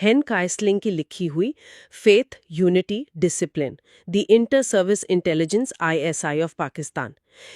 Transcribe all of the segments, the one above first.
ہین کائسلنگ کی لکھی ہوئی faith unity discipline the inter service intelligence ISI of Pakistan.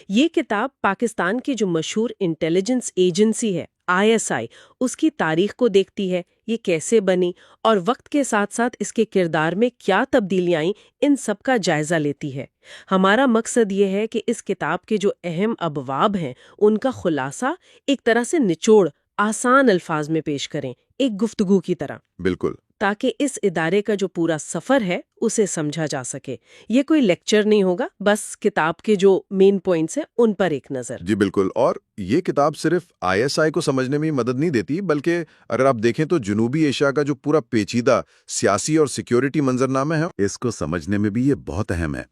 یہ کتاب پاکستان کی جو مشہور انٹیلیجنس ایجنسی ہے ISI اس کی تاریخ کو دیکھتی ہے، یہ کیسے بنی اور وقت کے ساتھ ساتھ اس کے کردار میں کیا تبدیلیاں آئیں، ان سب کا جائزہ لیتی ہے. ہمارا مقصد یہ ہے کہ اس کتاب کے جو اہم ابواب ہیں ان کا خلاصہ ایک طرح سے نچوڑ آسان الفاظ میں پیش کریں، ایک گفتگو کی طرح. بالکل. تاکہ اس ادارے کا جو پورا سفر ہے اسے سمجھا جا سکے. یہ کوئی لیکچر نہیں ہوگا، بس کتاب کے جو مین پوائنٹس ہیں ان پر ایک نظر. جی بالکل. اور یہ کتاب صرف ISI کو سمجھنے میں مدد نہیں دیتی، بلکہ اگر آپ دیکھیں تو جنوبی ایشیا کا جو پورا پیچیدہ سیاسی اور سیکیورٹی منظرنامہ ہے اس کو سمجھنے میں بھی یہ بہت اہم ہے.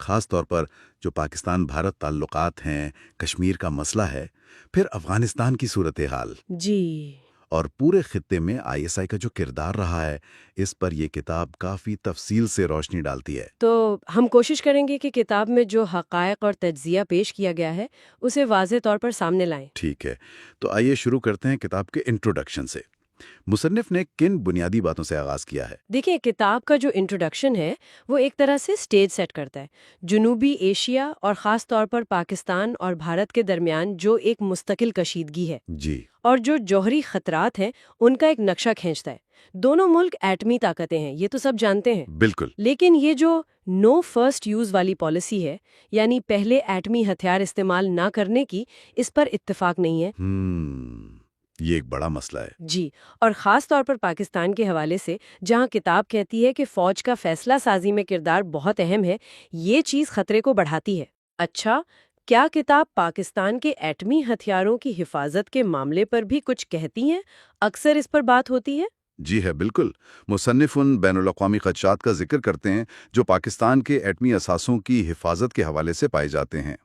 خاص طور پر جو پاکستان بھارت تعلقات ہیں، کشمیر کا مسئلہ ہے، پھر افغانستان کی صورتحال جی. اور پورے خطے میں ISI کا جو کردار رہا ہے، اس پر یہ کتاب کافی تفصیل سے روشنی ڈالتی ہے. تو ہم کوشش کریں گے کہ کتاب میں جو حقائق اور تجزیہ پیش کیا گیا ہے اسے واضح طور پر سامنے لائیں. ٹھیک ہے، تو آئیے شروع کرتے ہیں کتاب کے انٹروڈکشن سے. مصنف نے کن بنیادی باتوں سے آغاز کیا ہے؟ دیکھیں، کتاب کا جو انٹروڈکشن ہے وہ ایک طرح سے سٹیج سیٹ کرتا ہے. جنوبی ایشیا اور خاص طور پر پاکستان اور بھارت کے درمیان جو ایک مستقل کشیدگی ہے جی. اور جو جوہری خطرات ہیں ان کا ایک نقشہ کھینچتا ہے. دونوں ملک ایٹمی طاقتیں ہیں، یہ تو سب جانتے ہیں. بالکل. لیکن یہ جو نو فرسٹ یوز والی پالیسی ہے، یعنی پہلے ایٹمی ہتھیار استعمال نہ کرنے کی، اس پر اتفاق نہیں ہے. یہ ایک بڑا مسئلہ ہے. جی. اور خاص طور پر پاکستان کے حوالے سے جہاں کتاب کہتی ہے کہ فوج کا فیصلہ سازی میں کردار بہت اہم ہے، یہ چیز خطرے کو بڑھاتی ہے. اچھا، کیا کتاب پاکستان کے ایٹمی ہتھیاروں کی حفاظت کے معاملے پر بھی کچھ کہتی ہیں؟ اکثر اس پر بات ہوتی ہے. جی ہے، بالکل. مصنف ان بین الاقوامی خدشات کا ذکر کرتے ہیں جو پاکستان کے ایٹمی اثاثوں کی حفاظت کے حوالے سے پائے جاتے ہیں.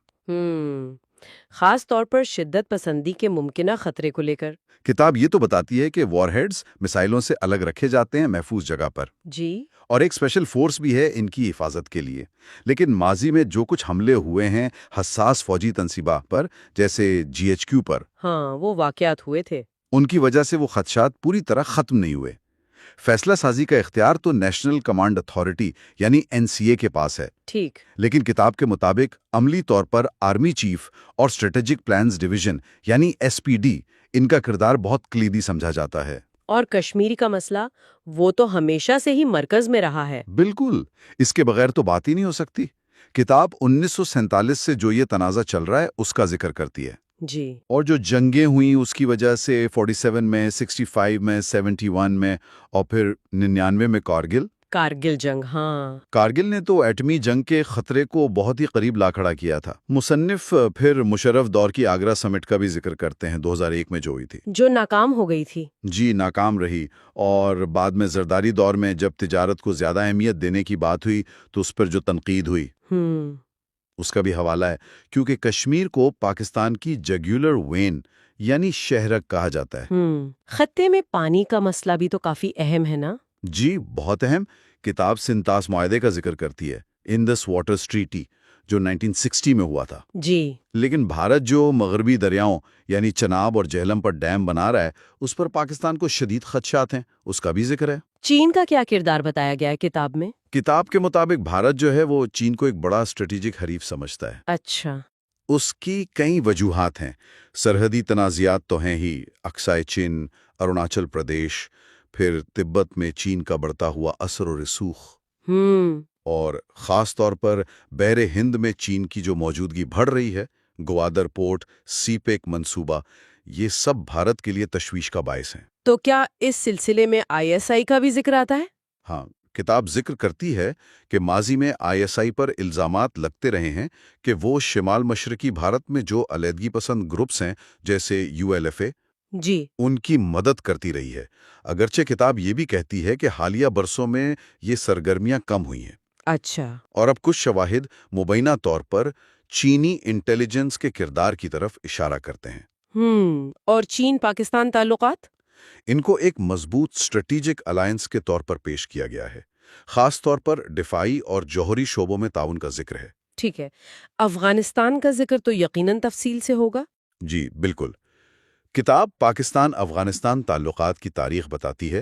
خاص طور پر شدت پسندی کے ممکنہ خطرے کو لے کر. کتاب یہ تو بتاتی ہے کہ وار ہیڈز مسائلوں سے الگ رکھے جاتے ہیں محفوظ جگہ پر. جی. اور ایک اسپیشل فورس بھی ہے ان کی حفاظت کے لیے. لیکن ماضی میں جو کچھ حملے ہوئے ہیں حساس فوجی تنصیبہ پر، جیسے GHQ پر، ہاں، وہ واقعات ہوئے تھے، ان کی وجہ سے وہ خدشات پوری طرح ختم نہیں ہوئے. فیصلہ سازی کا اختیار تو نیشنل کمانڈ اتھارٹی یعنی NCA کے پاس ہے. ٹھیک. لیکن کتاب کے مطابق عملی طور پر آرمی چیف اور اسٹریٹجک پلانز ڈویژن یعنی SPD ان کا کردار بہت کلیدی سمجھا جاتا ہے. اور کشمیر کا مسئلہ وہ تو ہمیشہ سے ہی مرکز میں رہا ہے. بالکل، اس کے بغیر تو بات ہی نہیں ہو سکتی. کتاب 1947 سے جو یہ تنازع چل رہا ہے اس کا ذکر کرتی ہے. جی. اور جو جنگیں ہوئیں اس کی وجہ سے 47 میں، 65 میں، 71 میں اور پھر 99 میں کارگل جنگ. ہاں، کارگل نے تو ایٹمی جنگ کے خطرے کو بہت ہی قریب لا کھڑا کیا تھا. مصنف پھر مشرف دور کی آگرہ سمٹ کا بھی ذکر کرتے ہیں 2001 میں جو ہوئی تھی، جو ناکام ہو گئی تھی. جی ناکام رہی. اور بعد میں زرداری دور میں جب تجارت کو زیادہ اہمیت دینے کی بات ہوئی تو اس پر جو تنقید ہوئی اس کا بھی حوالہ ہے، کیونکہ کشمیر کو پاکستان کی جگیولر وین یعنی شہرک کہا جاتا ہے. خطے میں پانی کا مسئلہ بھی تو کافی اہم ہے نا؟ جی بہت اہم. کتاب سنتاس معاہدے کا ذکر کرتی ہے، انڈس واٹرز ٹریٹی، جو 1960 میں ہوا تھا. جی. لیکن بھارت جو مغربی دریاؤں یعنی چناب اور جہلم پر ڈیم بنا رہا ہے اس پر پاکستان کو شدید خدشات ہیں، اس کا بھی ذکر ہے. چین کا کیا کردار بتایا گیا ہے کتاب میں؟ کتاب کے مطابق بھارت جو ہے وہ چین کو ایک بڑا اسٹریٹجک حریف سمجھتا ہے. اچھا. اس کی کئی وجوہات ہیں. سرحدی تنازعات تو ہیں ہی، اقصائے چین، اروناچل پردیش، پھر تبت میں چین کا بڑھتا ہوا اثر و رسوخ، اور خاص طور پر بحر ہند میں چین کی جو موجودگی بڑھ رہی ہے، گوادر پورٹ، سی پیک منصوبہ، یہ سب بھارت کے لیے تشویش کا باعث ہیں. تو کیا اس سلسلے میں ISI کا بھی ذکر آتا ہے؟ ہاں، کتاب ذکر کرتی ہے کہ ماضی میں ISI پر الزامات لگتے رہے ہیں کہ وہ شمال مشرقی بھارت میں جو علیحدگی پسند گروپس ہیں جیسے ULFA، جی، ان کی مدد کرتی رہی ہے. اگرچہ کتاب یہ بھی کہتی ہے کہ حالیہ برسوں میں یہ سرگرمیاں کم ہوئی ہیں. اچھا. اور اب کچھ شواہد مبینہ طور پر چینی انٹیلیجنس کے کردار کی طرف اشارہ کرتے ہیں. اور چین پاکستان تعلقات؟ ان کو ایک مضبوط اسٹریٹجک الائنس کے طور پر پیش کیا گیا ہے. خاص طور پر دفاعی اور جوہری شعبوں میں تعاون کا ذکر ہے. ٹھیک ہے. افغانستان کا ذکر تو یقیناً تفصیل سے ہوگا؟ جی بالکل. کتاب پاکستان افغانستان تعلقات کی تاریخ بتاتی ہے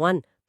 1,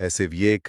SAVIEC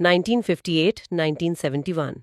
1958-1971।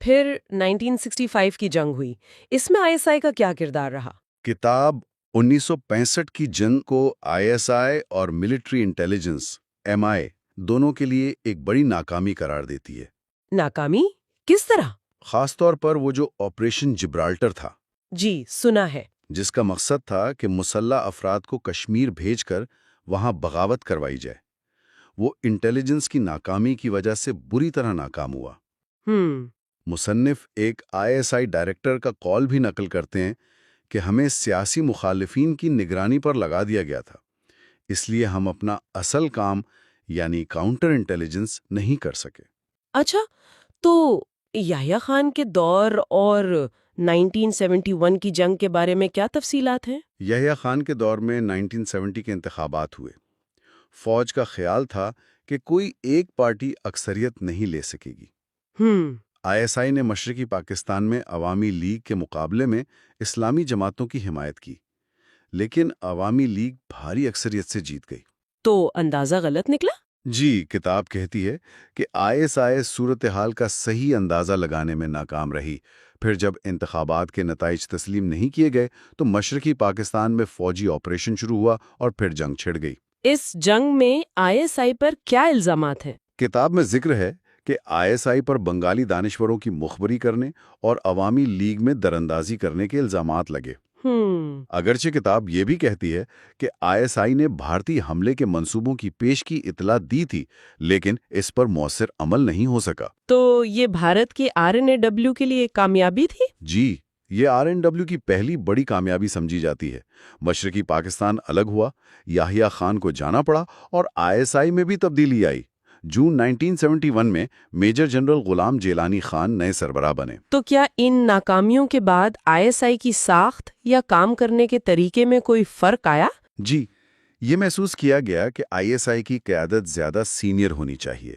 پھر 1965 کی جنگ ہوئی، اس میں ISI کا کیا کردار رہا؟ کتاب 1965 کی جنگ کو ISI اور ملٹری انٹیلیجنس MI دونوں کے لیے ایک بڑی ناکامی قرار دیتی ہے۔ ناکامی؟ کس طرح؟ خاص طور پر وہ جو آپریشن جبرالٹر تھا، جی، سنا ہے۔ جس کا مقصد تھا کہ مسلح افراد کو کشمیر بھیج کر وہاں بغاوت کروائی جائے، وہ انٹیلیجنس کی ناکامی کی وجہ سے بری طرح ناکام ہوا۔ مصنف ایک ISI ڈائریکٹر کا قول بھی نقل کرتے ہیں کہ ہمیں سیاسی مخالفین کی نگرانی پر لگا دیا گیا تھا، اس لیے ہم اپنا اصل کام یعنی کاؤنٹر انٹیلیجنس نہیں کر سکے۔ اچھا، تو یحییٰ خان کے دور اور 1971 کی جنگ کے بارے میں کیا تفصیلات ہیں؟ یحییٰ خان کے دور میں 1970 کے انتخابات ہوئے۔ فوج کا خیال تھا کہ کوئی ایک پارٹی اکثریت نہیں لے سکے گی۔ ISI نے مشرقی پاکستان میں عوامی لیگ کے مقابلے میں اسلامی جماعتوں کی حمایت کی، لیکن عوامی لیگ بھاری اکثریت سے جیت گئی۔ تو اندازہ غلط نکلا؟ جی، کتاب کہتی ہے کہ ISI صورتحال کا صحیح اندازہ لگانے میں ناکام رہی۔ پھر جب انتخابات کے نتائج تسلیم نہیں کیے گئے تو مشرقی پاکستان میں فوجی آپریشن شروع ہوا اور پھر جنگ چھڑ گئی۔ اس جنگ میں ISI پر کیا الزامات ہیں؟ کتاب میں ذکر ہے کہ ISI پر بنگالی دانشوروں کی مخبری کرنے اور عوامی لیگ میں دراندازی کرنے کے الزامات لگے۔ اگرچہ کتاب یہ بھی کہتی ہے کہ ISI نے بھارتی حملے کے منصوبوں کی پیش کی اطلاع دی تھی، لیکن اس پر مؤثر عمل نہیں ہو سکا۔ تو یہ بھارت کے RNAW کے لیے کامیابی تھی؟ جی، یہ RNW کی پہلی بڑی کامیابی سمجھی جاتی ہے۔ مشرقی پاکستان الگ ہوا، یحییٰ خان کو جانا پڑا اور ISI میں بھی تبدیلی آئی۔ جون 1971 میں میجر جنرل غلام جیلانی خان نئے سربراہ بنے۔ تو کیا ان ناکامیوں کے بعد ISI کی ساخت یا کام کرنے کے طریقے میں کوئی فرق آیا؟ جی، یہ محسوس کیا گیا کہ ISI کی قیادت زیادہ سینئر ہونی چاہیے۔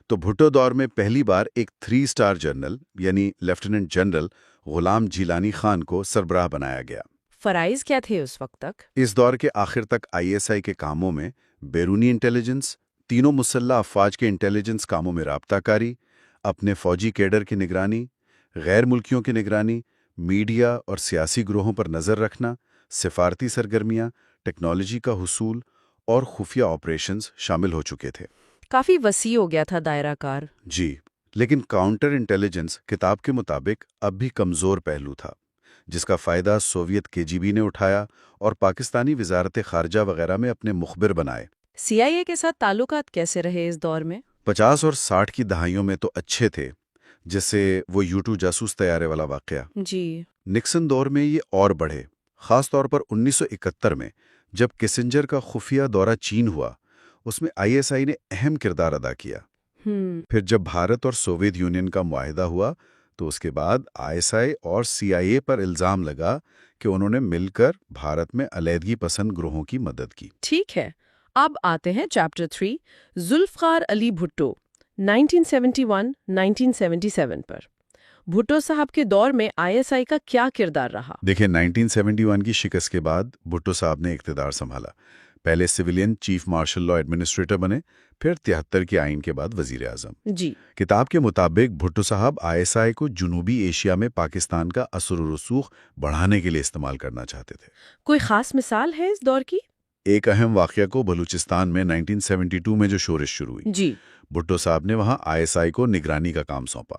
تو بھٹو دور میں پہلی بار ایک 3 اسٹار جنرل یعنی لیفٹیننٹ جنرل غلام جیلانی خان کو سربراہ بنایا گیا۔ فرائض کیا تھے اس وقت تک؟ اس دور کے آخر تک ISI کے کاموں میں بیرونی انٹیلیجنس، تینوں مسلح افواج کے انٹیلیجنس کاموں میں رابطہ کاری، اپنے فوجی کیڈر کی نگرانی، غیر ملکیوں کی نگرانی، میڈیا اور سیاسی گروہوں پر نظر رکھنا، سفارتی سرگرمیاں، ٹیکنالوجی کا حصول اور خفیہ آپریشنز شامل ہو چکے تھے۔ کافی وسیع ہو گیا تھا دائرہ کار۔ جی، لیکن کاؤنٹر انٹیلیجنس کتاب کے مطابق اب بھی کمزور پہلو تھا، جس کا فائدہ سوویت KGB نے اٹھایا اور پاکستانی وزارت خارجہ وغیرہ میں اپنے مخبر بنائے۔ CIA کے ساتھ تعلقات کیسے رہے اس دور میں؟ 50 اور 60 کی دہائیوں میں تو اچھے تھے، جیسے وہ U-2 جاسوس طیارے والا واقعہ۔ جی۔ نکسن دور میں یہ اور بڑھے، خاص طور پر 1971 میں جب کسنجر کا خفیہ دورہ چین ہوا، اس میں ISI نے اہم کردار ادا کیا۔ پھر جب بھارت اور سوویت یونین کا معاہدہ ہوا تو اس کے بعد ISI اور CIA پر الزام لگا کہ انہوں نے مل کر بھارت میں علیحدگی پسند گروہوں کی مدد کی۔ ٹھیک ہے، اب آتے ہیں چیپٹر 3 ذوالفقار علی بھٹو 1971-1977 پر۔ بھٹو صاحب کے دور میں ISI کا کیا کردار رہا؟ دیکھیں، 1971 کی شکست کے بعد بھٹو صاحب نے اقتدار سنبھالا۔ پہلے civilian chief martial law administrator بنے، پھر 73 کے آئین کے بعد وزیر اعظم۔ جی۔ کتاب کے مطابق بھٹو صاحب ISI کو جنوبی ایشیا میں پاکستان کا اثر و رسوخ بڑھانے کے لیے استعمال کرنا چاہتے تھے۔ کوئی خاص مثال ہے اس دور کی؟ ایک اہم واقعہ کو بلوچستان میں 1972 میں جو شورش شروع ہوئی، جی، بھٹو صاحب نے وہاں ISI کو نگرانی کا کام سونپا۔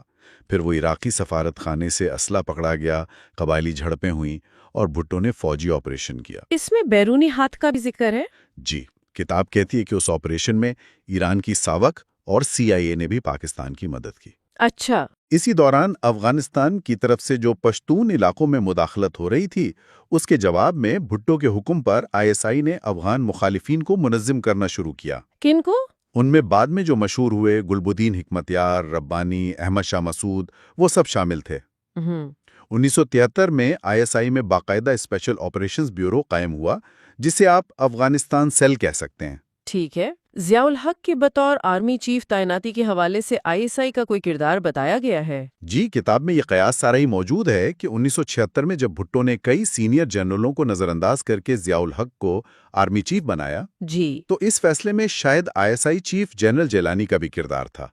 پھر وہ عراقی سفارت خانے سے اسلحہ پکڑا گیا، قبائلی جھڑپیں ہوئیں اور بھٹو نے فوجی آپریشن کیا۔ اس میں بیرونی ہاتھ کا بھی ذکر ہے؟ جی، کتاب کہتی ہے کہ اس آپریشن میں ایران کی ساوک اور CIA نے بھی پاکستان کی مدد کی۔ اچھا۔ اسی دوران افغانستان کی طرف سے جو پشتون علاقوں میں مداخلت ہو رہی تھی، اس کے جواب میں بھٹو کے حکم پر ISI نے افغان مخالفین کو منظم کرنا شروع کیا۔ کن کو؟ ان میں بعد میں جو مشہور ہوئے گلبدین حکمتیار، ربانی، احمد شاہ مسعود، وہ سب شامل تھے۔ 1973 میں ISI میں باقاعدہ اسپیشل آپریشنز بیورو قائم ہوا، جسے آپ افغانستان سیل کہہ سکتے ہیں۔ ٹھیک ہے۔ ضیاء الحق کے بطور آرمی چیف تعیناتی کے حوالے سے ISI کا کوئی کردار بتایا گیا ہے؟ جی، کتاب میں یہ قیاس سارا موجود ہے کہ 1976 میں جب بھٹو نے کئی سینئر جنرلوں کو نظر انداز کر کے ضیاء الحق کو آرمی چیف بنایا، جی، تو اس فیصلے میں شاید ISI چیف جنرل جیلانی کا بھی کردار تھا۔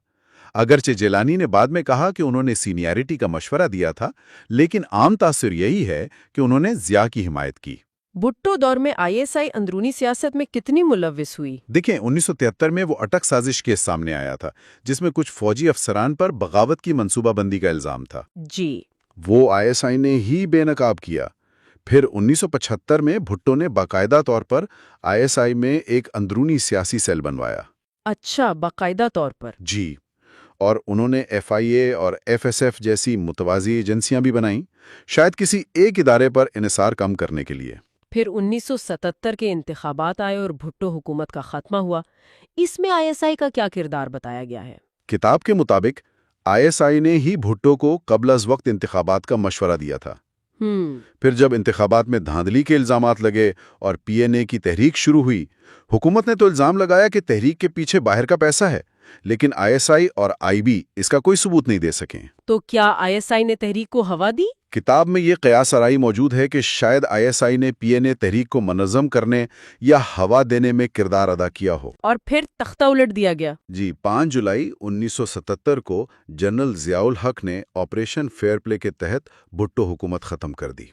اگرچہ جیلانی نے بعد میں کہا کہ انہوں نے سینیئرٹی کا مشورہ دیا تھا، لیکن عام تاثر یہی ہے کہ انہوں نے ضیاء کی حمایت کی۔ بھٹو دور میں ISI اندرونی سیاست میں کتنی ملوث ہوئی؟ دیکھیں 1973 میں وہ اٹک سازش کیس سامنے آیا تھا، جس میں کچھ فوجی افسران پر بغاوت کی منصوبہ بندی کا الزام تھا۔ جی، وہ ISI نے ہی بے نقاب کیا۔ پھر 1975 میں بھٹو نے باقاعدہ طور پر ISI میں ایک اندرونی سیاسی سیل بنوایا۔ اچھا، باقاعدہ طور پر؟ جی، اور انہوں نے FIA اور FSF جیسی متوازی ایجنسیاں بھی بنائیں، شاید کسی ایک ادارے پر انحصار کم کرنے کے لیے۔ پھر 1977 کے انتخابات آئے اور بھٹو حکومت کا خاتمہ ہوا۔ اس میں ISI کا کیا کردار بتایا گیا ہے؟ کتاب کے مطابق ISI نے ہی بھٹو کو قبل از وقت انتخابات کا مشورہ دیا تھا۔ پھر جب انتخابات میں دھاندلی کے الزامات لگے اور PNA کی تحریک شروع ہوئی، حکومت نے تو الزام لگایا کہ تحریک کے پیچھے باہر کا پیسہ ہے، لیکن ISI اور IB اس کا کوئی ثبوت نہیں دے سکیں۔ تو کیا ISI نے تحریک کو ہوا دی؟ کتاب میں یہ قیاس آرائی موجود ہے کہ شاید ISI نے PNA تحریک کو منظم کرنے یا ہوا دینے میں کردار ادا کیا ہو۔ اور پھر تختہ الٹ دیا گیا۔ جی، 5 جولائی 1977 کو جنرل ضیاء الحق نے آپریشن فیئر پلے کے تحت بھٹو حکومت ختم کر دی۔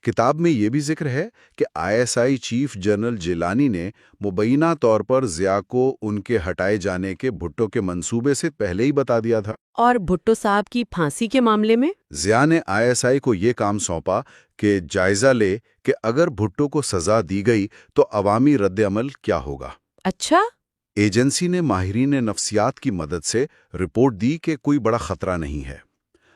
کتاب میں یہ بھی ذکر ہے کہ ISI چیف جنرل جیلانی نے مبینہ طور پر ضیاء کو ان کے ہٹائے جانے کے بھٹو کے منصوبے سے پہلے ہی بتا دیا تھا۔ اور بھٹو صاحب کی پھانسی کے معاملے میں؟ ضیاء نے ISI کو یہ کام سونپا کہ جائزہ لے کہ اگر بھٹو کو سزا دی گئی تو عوامی رد عمل کیا ہوگا۔ اچھا؟ ایجنسی نے ماہرین نفسیات کی مدد سے رپورٹ دی کہ کوئی بڑا خطرہ نہیں ہے۔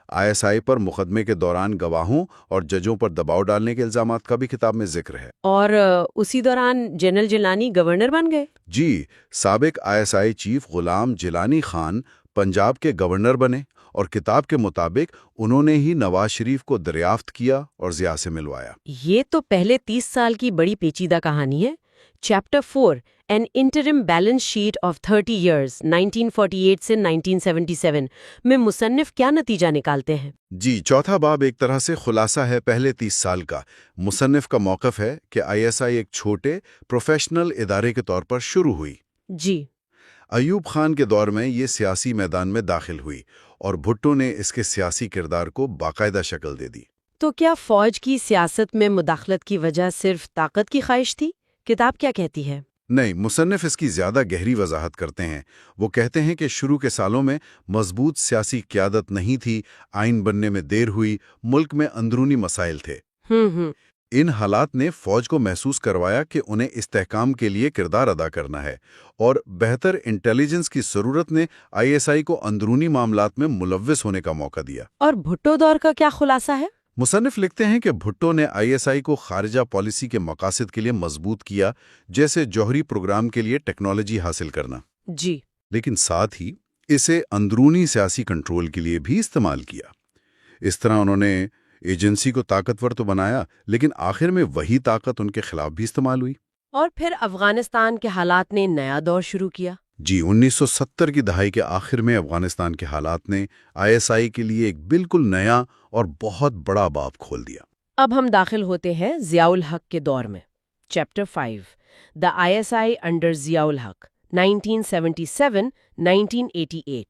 ISI پر مقدمے کے دوران گواہوں اور ججوں پر دباؤ ڈالنے کے الزامات کا بھی کتاب میں ذکر ہے۔ اور اسی دوران جنرل جیلانی گورنر بن گئے؟ جی، سابق ISI چیف غلام جیلانی خان پنجاب کے گورنر بنے اور کتاب کے مطابق انہوں نے ہی نواز شریف کو دریافت کیا اور ضیاء سے ملوایا۔ یہ تو پہلے 30 سال کی بڑی پیچیدہ کہانی ہے۔ Chapter 4 An interim balance sheet of 30 years 1948 سے 1977 میں مصنف کیا نتیجہ نکالتے ہیں؟ جی، چوتھا باب ایک طرح سے خلاصہ ہے پہلے 30 سال کا۔ مصنف کا موقف ہے کہ ISI ایک چھوٹے پروفیشنل ادارے کے طور پر شروع ہوئی۔ جی، ایوب خان کے دور میں یہ سیاسی میدان میں داخل ہوئی اور بھٹو نے اس کے سیاسی کردار کو باقاعدہ شکل دے دی۔ تو کیا فوج کی سیاست میں مداخلت کی وجہ صرف طاقت کی خواہش تھی؟ کتاب کیا کہتی ہے؟ نہیں، مصنف اس کی زیادہ گہری وضاحت کرتے ہیں۔ وہ کہتے ہیں کہ شروع کے سالوں میں مضبوط سیاسی قیادت نہیں تھی، آئین بننے میں دیر ہوئی، ملک میں اندرونی مسائل تھے۔ ان حالات نے فوج کو محسوس کروایا کہ انہیں استحکام کے لیے کردار ادا کرنا ہے، اور بہتر انٹیلیجنس کی ضرورت نے ISI کو اندرونی معاملات میں ملوث ہونے کا موقع دیا۔ اور بھٹو دور کا کیا خلاصہ ہے؟ مصنف لکھتے ہیں کہ بھٹو نے ISI کو خارجہ پالیسی کے مقاصد کے لیے مضبوط کیا، جیسے جوہری پروگرام کے لیے ٹیکنالوجی حاصل کرنا، جی، لیکن ساتھ ہی اسے اندرونی سیاسی کنٹرول کے لیے بھی استعمال کیا۔ اس طرح انہوں نے ایجنسی کو طاقتور تو بنایا، لیکن آخر میں وہی طاقت ان کے خلاف بھی استعمال ہوئی۔ اور پھر افغانستان کے حالات نے نیا دور شروع کیا۔ جی، 1970 کی دہائی کے آخر میں افغانستان کے حالات نے ISI کے لیے ایک بالکل نیا اور بہت بڑا باب کھول دیا۔ اب ہم داخل ہوتے ہیں ضیاء الحق کے دور میں۔ Chapter 5 The ISI under Zia الحق 1977-1988۔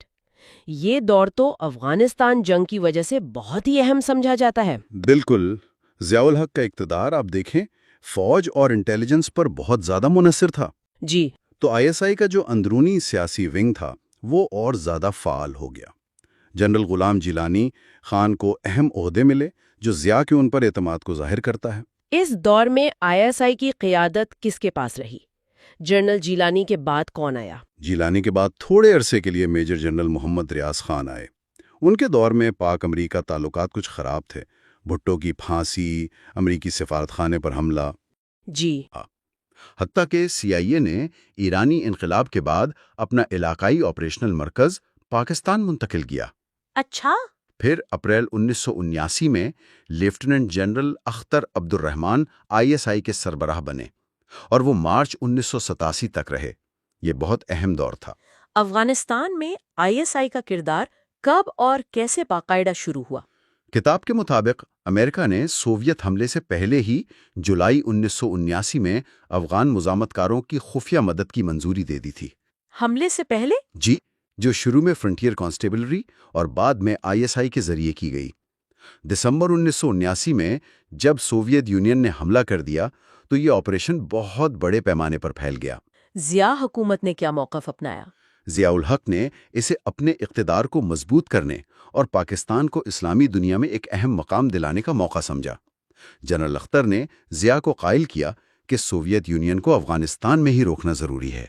یہ دور تو افغانستان جنگ کی وجہ سے بہت ہی اہم سمجھا جاتا ہے۔ بالکل، ضیاء الحق کا اقتدار آپ دیکھیں فوج اور انٹیلیجنس پر بہت زیادہ منحصر تھا۔ جی، تو ISI کا جو اندرونی سیاسی ونگ تھا وہ اور زیادہ فعال ہو گیا۔ جنرل غلام جیلانی خان کو اہم عہدے ملے جو ضیاء کے ان پر اعتماد کو ظاہر کرتا ہے۔ اس دور میں ISI کی قیادت کس کے پاس رہی؟ جنرل جیلانی کے بعد کون آیا؟ جیلانی کے بعد تھوڑے عرصے کے لیے میجر جنرل محمد ریاض خان آئے۔ ان کے دور میں پاک امریکہ تعلقات کچھ خراب تھے، بھٹو کی پھانسی، امریکی سفارت خانے پر حملہ، جی، حتیٰ کہ CIA نے ایرانی انقلاب کے بعد اپنا علاقائی آپریشنل مرکز پاکستان منتقل کیا۔ اچھا، پھر اپریل 1979 میں لیفٹیننٹ جنرل اختر عبد الرحمان ISI کے سربراہ بنے اور وہ مارچ 1987 تک رہے۔ یہ بہت اہم دور تھا۔ افغانستان میں ISI کا کردار کب اور کیسے باقاعدہ شروع ہوا؟ کتاب کے مطابق امریکہ نے سوویت حملے سے پہلے ہی جولائی 1979 میں افغان مزاحمت کاروں کی خفیہ مدد کی منظوری دے دی تھی۔ حملے سے پہلے؟ جی، جو شروع میں فرنٹیئر کانسٹیبلری اور بعد میں ISI کے ذریعے کی گئی۔ دسمبر 1979 میں جب سوویت یونین نے حملہ کر دیا تو یہ آپریشن بہت بڑے پیمانے پر پھیل گیا۔ ضیاء حکومت نے کیا موقف اپنایا؟ ضیاء الحق نے اسے اپنے اقتدار کو مضبوط کرنے اور پاکستان کو اسلامی دنیا میں ایک اہم مقام دلانے کا موقع سمجھا۔ جنرل اختر نے ضیاء کو قائل کیا کہ سوویت یونین کو افغانستان میں ہی روکنا ضروری ہے۔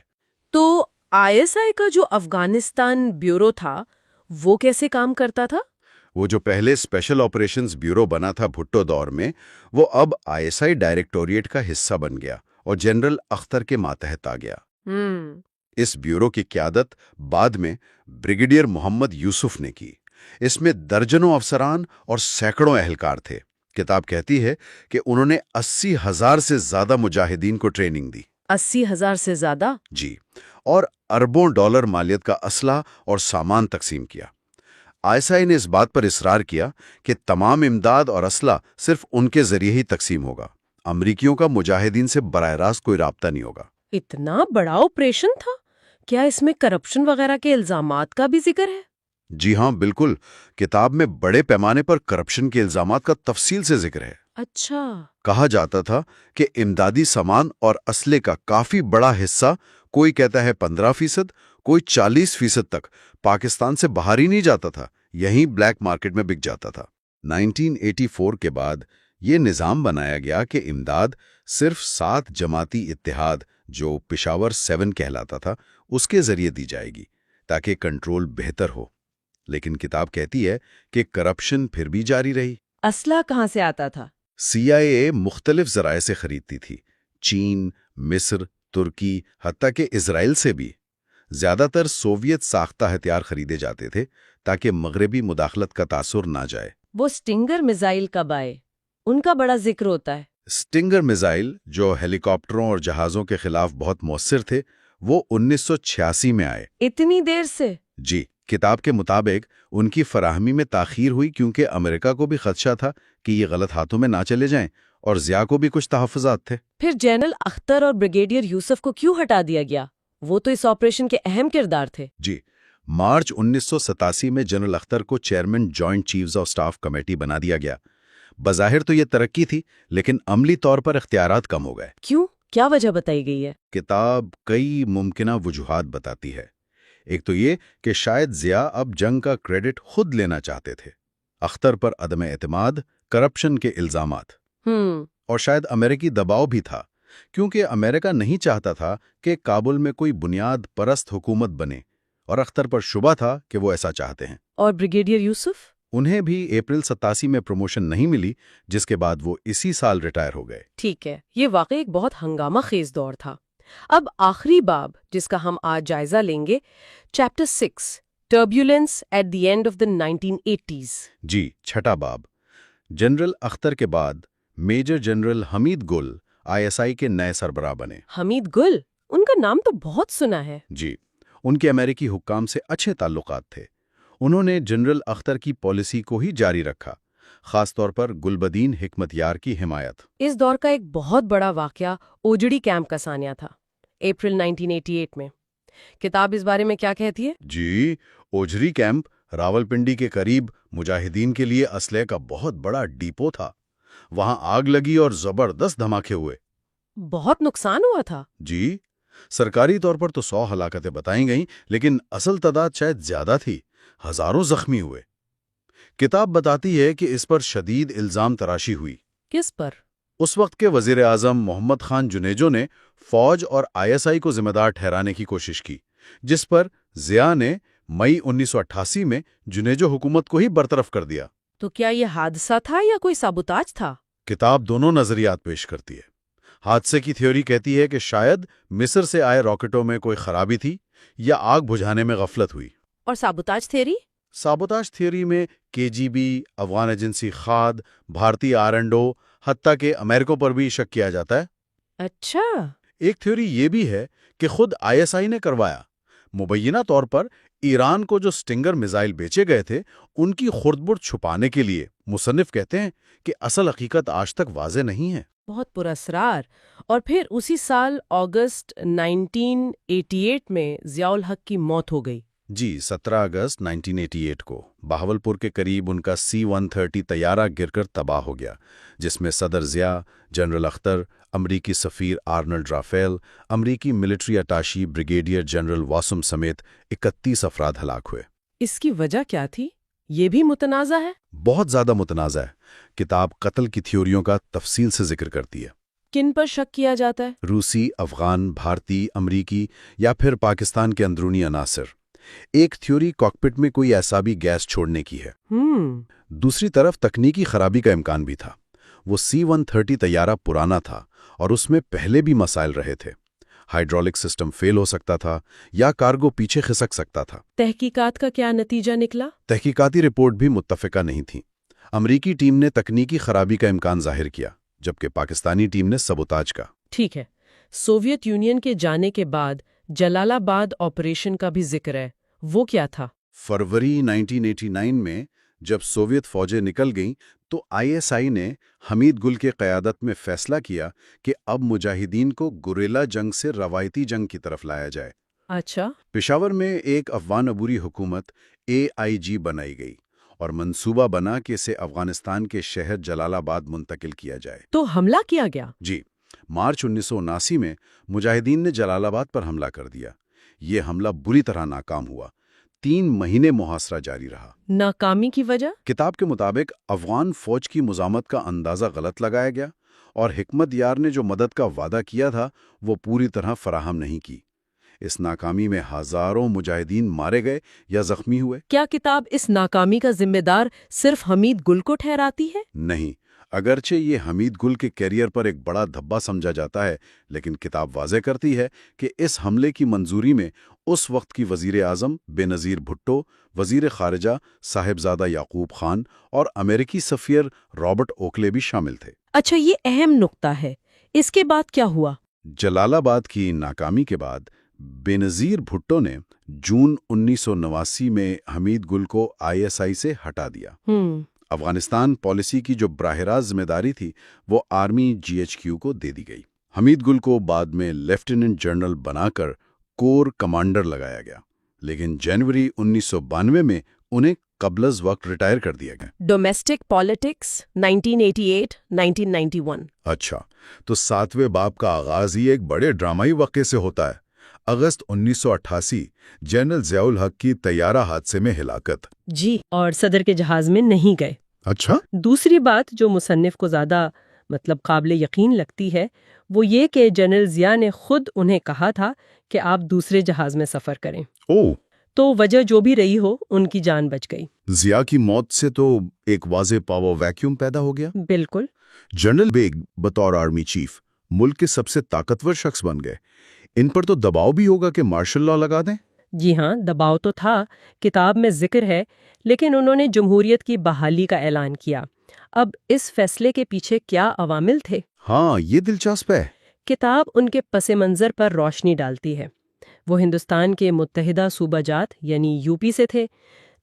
تو ISI کا جو افغانستان بیورو تھا وہ کیسے کام کرتا تھا؟ وہ جو پہلے اسپیشل آپریشنز بیورو بنا تھا بھٹو دور میں، وہ اب ISI ڈائریکٹوریٹ کا حصہ بن گیا اور جنرل اختر کے ماتحت آ گیا۔ اس بیورو کی قیادت بعد میں بریگیڈیئر محمد یوسف نے کی۔ اس میں درجنوں افسران اور سینکڑوں اہلکار تھے۔ کتاب کہتی ہے کہ انہوں نے 80,000 سے زیادہ مجاہدین کو ٹریننگ دی۔ 80,000 سے زیادہ؟ جی، اور اربوں ڈالر مالیت کا اسلحہ اور سامان تقسیم کیا۔ ISI نے اس بات پر اصرار کیا کہ تمام امداد اور اسلحہ صرف ان کے ذریعے ہی تقسیم ہوگا۔ امریکیوں کا مجاہدین سے براہ راست کوئی رابطہ نہیں ہوگا۔ اتنا بڑا آپریشن تھا؟ کیا اس میں کرپشن وغیرہ کے الزامات کا بھی ذکر ہے؟ جی ہاں، بالکل۔ کتاب میں بڑے پیمانے پر کرپشن کے الزامات کا تفصیل سے ذکر ہے۔ اچھا۔ کہا جاتا تھا کہ امدادی سامان اور اسلحے کا کافی بڑا حصہ، کوئی کہتا ہے 15%، کوئی 40% تک، پاکستان سے باہر ہی نہیں جاتا تھا، یہیں بلیک مارکیٹ میں بک جاتا تھا۔ 1984 کے بعد یہ نظام بنایا گیا کہ امداد صرف 7 جماعتی اتحاد، جو پشاور 7 کہلاتا تھا، اس کے ذریعے دی جائے گی تاکہ کنٹرول بہتر ہو۔ لیکن کتاب کہتی ہے کہ کرپشن پھر بھی جاری رہی۔ اسلحہ کہاں سے آتا تھا؟ CIA مختلف ذرائع سے خریدتی تھی، چین، مصر، ترکی، حتیٰ کہ اسرائیل سے بھی۔ زیادہ تر سوویت ساختہ ہتھیار خریدے جاتے تھے تاکہ مغربی مداخلت کا تاثر نہ جائے۔ وہ سٹنگر میزائل کب آئے؟ ان کا بڑا ذکر ہوتا ہے۔ سٹنگر میزائل، جو ہیلی کاپٹروں اور جہازوں کے خلاف بہت مؤثر تھے، وہ 1986 میں آئے۔ اتنی دیر سے؟ جی، کتاب کے مطابق ان کی فراہمی میں تاخیر ہوئی کیونکہ امریکہ کو بھی خدشہ تھا کہ یہ غلط ہاتھوں میں نہ چلے جائیں، اور ضیاء کو بھی کچھ تحفظات تھے۔ پھر جنرل اختر اور بریگیڈیئر یوسف کو کیوں ہٹا دیا گیا؟ وہ تو اس آپریشن کے اہم کردار تھے۔ جی، مارچ 1987 میں جنرل اختر کو chairman joint chiefs of staff committee بنا دیا گیا۔ بظاہر تو یہ ترقی تھی، لیکن عملی طور پر اختیارات کم ہو گئے۔ کیوں؟ کیا وجہ بتائی گئی ہے؟ کتاب کئی ممکنہ وجوہات بتاتی ہے۔ ایک تو یہ کہ شاید ضیاء اب جنگ کا کریڈٹ خود لینا چاہتے تھے، اختر پر عدم اعتماد، کرپشن کے الزامات، اور شاید امریکی دباؤ بھی تھا، کیونکہ امریکہ نہیں چاہتا تھا کہ کابل میں کوئی بنیاد پرست حکومت بنے، اور اختر پر شبہ تھا کہ وہ ایسا چاہتے ہیں۔ اور بریگیڈیئر یوسف؟ انہیں بھی اپریل 87 میں پروموشن نہیں ملی، جس کے بعد وہ اسی سال ریٹائر ہو گئے۔ ٹھیک ہے، یہ واقعی ایک بہت ہنگامہ خیز دور تھا۔ اب آخری باب جس کا ہم آج جائزہ لیں گے، chapter 6، turbulence at the end of the 1980s۔ جی، چھٹا باب۔ جنرل اختر کے بعد major general Hamid Gul ISI کے نئے سربراہ بنے۔ حمید گل؟ ان کا نام تو بہت سنا ہے۔ جی، ان کے امریکی حکام سے اچھے تعلقات تھے۔ انہوں نے جنرل اختر کی پالیسی کو ہی جاری رکھا، خاص طور پر گلبدین حکمت یار کی حمایت۔ اس دور کا ایک بہت بڑا واقعہ اوجڑی کیمپ کا سانیہ تھا، اپریل 1988 میں۔ کتاب اس بارے میں کیا کہتی ہے؟ جی، اوجری کیمپ راولپنڈی کے قریب مجاہدین کے لیے اسلحے کا بہت بڑا ڈیپو تھا۔ وہاں آگ لگی اور زبردست دھماکے ہوئے۔ بہت نقصان ہوا تھا؟ جی، سرکاری طور پر تو 100 ہلاکتیں بتائیں گئیں، لیکن اصل تعداد شاید زیادہ تھی، ہزاروں زخمی ہوئے۔ کتاب بتاتی ہے کہ اس پر شدید الزام تراشی ہوئی۔ کس پر؟ اس وقت کے وزیر اعظم محمد خان جنیجو نے فوج اور ISI کو ذمہ دار ٹھہرانے کی کوشش کی، جس پر ضیاء نے مئی 1988 میں جنیجو حکومت کو ہی برطرف کر دیا۔ تو کیا یہ حادثہ تھا یا کوئی سابوتاج تھا؟ کتاب دونوں نظریات پیش کرتی ہے۔ حادثے کی تھیوری کہتی ہے کہ شاید مصر سے آئے راکٹوں میں کوئی خرابی تھی یا آگ بجھانے میں غفلت ہوئی۔ اور سابوتاج تھیوری؟ سابوتاج تھیوری میں KGB، افغان ایجنسی خاد، بھارتی R&O، حتیٰ کہ امریکوں پر بھی شک کیا جاتا ہے۔ اچھا۔ ایک تھیوری یہ بھی ہے کہ خود ISI نے کروایا۔ مبینہ طور پر ایران کو جو سٹنگر میزائل بیچے گئے تھے، ان کی خردبرد چھپانے کے لیے۔ مصنف کہتے ہیں کہ اصل حقیقت آج تک واضح نہیں ہے۔ بہت پراسرار۔ اور پھر اسی سال اگست 1988 میں ضیاء الحق کی موت ہو گئی۔ جی 17 اگست 1988 کو بہاولپور کے قریب ان کا C-130 طیارہ گر کر تباہ ہو گیا، جس میں صدر ضیاء، جنرل اختر، امریکی سفیر آرنلڈ رافیل، امریکی ملٹری اٹاشی بریگیڈیئر جنرل واسم سمیت 31 افراد ہلاک ہوئے۔ اس کی وجہ کیا تھی؟ یہ بھی متنازع ہے۔ بہت زیادہ متنازع ہے۔ کتاب قتل کی تھیوریوں کا تفصیل سے ذکر کرتی ہے۔ کن پر شک کیا جاتا ہے؟ روسی، افغان، بھارتی، امریکی یا پھر پاکستان کے اندرونی عناصر۔ ایک تھیوری کاکپٹ میں کوئی اعصابی گیس چھوڑنے کی ہے۔ دوسری طرف تکنیکی خرابی کا امکان بھی تھا۔ وہ C-130 طیارہ پرانا تھا اور اس میں پہلے بھی مسائل رہے تھے۔ ہائیڈرولک سسٹم فیل ہو سکتا تھا یا کارگو پیچھے کھسک سکتا تھا۔ تحقیقات کا کیا نتیجہ نکلا؟ تحقیقاتی رپورٹ بھی متفقہ نہیں تھیں۔ امریکی ٹیم نے تکنیکی خرابی کا امکان ظاہر کیا، جبکہ پاکستانی ٹیم نے سبوتاج کا۔ ٹھیک ہے، سوویت یونین کے جانے کے بعد جلال آباد آپریشن کا بھی ذکر ہے، وہ کیا تھا؟ فروری 1989 میں جب سوویت فوجیں نکل گئیں تو ISI نے حمید گل کے قیادت میں فیصلہ کیا کہ اب مجاہدین کو گوریلا جنگ سے روایتی جنگ کی طرف لایا جائے۔ اچھا۔ پشاور میں ایک افغان عبوری حکومت AIG بنائی گئی اور منصوبہ بنا کہ اسے افغانستان کے شہر جلال آباد منتقل کیا جائے۔ تو حملہ کیا گیا؟ جی، مارچ 1979 میں مجاہدین نے جلال آباد پر حملہ کر دیا۔ یہ حملہ بری طرح ناکام ہوا۔ 3 مہینے محاصرہ جاری رہا۔ ناکامی کی وجہ؟ کتاب کے مطابق افغان فوج کی مزاحمت کا اندازہ غلط لگایا گیا اور حکمت یار نے جو مدد کا وعدہ کیا تھا وہ پوری طرح فراہم نہیں کی۔ اس ناکامی میں ہزاروں مجاہدین مارے گئے یا زخمی ہوئے۔ کیا کتاب اس ناکامی کا ذمہ دار صرف حمید گل کو ٹھہراتی ہے؟ نہیں، اگرچہ یہ حمید گل کے کیریئر پر ایک بڑا دھبا سمجھا جاتا ہے، لیکن کتاب واضح کرتی ہے کہ اس حملے کی منظوری میں اس وقت کی وزیر اعظم بے نظیر بھٹو، وزیر خارجہ صاحبزادہ یعقوب خان اور امریکی سفیر رابرٹ اوکلے بھی شامل تھے۔ اچھا، یہ اہم نقطہ ہے۔ اس کے بعد کیا ہوا؟ جلال آباد کی ناکامی کے بعد بے نظیر بھٹو نے جون 1989 میں حمید گل کو ISI سے ہٹا دیا۔ افغانستان پالیسی کی جو براہ راست ذمہ داری تھی وہ آرمی GHQ کو دے دی گئی۔ حمید گل کو بعد میں لیفٹیننٹ جنرل بنا کر کور کمانڈر لگایا گیا، لیکن جنوری 1992 میں انہیں قبل از وقت ریٹائر کر دیا گیا۔ Domestic politics 1988-1991۔ اچھا، تو 7ویں باب کا آغاز ہی ایک بڑے ڈرامائی واقعے سے ہوتا ہے۔ اگست 1988 جنرل ضیاء الحق کی طیارہ حادثے میں ہلاکت۔ جی، اور صدر کے جہاز میں نہیں گئے۔ اچھا؟ دوسری بات جو مصنف کو زیادہ قابل یقین لگتی ہے وہ یہ کہ جنرل ضیاء نے خود انہیں کہا تھا کہ آپ دوسرے جہاز میں سفر کریں۔ تو وجہ جو بھی رہی ہو، ان کی جان بچ گئی۔ ضیاء کی موت سے تو ایک واضح پاور ویکیوم پیدا ہو گیا۔ بالکل۔ جنرل بیگ بطور آرمی چیف ملک کے سب سے طاقتور شخص بن گئے۔ ان پر تو دباؤ بھی ہوگا کہ مارشل لا لگا دیں۔ جی ہاں، دباؤ تو تھا، کتاب میں ذکر ہے، لیکن انہوں نے جمہوریت کی بحالی کا اعلان کیا۔ اب اس فیصلے کے پیچھے کیا عوامل تھے؟ ہاں، یہ دلچسپ ہے۔ کتاب ان کے پس منظر پر روشنی ڈالتی ہے۔ وہ ہندوستان کے متحدہ صوبہ جات یعنی UP سے تھے،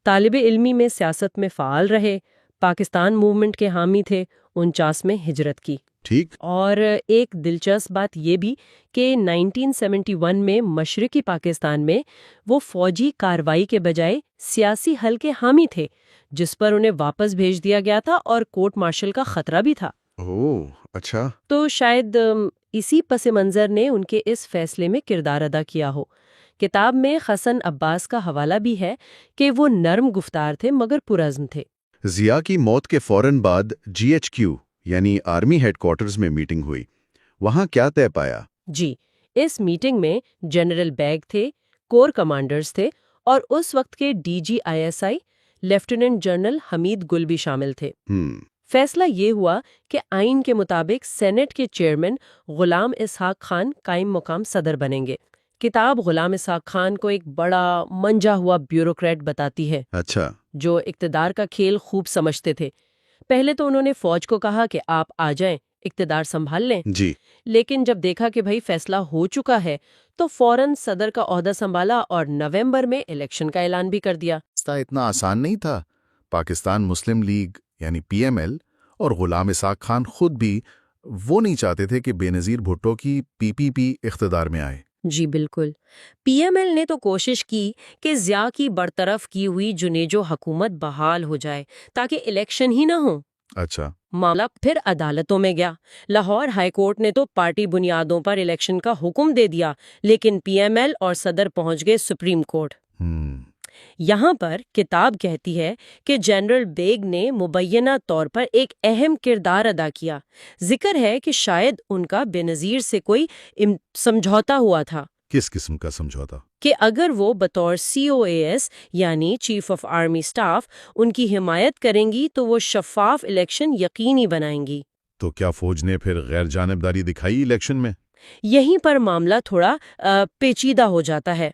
طالب علمی میں سیاست میں فعال رہے، پاکستان موومنٹ کے حامی تھے، 49 میں ہجرت کی۔ ٹھیک۔ اور ایک دلچسپ بات یہ بھی کہ 1971 میں مشرقی پاکستان میں وہ فوجی کارروائی کے بجائے سیاسی حل کے حامی تھے، جس پر انہیں واپس بھیج دیا گیا تھا اور کورٹ مارشل کا خطرہ بھی تھا۔ اوہ، اچھا۔ تو شاید اسی پس منظر نے ان کے اس فیصلے میں کردار ادا کیا ہو۔ کتاب میں حسن عباس کا حوالہ بھی ہے کہ وہ نرم گفتار تھے مگر پرعزم تھے۔ ضیاء کی موت کے فوراً بعد GHQ یعنی آرمی ہیڈ کوارٹرز میں میٹنگ ہوئی۔ وہاں کیا طے پایا؟ جی، اس میٹنگ میں جنرل بیگ تھے، کور کمانڈرز تھے اور اس وقت کے DG ISI lieutenant general Hamid گل بھی شامل تھے۔ فیصلہ یہ ہوا کہ آئین کے مطابق سینٹ کے چیئرمین غلام اسحاق خان قائم مقام صدر بنیں گے۔ کتاب غلام اسحاق خان کو ایک بڑا منجا ہوا بیوروکریٹ بتاتی ہے۔ اچھا۔ جو اقتدار کا کھیل خوب سمجھتے تھے۔ پہلے تو انہوں نے فوج کو کہا کہ آپ آ جائیں، اقتدار سنبھال لیں۔ جی۔ لیکن جب دیکھا کہ بھائی فیصلہ ہو چکا ہے تو فوراً صدر کا عہدہ سنبھالا اور نومبر میں الیکشن کا اعلان بھی کر دیا۔ اتنا آسان نہیں تھا۔ پاکستان مسلم لیگ یعنی PML اور غلام اسحاق خان خود بھی وہ نہیں چاہتے تھے کہ بے نظیر بھٹو کی PPP اقتدار میں آئے۔ جی بالکل. پی ایم ایل نے تو کوشش کی کہ ضیاء کی برطرف کی ہوئی جنیجو حکومت بحال ہو جائے تاکہ الیکشن ہی نہ ہو. اچھا. معاملہ پھر عدالتوں میں گیا. لاہور ہائی کورٹ نے تو پارٹی بنیادوں پر الیکشن کا حکم دے دیا، لیکن پی ایم ایل اور صدر پہنچ گئے سپریم کورٹ. یہاں پر کتاب کہتی ہے کہ جنرل بیگ نے مبینہ طور پر ایک اہم کردار ادا کیا. ذکر ہے کہ شاید ان کا بے نظیر سے کوئی سمجھوتا ہوا تھا کس قسم کا سمجھوتا؟ کہ اگر وہ بطور COAS یعنی چیف آف آرمی سٹاف ان کی حمایت کریں گی تو وہ شفاف الیکشن یقینی بنائیں گی. تو کیا فوج نے پھر غیر جانبداری دکھائی الیکشن میں؟ یہیں پر معاملہ تھوڑا پیچیدہ ہو جاتا ہے.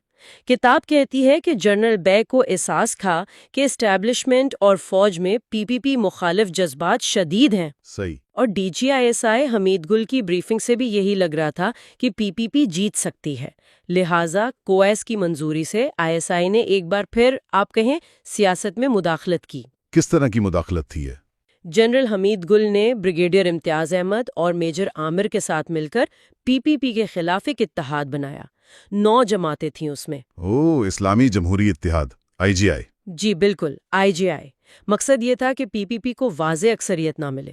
کتاب کہتی ہے کہ جنرل بیگ کو احساس تھا کہ اسٹیبلشمنٹ اور فوج میں PPP مخالف جذبات شدید ہیں. صحیح. اور DGISI حمید گل کی بریفنگ سے بھی یہی لگ رہا تھا کہ PPP جیت سکتی ہے. لہٰذا کویس کی منظوری سے ISI نے ایک بار پھر آپ کہیں سیاست میں مداخلت کی. کس طرح کی مداخلت تھی ہے؟ جنرل حمید گل نے بریگیڈیئر امتیاز احمد اور میجر عامر کے ساتھ مل کر PPP کے خلاف ایک اتحاد بنایا. 9 جماعتیں تھیں اس میں. اسلامی جمہوری اتحاد IGI. جی بالکل IGI. مقصد یہ تھا کہ PPP کو واضح اکثریت نہ ملے.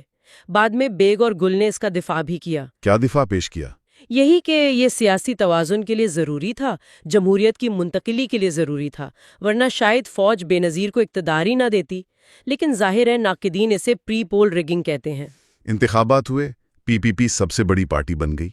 بعد میں بیگ اور گل نے اس کا دفاع بھی کیا. کیا دفاع پیش کیا؟ یہی کہ یہ سیاسی توازن کے لیے ضروری تھا، جمہوریت کی منتقلی کے لیے ضروری تھا، ورنہ شاید فوج بے نظیر کو اقتدار ہی نہ دیتی. لیکن ظاہر ہے ناقدین اسے پری پول ریگنگ کہتے ہیں. انتخابات ہوئے، PPP سب سے بڑی پارٹی بن گئی.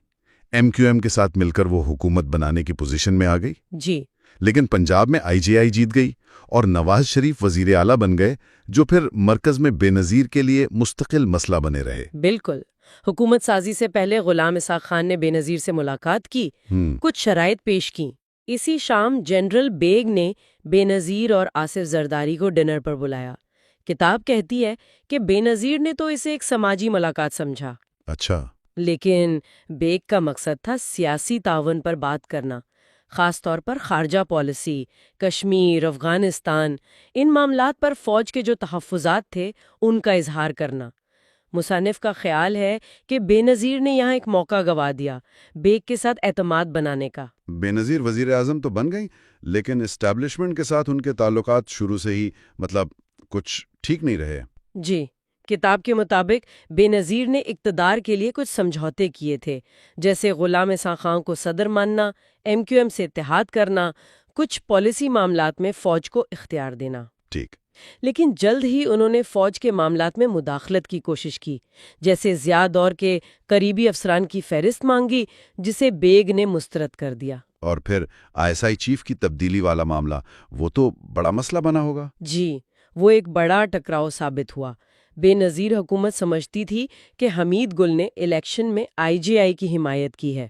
MQM کے ساتھ مل کر وہ حکومت بنانے کی پوزیشن میں آ گئی. جی. لیکن پنجاب میں IGI جیت گئی اور نواز شریف وزیر اعلیٰ بن گئے، جو پھر مرکز میں بے نظیر کے لیے مستقل مسئلہ بنے رہے. بالکل. حکومت سازی سے پہلے غلام اسحاق خان نے بے نظیر سے ملاقات کی، کچھ شرائط پیش کی. اسی شام جنرل بیگ نے بے نظیر اور آصف زرداری کو ڈنر پر بلایا. کتاب کہتی ہے کہ بے نظیر نے تو اسے ایک سماجی ملاقات سمجھا. اچھا. لیکن بیگ کا مقصد تھا سیاسی تعاون پر بات کرنا، خاص طور پر خارجہ پالیسی، کشمیر، افغانستان، ان معاملات پر فوج کے جو تحفظات تھے ان کا اظہار کرنا. مصنف کا خیال ہے کہ بے نظیر نے یہاں ایک موقع گوا دیا بیگ کے ساتھ اعتماد بنانے کا. بے نظیر وزیر اعظم تو بن گئی، لیکن اسٹیبلشمنٹ کے ساتھ ان کے تعلقات شروع سے ہی کچھ ٹھیک نہیں رہے. جی. کتاب کے مطابق بے نظیر نے اقتدار کے لیے کچھ سمجھوتے کیے تھے، جیسے غلام اسحاق خان کو صدر ماننا، MQM سے اتحاد کرنا، کچھ پالیسی معاملات میں فوج کو اختیار دینا. ٹھیک. لیکن جلد ہی انہوں نے فوج کے معاملات میں مداخلت کی کوشش کی، جیسے ضیاء دور کے قریبی افسران کی فہرست مانگی، جسے بیگ نے مسترد کر دیا. اور پھر ISI چیف کی تبدیلی والا معاملہ، وہ تو بڑا مسئلہ بنا ہوگا. جی، وہ ایک بڑا ٹکراؤ ثابت ہوا. بے نظیر حکومت سمجھتی تھی کہ حمید گل نے الیکشن میں IGI کی حمایت کی ہے.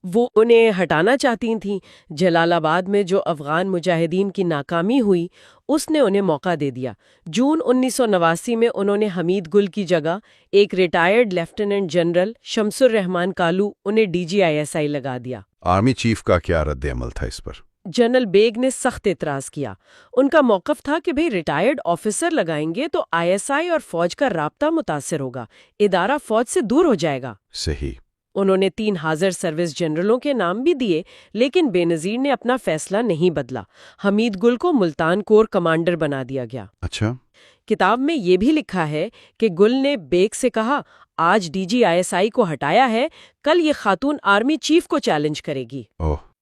وہ انہیں ہٹانا چاہتی تھیں. جلال آباد میں جو افغان مجاہدین کی ناکامی ہوئی اس نے انہیں موقع دے دیا. جون 1989 میں انہوں نے حمید گل کی جگہ ایک ریٹائرڈ لیفٹیننٹ جنرل شمس الرحمان کالو انہیں DGISI لگا دیا. آرمی چیف کا کیا رد عمل تھا اس پر؟ جنرل بیگ نے سخت اعتراض کیا. ان کا موقف تھا کہ ریٹائرڈ آفیسر لگائیں گے تو ISI اور فوج کا رابطہ متاثر ہوگا، ادارہ فوج سے دور ہو جائے گا. صحیح. انہوں نے 3 حاضر سروس جنرلوں کے نام بھی دیے، لیکن بے نظیر نے اپنا فیصلہ نہیں بدلا. حمید گل کو ملتان کور کمانڈر بنا دیا گیا. اچھا. کتاب میں یہ بھی لکھا ہے کہ گل نے بیگ سے کہا، آج DGISI کو ہٹایا ہے، کل یہ خاتون آرمی چیف کو چیلنج کرے گی.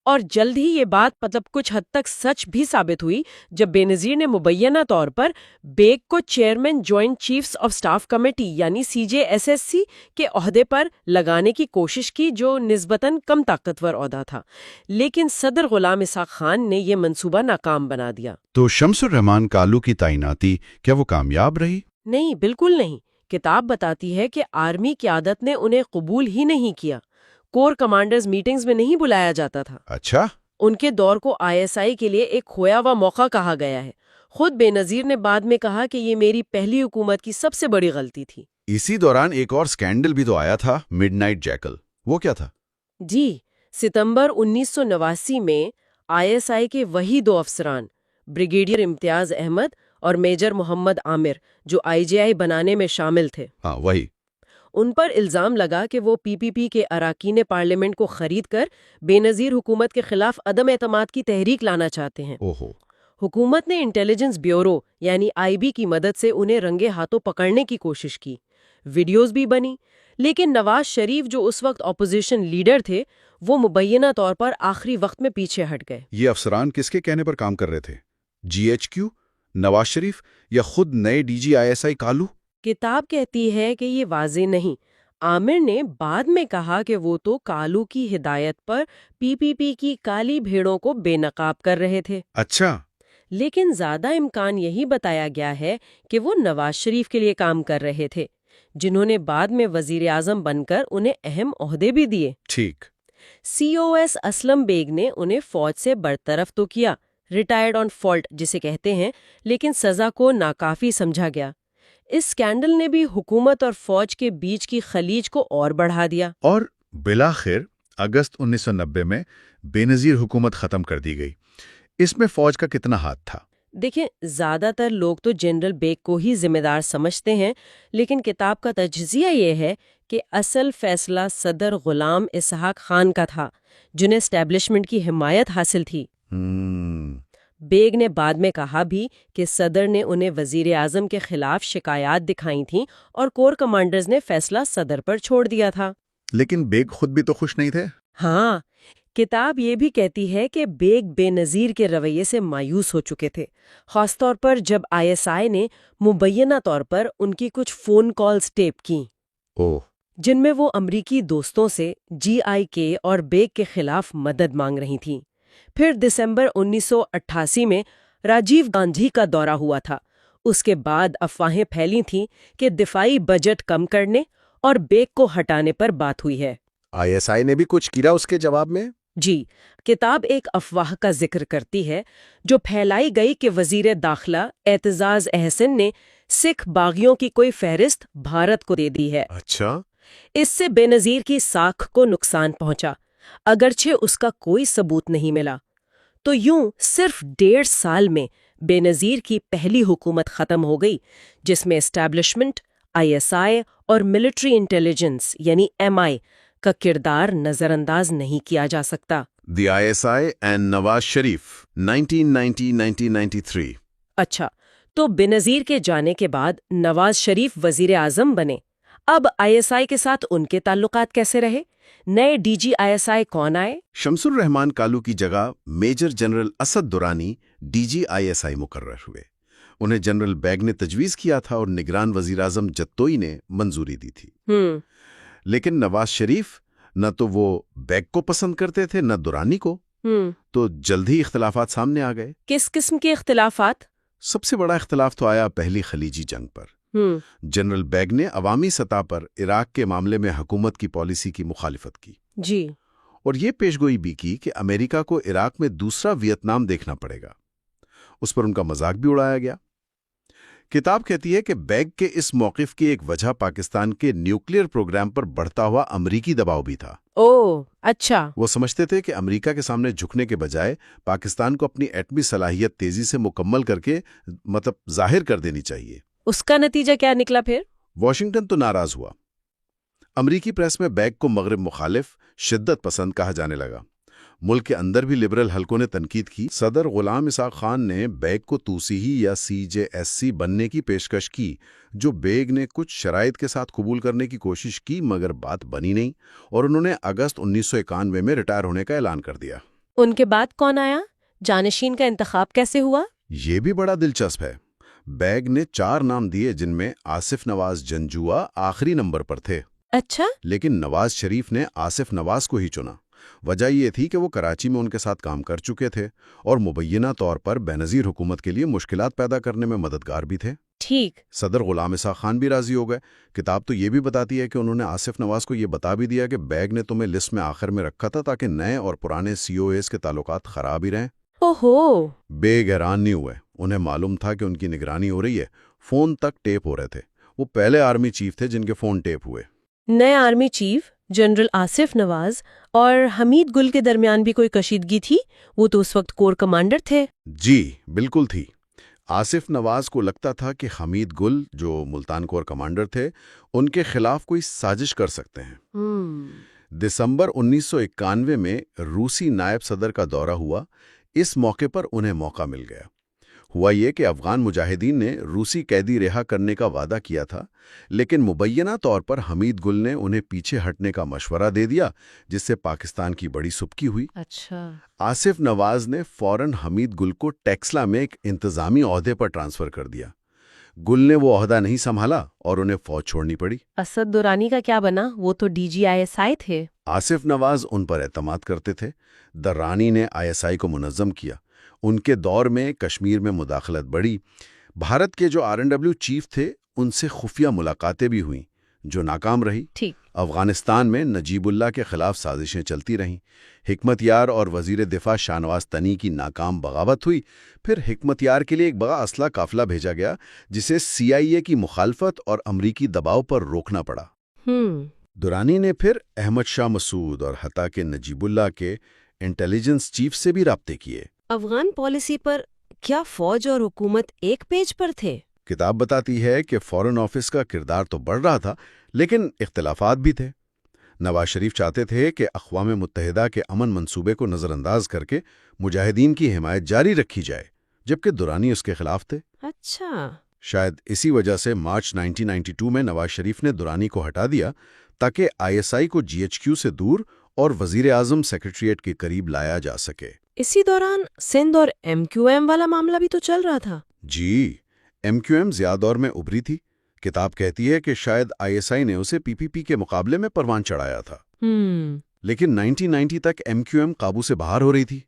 اور جلد ہی یہ بات کچھ حد تک سچ بھی ثابت ہوئی جب بے نظیر نے مبینہ طور پر بیگ کو chairman joint chiefs of staff committee یعنی CJSSC کے عہدے پر لگانے کی کوشش کی، جو نسبتاً کم طاقتور عہدہ تھا. لیکن صدر غلام اسحاق خان نے یہ منصوبہ ناکام بنا دیا. تو شمس الرحمان کالو کی تعیناتی کیا وہ کامیاب رہی؟ نہیں، بالکل نہیں. کتاب بتاتی ہے کہ آرمی قیادت نے انہیں قبول ہی نہیں کیا. کور کمانڈرز میٹنگز میں نہیں بلایا جاتا تھا. اچھا. ان کے دور کو ISI کے لیے ایک کھویا ہوا موقع کہا گیا ہے. خود بے نظیر نے بعد میں کہا کہ یہ میری پہلی حکومت کی سب سے بڑی غلطی تھی. اسی دوران ایک اور سکینڈل بھی تو آیا تھا، مڈ نائٹ جیکل. وہ کیا تھا؟ جی، ستمبر 1989 میں ISI کے وہی 2 افسران بریگیڈیئر امتیاز احمد اور میجر محمد عامر جو IGI بنانے میں شامل تھے، ہاں وہی، ان پر الزام لگا کہ وہ پی پی پی کے اراکین پارلیمنٹ کو خرید کر بے نظیر حکومت کے خلاف عدم اعتماد کی تحریک لانا چاہتے ہیں۔ اوہو، حکومت نے انٹیلیجنس بیورو یعنی آئی بی کی مدد سے انہیں رنگے ہاتھوں پکڑنے کی کوشش کی، ویڈیوز بھی بنی، لیکن نواز شریف جو اس وقت اپوزیشن لیڈر تھے وہ مبینہ طور پر آخری وقت میں پیچھے ہٹ گئے۔ یہ افسران کس کے کہنے پر کام کر رہے تھے؟ G H Q, Nawaz Sharif یا خود نئے ڈی جی آئی ایس آئی کالو؟ کتاب کہتی ہے کہ یہ واضح نہیں۔ عامر نے بعد میں کہا کہ وہ تو کالو کی ہدایت پر پی پی پی کی کالی بھیڑوں کو بے نقاب کر رہے تھے، اچھا، لیکن زیادہ امکان یہی بتایا گیا ہے کہ وہ نواز شریف کے لیے کام کر رہے تھے، جنہوں نے بعد میں وزیر اعظم بن کر انہیں اہم عہدے بھی دیے۔ ٹھیک۔ سی او ایس اسلم بیگ نے انہیں فوج سے برطرف تو کیا، ریٹائرڈ آن فالٹ جسے کہتے ہیں، لیکن سزا کو ناکافی سمجھا گیا۔ اس سکینڈل نے بھی حکومت اور فوج کے بیچ کی خلیج کو اور بڑھا دیا۔ اور بلاخر اگست 1990 میں بے نظیر حکومت ختم کر دی گئی۔ اس میں فوج کا کتنا ہاتھ تھا؟ دیکھیں، زیادہ تر لوگ تو جنرل بیگ کو ہی ذمہ دار سمجھتے ہیں، لیکن کتاب کا تجزیہ یہ ہے کہ اصل فیصلہ صدر غلام اسحاق خان کا تھا، جنہیں اسٹیبلشمنٹ کی حمایت حاصل تھی۔ بیگ نے بعد میں کہا بھی کہ صدر نے انہیں وزیر اعظم کے خلاف شکایات دکھائی تھیں اور کور کمانڈرز نے فیصلہ صدر پر چھوڑ دیا تھا۔ لیکن بیگ خود بھی تو خوش نہیں تھے۔ ہاں، کتاب یہ بھی کہتی ہے کہ بیگ بے نظیر کے رویے سے مایوس ہو چکے تھے، خاص طور پر جب آئی ایس آئی نے مبینہ طور پر ان کی کچھ فون کالز ٹیپ کیں، جن میں وہ امریکی دوستوں سے جی آئی کے اور بیگ کے خلاف مدد مانگ رہی تھیں۔ پھر دسمبر 1988 میں راجیو گاندھی کا دورہ ہوا تھا۔ اس کے بعد افواہیں پھیلی تھیں کہ دفاعی بجٹ کم کرنے اور بیگ کو ہٹانے پر بات ہوئی ہے۔ آئی ایس آئی نے بھی کچھ کیا اس کے جواب میں؟ جی، کتاب ایک افواہ کا ذکر کرتی ہے جو پھیلائی گئی کہ وزیر داخلہ اعتزاز احسن نے سکھ باغیوں کی کوئی فہرست بھارت کو دے دی ہے۔ اچھا، اس سے بے نظیر کی ساکھ کو نقصان پہنچا، اگرچہ اس کا کوئی ثبوت نہیں ملا۔ تو یوں صرف 1.5 سال میں بے نظیر کی پہلی حکومت ختم ہو گئی، جس میں اسٹیبلشمنٹ، آئی ایس آئی اور ملٹری انٹیلیجنس یعنی ایم آئی کا کردار نظر انداز نہیں کیا جا سکتا۔ دی آئی S I and Nawaz Sharif 1990-1993۔ اچھا، تو بے نظیر کے جانے کے بعد نواز شریف وزیر اعظم بنے۔ اب آئی ایس آئی کے ساتھ ان کے تعلقات کیسے رہے؟ نئے ڈی جی آئی ایس آئی کون آئے؟ شمس الرحمان کالو کی جگہ major general Asad Durrani D G I S I مقرر ہوئے۔ انہیں جنرل بیگ نے تجویز کیا تھا اور نگران وزیر اعظم جتوئی نے منظوری دی تھی۔ لیکن نواز شریف نہ تو وہ بیگ کو پسند کرتے تھے نہ درانی کو، تو جلد ہی اختلافات سامنے آ گئے۔ کس قسم کے اختلافات؟ سب سے بڑا اختلاف تو آیا پہلی خلیجی جنگ پر۔ جنرل بیگ نے عوامی سطح پر عراق کے معاملے میں حکومت کی پالیسی کی مخالفت کی، جی، اور یہ پیشگوئی بھی کی کہ امریکہ کو عراق میں دوسرا ویتنام دیکھنا پڑے گا۔ اس پر ان کا مذاق بھی اڑایا گیا۔ کتاب کہتی ہے کہ بیگ کے اس موقف کی ایک وجہ پاکستان کے نیوکلیئر پروگرام پر بڑھتا ہوا امریکی دباؤ بھی تھا۔ اوہ، اچھا۔ وہ سمجھتے تھے کہ امریکہ کے سامنے جھکنے کے بجائے پاکستان کو اپنی ایٹمی صلاحیت تیزی سے مکمل کر کے ظاہر کر دینی چاہیے۔ اس کا نتیجہ کیا نکلا پھر؟ واشنگٹن تو ناراض ہوا۔ امریکی پریس میں بیگ کو مغرب مخالف، شدت پسند کہا جانے لگا۔ ملک کے اندر بھی لبرل حلقوں نے تنقید کی۔ صدر غلام اسحاق خان نے بیگ کو توسیعی یا سی جے ایس سی بننے کی پیشکش کی، جو بیگ نے کچھ شرائط کے ساتھ قبول کرنے کی کوشش کی، مگر بات بنی نہیں، اور انہوں نے اگست 1991 میں ریٹائر ہونے کا اعلان کر دیا۔ ان کے بعد کون آیا؟ جانشین کا انتخاب کیسے ہوا؟ یہ بھی بڑا دلچسپ ہے۔ بیگ نے 4 نام دیے، جن میں آصف نواز جنجوعہ آخری نمبر پر تھے۔ اچھا، لیکن نواز شریف نے آصف نواز کو ہی چنا۔ وجہ یہ تھی کہ وہ کراچی میں ان کے ساتھ کام کر چکے تھے اور مبینہ طور پر بے نظیر حکومت کے لیے مشکلات پیدا کرنے میں مددگار بھی تھے۔ ٹھیک۔ صدر غلام اسحاق خان بھی راضی ہو گئے۔ کتاب تو یہ بھی بتاتی ہے کہ انہوں نے آصف نواز کو یہ بتا بھی دیا کہ بیگ نے تمہیں لسٹ میں آخر میں رکھا تھا تاکہ نئے اور پرانے سی او ایس کے تعلقات خراب ہی رہیں۔ اوہو۔ بیگ حیران نہیں ہوئے، انہیں معلوم تھا کہ ان کی نگرانی ہو رہی ہے۔ فون تک ٹیپ ہو رہے تھے۔ وہ پہلے آرمی چیف تھے جن کے فون ٹیپ ہوئے۔ نئے آرمی چیف جنرل آصف نواز اور حمید گل کے درمیان بھی کوئی کشیدگی تھی؟ وہ تو اس وقت کور کمانڈر تھے۔ جی بالکل تھی۔ آصف نواز کو لگتا تھا کہ حمید گل جو ملتان کور کمانڈر تھے ان کے خلاف کوئی سازش کر سکتے ہیں۔ دسمبر 1991 میں روسی نائب صدر کا دورہ ہوا۔ اس موقع پر انہیں موقع مل گیا۔ ہوا یہ کہ افغان مجاہدین نے روسی قیدی رہا کرنے کا وعدہ کیا تھا، لیکن مبینہ طور پر حمید گل نے انہیں پیچھے ہٹنے کا مشورہ دے دیا، جس سے پاکستان کی بڑی سبکی ہوئی۔ اچھا، آصف نواز نے فوراً حمید گل کو ٹیکسلا میں ایک انتظامی عہدے پر ٹرانسفر کر دیا۔ گل نے وہ عہدہ نہیں سنبھالا اور انہیں فوج چھوڑنی پڑی۔ اسد درانی کا کیا بنا؟ وہ تو DGISI تھے۔ آصف نواز ان پر اعتماد کرتے تھے۔ درانی نے ISI کو منظم کیا۔ ان کے دور میں کشمیر میں مداخلت بڑھی۔ بھارت کے جو RNW چیف تھے ان سے خفیہ ملاقاتیں بھی ہوئیں جو ناکام رہی۔ ٹھیک۔ افغانستان میں نجیب اللہ کے خلاف سازشیں چلتی رہیں۔ حکمت یار اور وزیر دفاع شاہ نواز تنی کی ناکام بغاوت ہوئی۔ پھر حکمت یار کے لیے ایک بڑا اسلحہ قافلہ بھیجا گیا جسے CIA کی مخالفت اور امریکی دباؤ پر روکنا پڑا۔ درانی نے پھر احمد شاہ مسعود اور حتیٰ کہ نجیب اللہ کے انٹیلیجنس چیف سے بھی رابطے کیے۔ افغان پالیسی پر کیا فوج اور حکومت ایک پیج پر تھے؟ کتاب بتاتی ہے کہ فورن آفس کا کردار تو بڑھ رہا تھا، لیکن اختلافات بھی تھے۔ نواز شریف چاہتے تھے کہ اقوام متحدہ کے امن منصوبے کو نظر انداز کر کے مجاہدین کی حمایت جاری رکھی جائے، جبکہ درانی اس کے خلاف تھے۔ اچھا، شاید اسی وجہ سے مارچ 1992 میں نواز شریف نے درانی کو ہٹا دیا تاکہ ISI کو GHQ سے دور اور وزیر اعظم سیکریٹریٹ کے قریب لایا جا سکے۔ اسی دوران سندھ اور MQM والا معاملہ بھی تو چل رہا تھا۔ جی، MQM زیادہ دور میں ابھری تھی۔ کتاب کہتی ہے کہ شاید ISI نے اسے PPP کے مقابلے میں پروان چڑھایا تھا، لیکن 1990 تک MQM قابو سے باہر ہو رہی تھی۔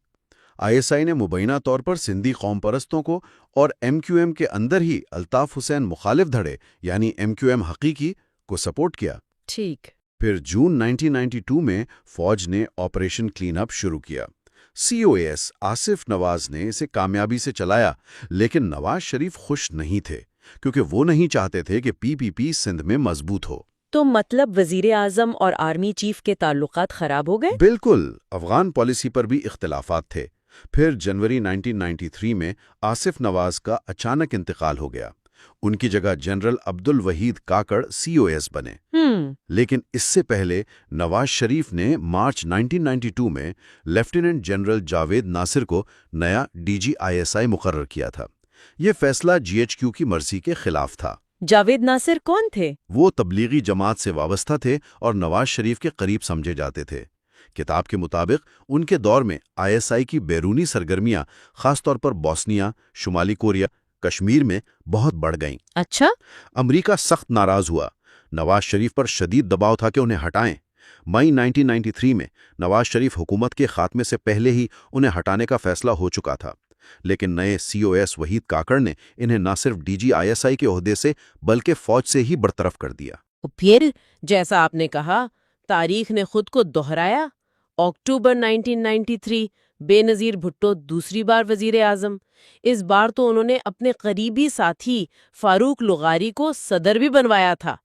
ISI نے مبینہ طور پر سندھی قوم پرستوں کو اور MQM کے اندر ہی الطاف حسین مخالف دھڑے یعنی MQM حقیقی کو سپورٹ کیا۔ ٹھیک۔ پھر جون 1992 میں فوج نے آپریشن کلین اپ شروع کیا۔ COS آصف نواز نے اسے کامیابی سے چلایا، لیکن نواز شریف خوش نہیں تھے کیونکہ وہ نہیں چاہتے تھے کہ PPP سندھ میں مضبوط ہو۔ تو مطلب وزیر اعظم اور آرمی چیف کے تعلقات خراب ہو گئے؟ بالکل، افغان پالیسی پر بھی اختلافات تھے۔ پھر جنوری 1993 میں آصف نواز کا اچانک انتقال ہو گیا۔ ان کی جگہ جنرل عبدالوحید کاکڑ COS بنے۔ لیکن اس سے پہلے نواز شریف نے مارچ 1992 میں لیفٹیننٹ جنرل جاوید ناصر کو نیا DGISI مقرر کیا تھا۔ یہ فیصلہ GHQ کی مرضی کے خلاف تھا۔ جاوید ناصر کون تھے؟ وہ تبلیغی جماعت سے وابستہ تھے اور نواز شریف کے قریب سمجھے جاتے تھے۔ کتاب کے مطابق ان کے دور میں ISI کی بیرونی سرگرمیاں خاص طور پر بوسنیا، شمالی کوریا، کشمیر میں بہت بڑھ گئیں۔ اچھا۔ امریکہ سخت ناراض ہوا۔ نواز شریف پر شدید دباؤ تھا کہ انہیں ہٹائیں۔ مئی 1993 میں نواز شریف حکومت کے خاتمے سے پہلے ہی انہیں ہٹانے کا فیصلہ ہو چکا تھا، لیکن نئے COS وحید کاکڑ نے انہیں نہ صرف DGISI کے عہدے سے بلکہ فوج سے ہی برطرف کر دیا۔ پھر جیسا آپ نے کہا، تاریخ نے خود کو دہرایا۔ اکتوبر 1993 بے نظیر بھٹو دوسری بار وزیر اعظم۔ اس بار تو انہوں نے اپنے قریبی ساتھی فاروق لغاری کو صدر بھی بنوایا تھا۔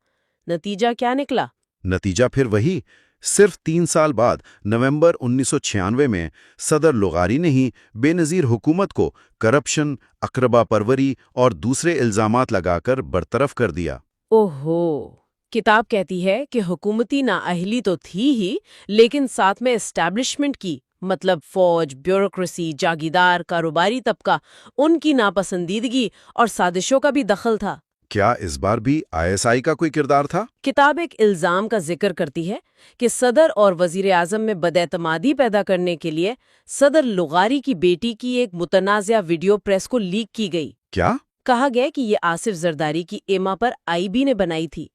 نتیجہ کیا نکلا؟ نتیجہ پھر وہی۔ صرف 3 سال بعد نومبر 1996 میں صدر لغاری نے ہی بے نظیر حکومت کو کرپشن، اقربا پروری اور دوسرے الزامات لگا کر برطرف کر دیا۔ اوہو، کتاب کہتی ہے کہ حکومتی نااہلی تو تھی ہی، لیکن ساتھ میں اسٹیبلشمنٹ کی، مطلب فوج، بیوروکریسی، جاگیردار، کاروباری طبقہ، ان کی ناپسندیدگی اور سازشوں کا بھی دخل تھا۔ کیا اس بار بھی ISI کا کوئی کردار تھا؟ کتاب ایک الزام کا ذکر کرتی ہے کہ صدر اور وزیر اعظم میں بداعتمادی پیدا کرنے کے لیے صدر لغاری کی بیٹی کی ایک متنازع ویڈیو پریس کو لیک کی گئی۔ کیا؟ کہا گیا کہ یہ آصف زرداری کی ایما پر IB نے بنائی تھی،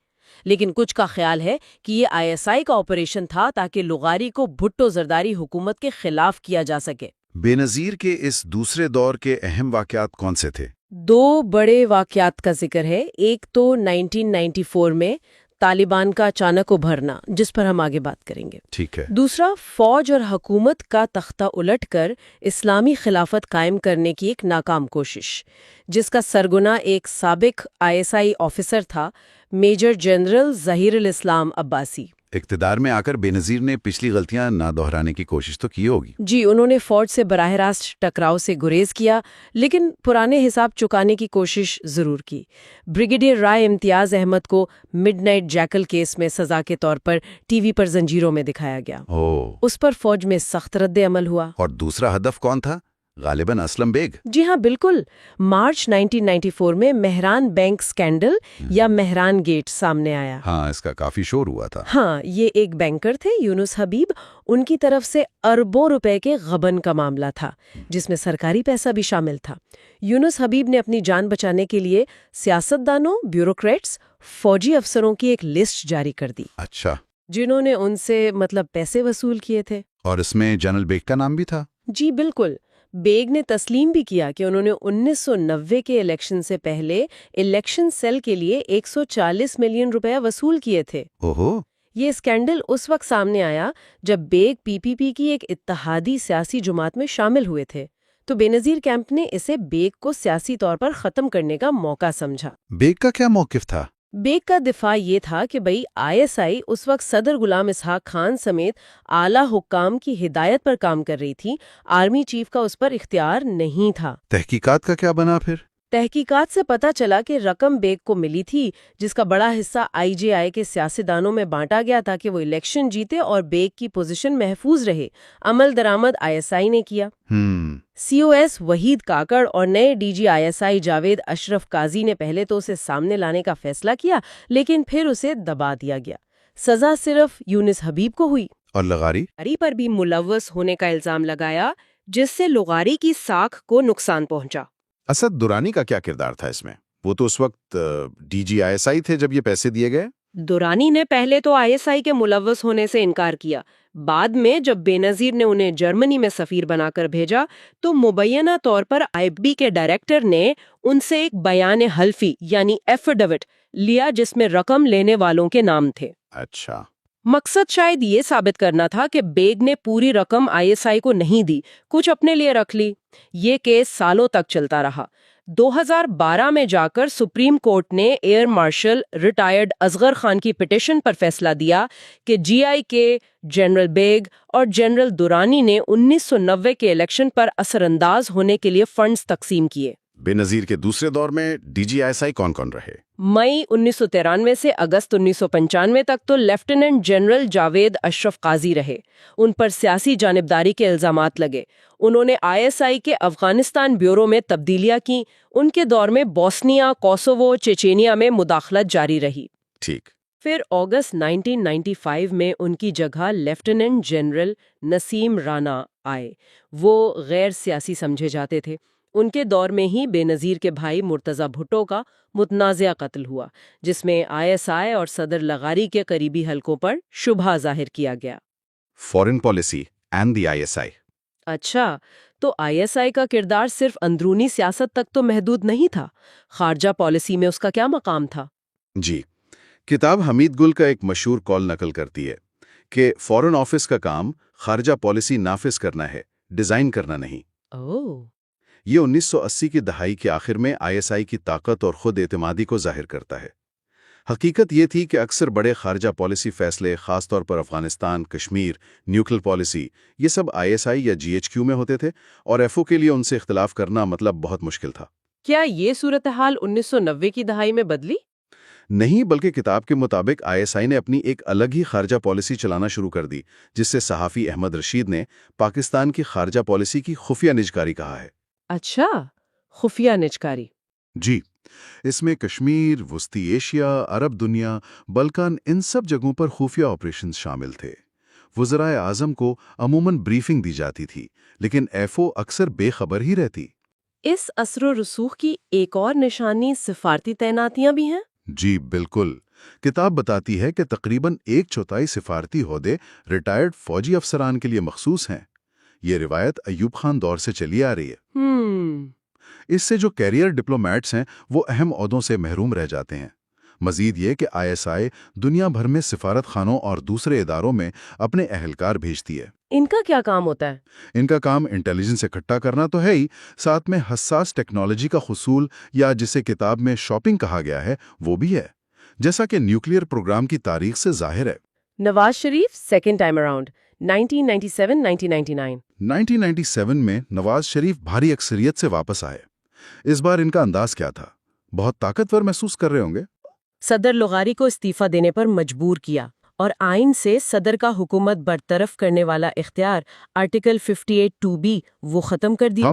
لیکن کچھ کا خیال ہے کہ یہ ISI کا آپریشن تھا تاکہ لغاری کو بھٹو زرداری حکومت کے خلاف کیا جا سکے۔ بے نظیر کے اس دوسرے دور کے اہم واقعات کون سے تھے؟ 2 بڑے واقعات کا ذکر ہے۔ ایک تو 1994 میں طالبان کا اچانک ابھرنا، جس پر ہم آگے بات کریں گے۔ ٹھیک ہے۔ دوسرا، فوج اور حکومت کا تختہ الٹ کر اسلامی خلافت قائم کرنے کی ایک ناکام کوشش، جس کا سرغنہ ایک سابق ISI آفیسر تھا، میجر جنرل ظہیر الاسلام عباسی۔ اقتدار میں آ کر بے نظیر نے پچھلی غلطیاں نہ دہرانے کی کوشش تو کی ہوگی۔ جی، انہوں نے فوج سے براہ راست ٹکراؤ سے گریز کیا، لیکن پرانے حساب چکانے کی کوشش ضرور کی۔ بریگیڈیئر رائے امتیاز احمد کو مڈ نائٹ جیکل کیس میں سزا کے طور پر ٹی وی پر زنجیروں میں دکھایا گیا۔ اس پر فوج میں سخت رد عمل ہوا۔ اور دوسرا ہدف کون تھا؟ غالباً اسلم بیگ۔ جی ہاں، بالکل۔ مارچ 1994 میں مہران بینک سکینڈل یا مہران گیٹ سامنے آیا۔ ہاں، اس کا کافی شور ہوا تھا۔ ہاں، یہ ایک بینکر تھے یونس حبیب، ان کی طرف سے اربوں روپے کے غبن کا معاملہ تھا، جس میں سرکاری پیسہ بھی شامل تھا۔ یونس حبیب نے اپنی جان بچانے کے لیے سیاستدانوں، بیوروکریٹس، فوجی افسروں کی ایک لسٹ جاری کر دی، اچھا، جنہوں نے ان سے پیسے وصول کیے تھے۔ اور اس میں جنرل بیگ کا نام بھی تھا؟ جی بالکل۔ بیگ نے تسلیم بھی کیا کہ انہوں نے 1990 کے الیکشن سے پہلے الیکشن سیل کے لیے 140 ملین روپے وصول کیے تھے۔ اوہو۔ یہ اسکینڈل اس وقت سامنے آیا جب بیگ پی پی پی کی ایک اتحادی سیاسی جماعت میں شامل ہوئے تھے، تو بے نظیر کیمپ نے اسے بیگ کو سیاسی طور پر ختم کرنے کا موقع سمجھا۔ بیگ کا کیا موقف تھا؟ بیگ کا دفاع یہ تھا کہ ISI اس وقت صدر غلام اسحاق خان سمیت اعلیٰ حکام کی ہدایت پر کام کر رہی تھی، آرمی چیف کا اس پر اختیار نہیں تھا۔ تحقیقات کا کیا بنا پھر؟ تحقیقات سے پتہ چلا کہ رقم بیگ کو ملی تھی، جس کا بڑا حصہ IJI کے سیاستدانوں میں بانٹا گیا تاکہ وہ الیکشن جیتے اور بیگ کی پوزیشن محفوظ رہے۔ عمل درآمد ISI نے کیا۔ COS وحید کاکڑ اور نئے DG ISI جاوید اشرف قاضی نے پہلے تو اسے سامنے لانے کا فیصلہ کیا، لیکن پھر اسے دبا دیا گیا۔ سزا صرف یونس حبیب کو ہوئی۔ اور لغاری پر بھی ملوث ہونے کا الزام لگایا، جس سے لغاری کی ساکھ کو نقصان پہنچا۔ اسد درانی کا کیا کردار تھا اس میں؟ وہ تو اس وقت DG ISI تھے جب یہ پیسے دیے گئے۔ دورانی نے پہلے تو ISI کے ملوث ہونے سے انکار کیا، بعد میں جب بے نظیر نے انہیں جرمنی میں سفیر بنا کر بھیجا تو مبینہ طور پر IB کے ڈائریکٹر نے ان سے ایک بیان حلفی یعنی ایفیڈیوٹ لیا جس میں رقم لینے والوں کے نام تھے۔ اچھا، مقصد شاید یہ ثابت کرنا تھا کہ بیگ نے پوری رقم ISI کو نہیں دی، کچھ اپنے لیے رکھ لی۔ یہ کیس سالوں تک چلتا رہا۔ 2012 میں جا کر سپریم کورٹ نے air marshal retired Asghar Khan کی پٹیشن پر فیصلہ دیا کہ GI کے جنرل بیگ اور جنرل دورانی نے 1990 کے الیکشن پر اثر انداز ہونے کے لیے فنڈز تقسیم کیے۔ بے نظیر کے دوسرے دور میں DG ISI کون کون رہے؟ مئی 1993 سے اگست 1995 تک تو لیفٹیننٹ جنرل جاوید اشرف قاضی رہے۔ ان پر سیاسی جانبداری کے الزامات لگے۔ انہوں نے ISI کے افغانستان بیورو میں تبدیلیاں کی۔ ان کے دور میں بوسنیا، کوسوو، چیچینیا میں مداخلت جاری رہی۔ ٹھیک۔ پھر اگست 1995 میں ان کی جگہ لیفٹیننٹ جنرل نسیم رانا آئے۔ وہ غیر سیاسی سمجھے جاتے تھے۔ ان کے دور میں ہی بے نظیر کے بھائی مرتضی بھٹو کا متنازع قتل ہوا، جس میں ISI اور صدر لغاری کے قریبی حلقوں پر شبہ ظاہر کیا گیا۔ Foreign policy and the ISI۔ اچھا، تو ISI کا کردار صرف اندرونی سیاست تک تو محدود نہیں تھا، خارجہ پالیسی میں اس کا کیا مقام تھا؟ جی، کتاب حمید گل کا ایک مشہور کال نقل کرتی ہے کہ فورن آفس کا کام خارجہ پالیسی نافذ کرنا ہے، ڈیزائن کرنا نہیں۔ یہ 1980 کی دہائی کے آخر میں ISI کی طاقت اور خود اعتمادی کو ظاہر کرتا ہے۔ حقیقت یہ تھی کہ اکثر بڑے خارجہ پالیسی فیصلے، خاص طور پر افغانستان، کشمیر، نیوکلیر پالیسی، یہ سب ISI یا GHQ میں ہوتے تھے، اور FO کے لیے ان سے اختلاف کرنا بہت مشکل تھا۔ کیا یہ صورتحال 1990 کی دہائی میں بدلی؟ نہیں، بلکہ کتاب کے مطابق ISI نے اپنی ایک الگ ہی خارجہ پالیسی چلانا شروع کر دی، جس سے صحافی احمد رشید نے پاکستان کی خارجہ پالیسی کی خفیہ نجکاری کہا ہے۔ اچھا، خفیہ نجکاری۔ جی، اس میں کشمیر، وسطی ایشیا، عرب دنیا، بلکان، ان سب جگہوں پر خفیہ آپریشنز شامل تھے۔ وزرائے اعظم کو عموماً بریفنگ دی جاتی تھی، لیکن FO اکثر بے خبر ہی رہتی۔ اس اثر و رسوخ کی ایک اور نشانی سفارتی تعیناتیاں بھی ہیں؟ جی بالکل۔ کتاب بتاتی ہے کہ تقریباً 1/4 سفارتی عہدے ریٹائرڈ فوجی افسران کے لیے مخصوص ہیں۔ یہ روایت ایوب خان دور سے چلی آ رہی ہے۔ اس سے جو کیریئر ڈپلومیٹس ہیں وہ اہم عہدوں سے محروم رہ جاتے ہیں۔ مزید یہ کہ ISI دنیا بھر میں سفارت خانوں اور دوسرے اداروں میں اپنے اہلکار بھیجتی ہے۔ ان کا کیا کام ہوتا ہے؟ ان کا کام انٹیلیجنس اکٹھا کرنا تو ہے ہی، ساتھ میں حساس ٹیکنالوجی کا حصول، یا جسے کتاب میں شاپنگ کہا گیا ہے، وہ بھی ہے، جیسا کہ نیوکلیئر پروگرام کی تاریخ سے ظاہر ہے۔ Nawaz Sharif second time around 1997-1999 1997 میں نواز شریف بھاری اکثریت سے واپس آئے. اس بار ان کا انداز کیا تھا؟ بہت طاقتور محسوس کر رہے ہوں گے. صدر لغاری کو استعفی دینے پر مجبور کیا اور آئین سے صدر کا حکومت برطرف کرنے والا اختیار آرٹیکل 58(2)B وہ ختم کر دیا.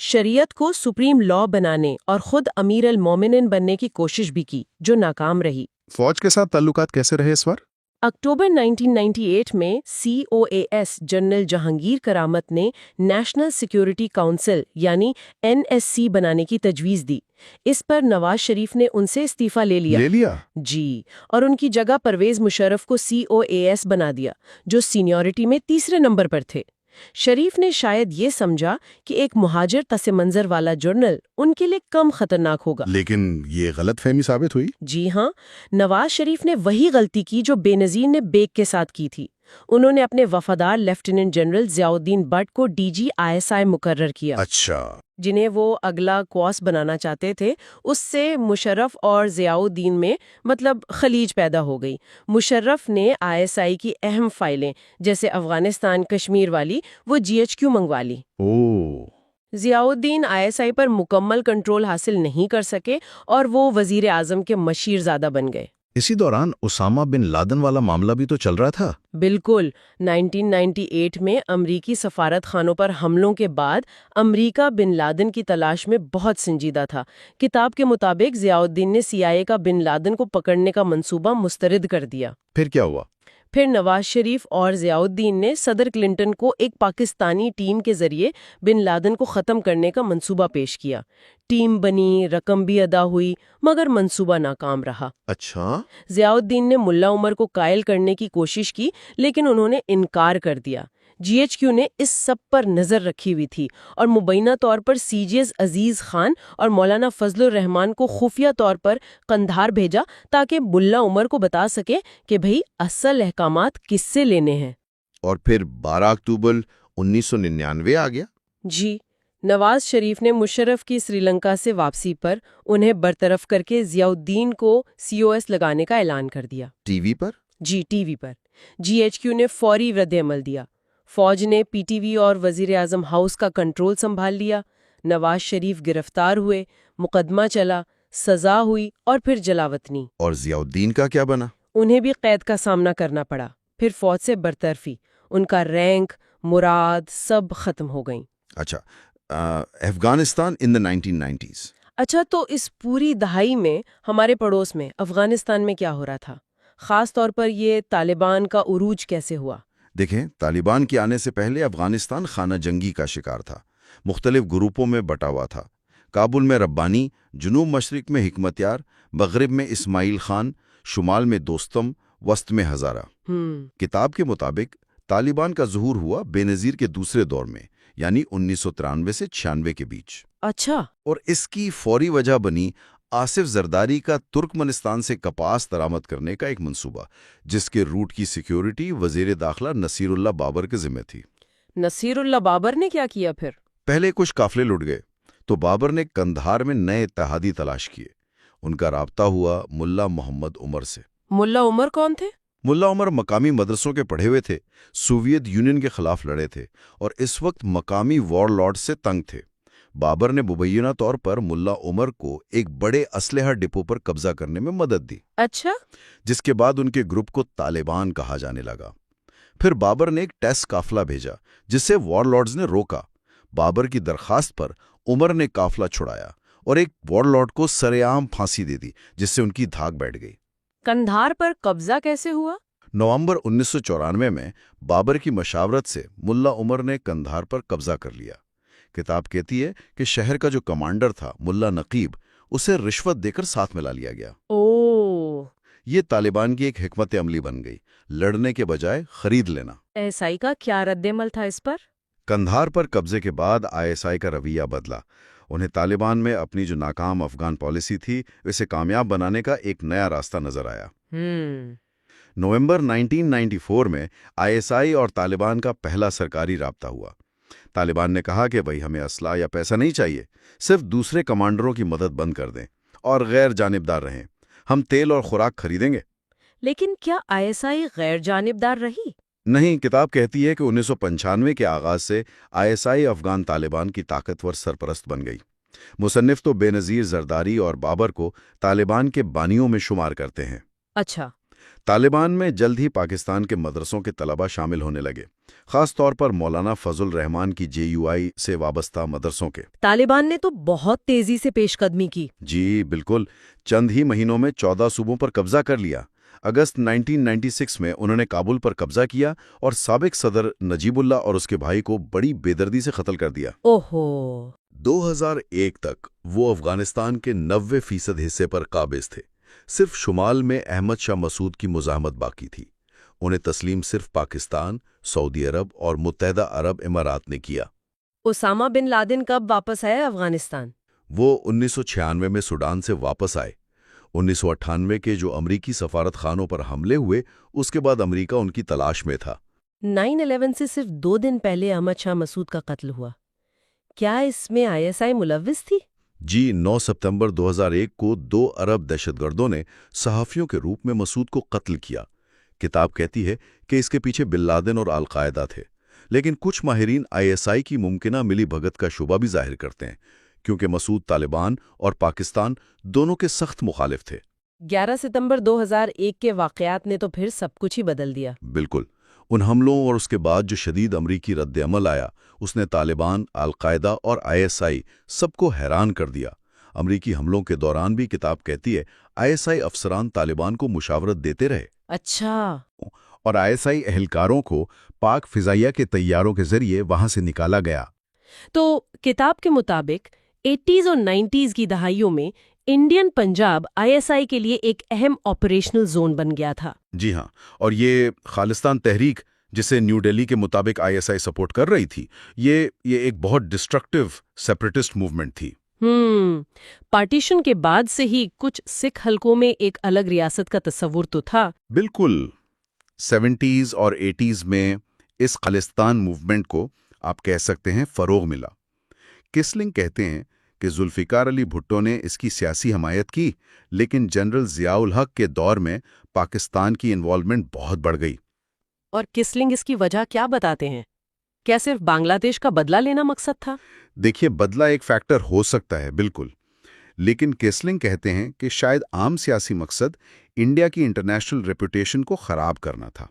شریعت کو سپریم لا بنانے اور خود امیر المومنین بننے کی کوشش بھی کی جو ناکام رہی. فوج کے ساتھ تعلقات کیسے رہے اس بار؟ اکتوبر 1998 میں COAS جنرل جہانگیر کرامت نے نیشنل سیکیورٹی کونسل یعنی NSC بنانے کی تجویز دی. اس پر نواز شریف نے ان سے استعفی لے لیا جی، اور ان کی جگہ پرویز مشرف کو COAS بنا دیا جو سینیورٹی میں تیسرے نمبر پر تھے. شریف نے شاید یہ سمجھا کہ ایک مہاجر پس منظر والا جرنل ان کے لیے کم خطرناک ہوگا. لیکن یہ غلط فہمی ثابت ہوئی. جی ہاں، نواز شریف نے وہی غلطی کی جو بے نظیر نے بیگ کے ساتھ کی تھی. انہوں نے اپنے وفادار lieutenant general Zia Uddin but کو DG ISI مقرر کیا. اچھا. جنہیں وہ اگلا کوس بنانا چاہتے تھے. اس سے مشرف اور ضیاء الدین میں خلیج پیدا ہو گئی. مشرف نے ISI کی اہم فائلیں جیسے افغانستان کشمیر والی وہ GHQ منگوا لی. ضیاء الدین ISI پر مکمل کنٹرول حاصل نہیں کر سکے اور وہ وزیر اعظم کے مشیر زادہ بن گئے. اسی دوران اسامہ بن لادن والا معاملہ بھی تو چل رہا تھا. بالکل. 1998 میں امریکی سفارت خانوں پر حملوں کے بعد امریکہ بن لادن کی تلاش میں بہت سنجیدہ تھا. کتاب کے مطابق ضیاء الدین نے CIA کا بن لادن کو پکڑنے کا منصوبہ مسترد کر دیا. پھر کیا ہوا؟ پھر نواز شریف اور ضیاء الدین نے صدر کلنٹن کو ایک پاکستانی ٹیم کے ذریعے بن لادن کو ختم کرنے کا منصوبہ پیش کیا. ٹیم بنی، رقم بھی ادا ہوئی، مگر منصوبہ ناکام رہا. اچھا. ضیاء الدین نے ملا عمر کو قائل کرنے کی کوشش کی لیکن انہوں نے انکار کر دیا. GHQ نے اس سب پر نظر رکھی ہوئی تھی اور مبینہ طور پر CJs عزیز خان اور مولانا فضل الرحمان کو خفیہ طور پر قندھار بھیجا تاکہ ملا عمر کو بتا سکے کہ بھئی اصل احکامات کس سے لینے ہیں. اور پھر 12 اکتوبر 1999 آ گیا. جی، نواز شریف نے مشرف کی سری لنکا سے واپسی پر انہیں برطرف کر کے ضیاء الدین کو COS لگانے کا اعلان کر دیا. ٹی وی پر؟ جی، ٹی وی پر. GHQ نے فوری رد عمل دیا. فوج نے PTV اور وزیر اعظم ہاؤس کا کنٹرول سنبھال لیا. نواز شریف گرفتار ہوئے، مقدمہ چلا، سزا ہوئی اور پھر جلاوطنی. اور ضیاء الدین کا کیا بنا؟ انہیں بھی قید کا سامنا کرنا پڑا. پھر فوج سے برطرفی، ان کا رینک، مراد سب ختم ہو گئیں. اچھا. افغانستان ان the 1990s. اچھا، تو اس پوری دہائی میں ہمارے پڑوس میں افغانستان میں کیا ہو رہا تھا؟ خاص طور پر یہ طالبان کا عروج کیسے ہوا؟ دیکھیں، طالبان کے آنے سے پہلے افغانستان خانہ جنگی کا شکار تھا. مختلف گروپوں میں بٹا ہوا تھا. کابل میں ربانی، جنوب مشرق میں حکمتیار، مغرب میں اسماعیل خان، شمال میں دوستم، وسط میں ہزارہ. کتاب کے مطابق طالبان کا ظہور ہوا بے نظیر کے دوسرے دور میں، یعنی 1993 سے 96 کے بیچ. اچھا. اور اس کی فوری وجہ بنی آصف زرداری کا ترکمنستان سے کپاس درآمد کرنے کا ایک منصوبہ، جس کے روٹ کی سیکیورٹی وزیر داخلہ نصیر اللہ بابر کے ذمہ تھی. نصیر اللہ بابر نے کیا کیا پھر؟ پہلے کچھ قافلے لٹ گئے تو بابر نے قندھار میں نئے اتحادی تلاش کیے. ان کا رابطہ ہوا ملا محمد عمر سے. ملا عمر کون تھے؟ ملا عمر مقامی مدرسوں کے پڑھے ہوئے تھے، سوویت یونین کے خلاف لڑے تھے اور اس وقت مقامی وار لارڈ سے تنگ تھے. بابر نے مبینہ طور پر ملا عمر کو ایک بڑے اسلحہ ڈپو پر قبضہ کرنے میں مدد دی. اچھا. جس کے بعد ان کے گروپ کو طالبان کہا جانے لگا. پھر بابر نے ایک ٹیسٹ قافلہ بھیجا جسے وار لارڈز نے روکا. بابر کی درخواست پر عمر نے قافلہ چھڑایا اور ایک وار لارڈ کو سرے عام پھانسی دے دی، جس سے ان کی دھاک بیٹھ گئی. قندھار پر قبضہ کیسے ہوا؟ نومبر 1994 میں بابر کی مشاورت سے ملا عمر نے قندھار پر قبضہ کر لیا. کتاب کہتی ہے کہ شہر کا جو کمانڈر تھا ملا نقیب، اسے رشوت دے کر ساتھ ملا لیا گیا. یہ طالبان کی ایک حکمت عملی بن گئی، لڑنے کے بجائے خرید لینا. ISI کا کیا رد عمل تھا اس پر؟ قندھار پر قبضے کے بعد ISI کا رویہ بدلا. انہیں طالبان میں اپنی جو ناکام افغان پالیسی تھی اسے کامیاب بنانے کا ایک نیا راستہ نظر آیا. نومبر 1994 میں ISI اور طالبان کا پہلا سرکاری رابطہ ہوا. طالبان نے کہا کہ بھئی ہمیں اسلحہ یا پیسہ نہیں چاہیے، صرف دوسرے کمانڈروں کی مدد بند کر دیں اور غیر جانبدار رہیں. ہم تیل اور خوراک خریدیں گے. لیکن کیا ISI غیر جانبدار رہی؟ نہیں، کتاب کہتی ہے کہ 1995 کے آغاز سے ISI افغان طالبان کی طاقتور سرپرست بن گئی۔ مصنف تو بے نظیر زرداری اور بابر کو طالبان کے بانیوں میں شمار کرتے ہیں۔ اچھا۔ طالبان میں جلد ہی پاکستان کے مدرسوں کے طلبہ شامل ہونے لگے، خاص طور پر مولانا فضل الرحمان کی JUI سے وابستہ مدرسوں کے۔ طالبان نے تو بہت تیزی سے پیش قدمی کی۔ جی بالکل، چند ہی مہینوں میں 14 صوبوں پر قبضہ کر لیا۔ اگست 1996 میں انہوں نے کابل پر قبضہ کیا اور سابق صدر نجیب اللہ اور اس کے بھائی کو بڑی بے دردی سے قتل کر دیا۔ اوہو۔ 2001 تک وہ افغانستان کے 90% حصے پر قابض تھے۔ صرف شمال میں احمد شاہ مسعود کی مزاحمت باقی تھی۔ انہیں تسلیم صرف پاکستان، سعودی عرب اور متحدہ عرب امارات نے کیا۔ اسامہ بن لادن کب واپس آئے افغانستان؟ وہ 1996 میں سوڈان سے واپس آئے۔ 1998 کے جو امریکی سفارت خانوں پر حملے ہوئے، اس کے بعد امریکہ ان کی تلاش میں تھا۔ 9/11 سے صرف 2 دن پہلے احمد شاہ مسعود کا قتل ہوا۔ کیا اس میں ISI ملوث تھی؟ جی 9 ستمبر 2001 کو 2 عرب دہشت گردوں نے صحافیوں کے روپ میں مسعود کو قتل کیا۔ کتاب کہتی ہے کہ اس کے پیچھے بن لادن اور القاعدہ تھے، لیکن کچھ ماہرین ISI کی ممکنہ ملی بھگت کا شبہ بھی ظاہر کرتے ہیں، کیونکہ مسعود طالبان اور پاکستان دونوں کے سخت مخالف تھے۔ 11 ستمبر 2001 کے واقعات نے تو پھر سب کچھ ہی بدل دیا۔ بالکل، ان حملوں اور اس کے بعد جو شدید امریکی رد عمل آیا، اس نے طالبان، القاعدہ اور ISI سب کو حیران کر دیا۔ امریکی حملوں کے دوران بھی کتاب کہتی ہے ISI افسران طالبان کو مشاورت دیتے رہے۔ اچھا۔ اور ISI اہلکاروں کو پاک فضائیہ کے طیاروں کے ذریعے وہاں سے نکالا گیا۔ تو کتاب کے مطابق 80s اور 90s کی دہائیوں میں انڈین پنجاب ISI کے لیے ایک اہم آپریشنل زون بن گیا تھا۔ جی ہاں، اور یہ خالستان تحریک جسے نیو دہلی کے مطابق ISI سپورٹ کر رہی تھی، یہ ایک بہت ڈسٹرکٹیو سیپریٹسٹ موومنٹ تھی۔ پارٹیشن کے بعد سے ہی کچھ سکھ حلقوں میں ایک الگ ریاست کا تصور تو تھا۔ بالکل، 70s اور 80s میں اس خالستان موومنٹ کو آپ کہہ سکتے ہیں فروغ ملا۔ کسلنگ کہتے ہیں کہ ذوالفقار علی بھٹو نے اس کی سیاسی حمایت کی، لیکن جنرل ضیاء الحق کے دور میں پاکستان کی انوالومنٹ بہت بڑھ گئی۔ اور کسلنگ اس کی وجہ کیا بتاتے ہیں؟ کیا صرف بنگلہ دیش کا بدلہ لینا مقصد تھا؟ دیکھیے، بدلہ ایک فیکٹر ہو سکتا ہے بالکل، لیکن کیسلنگ کہتے ہیں کہ شاید عام سیاسی مقصد انڈیا کی انٹرنیشنل ریپوٹیشن کو خراب کرنا تھا،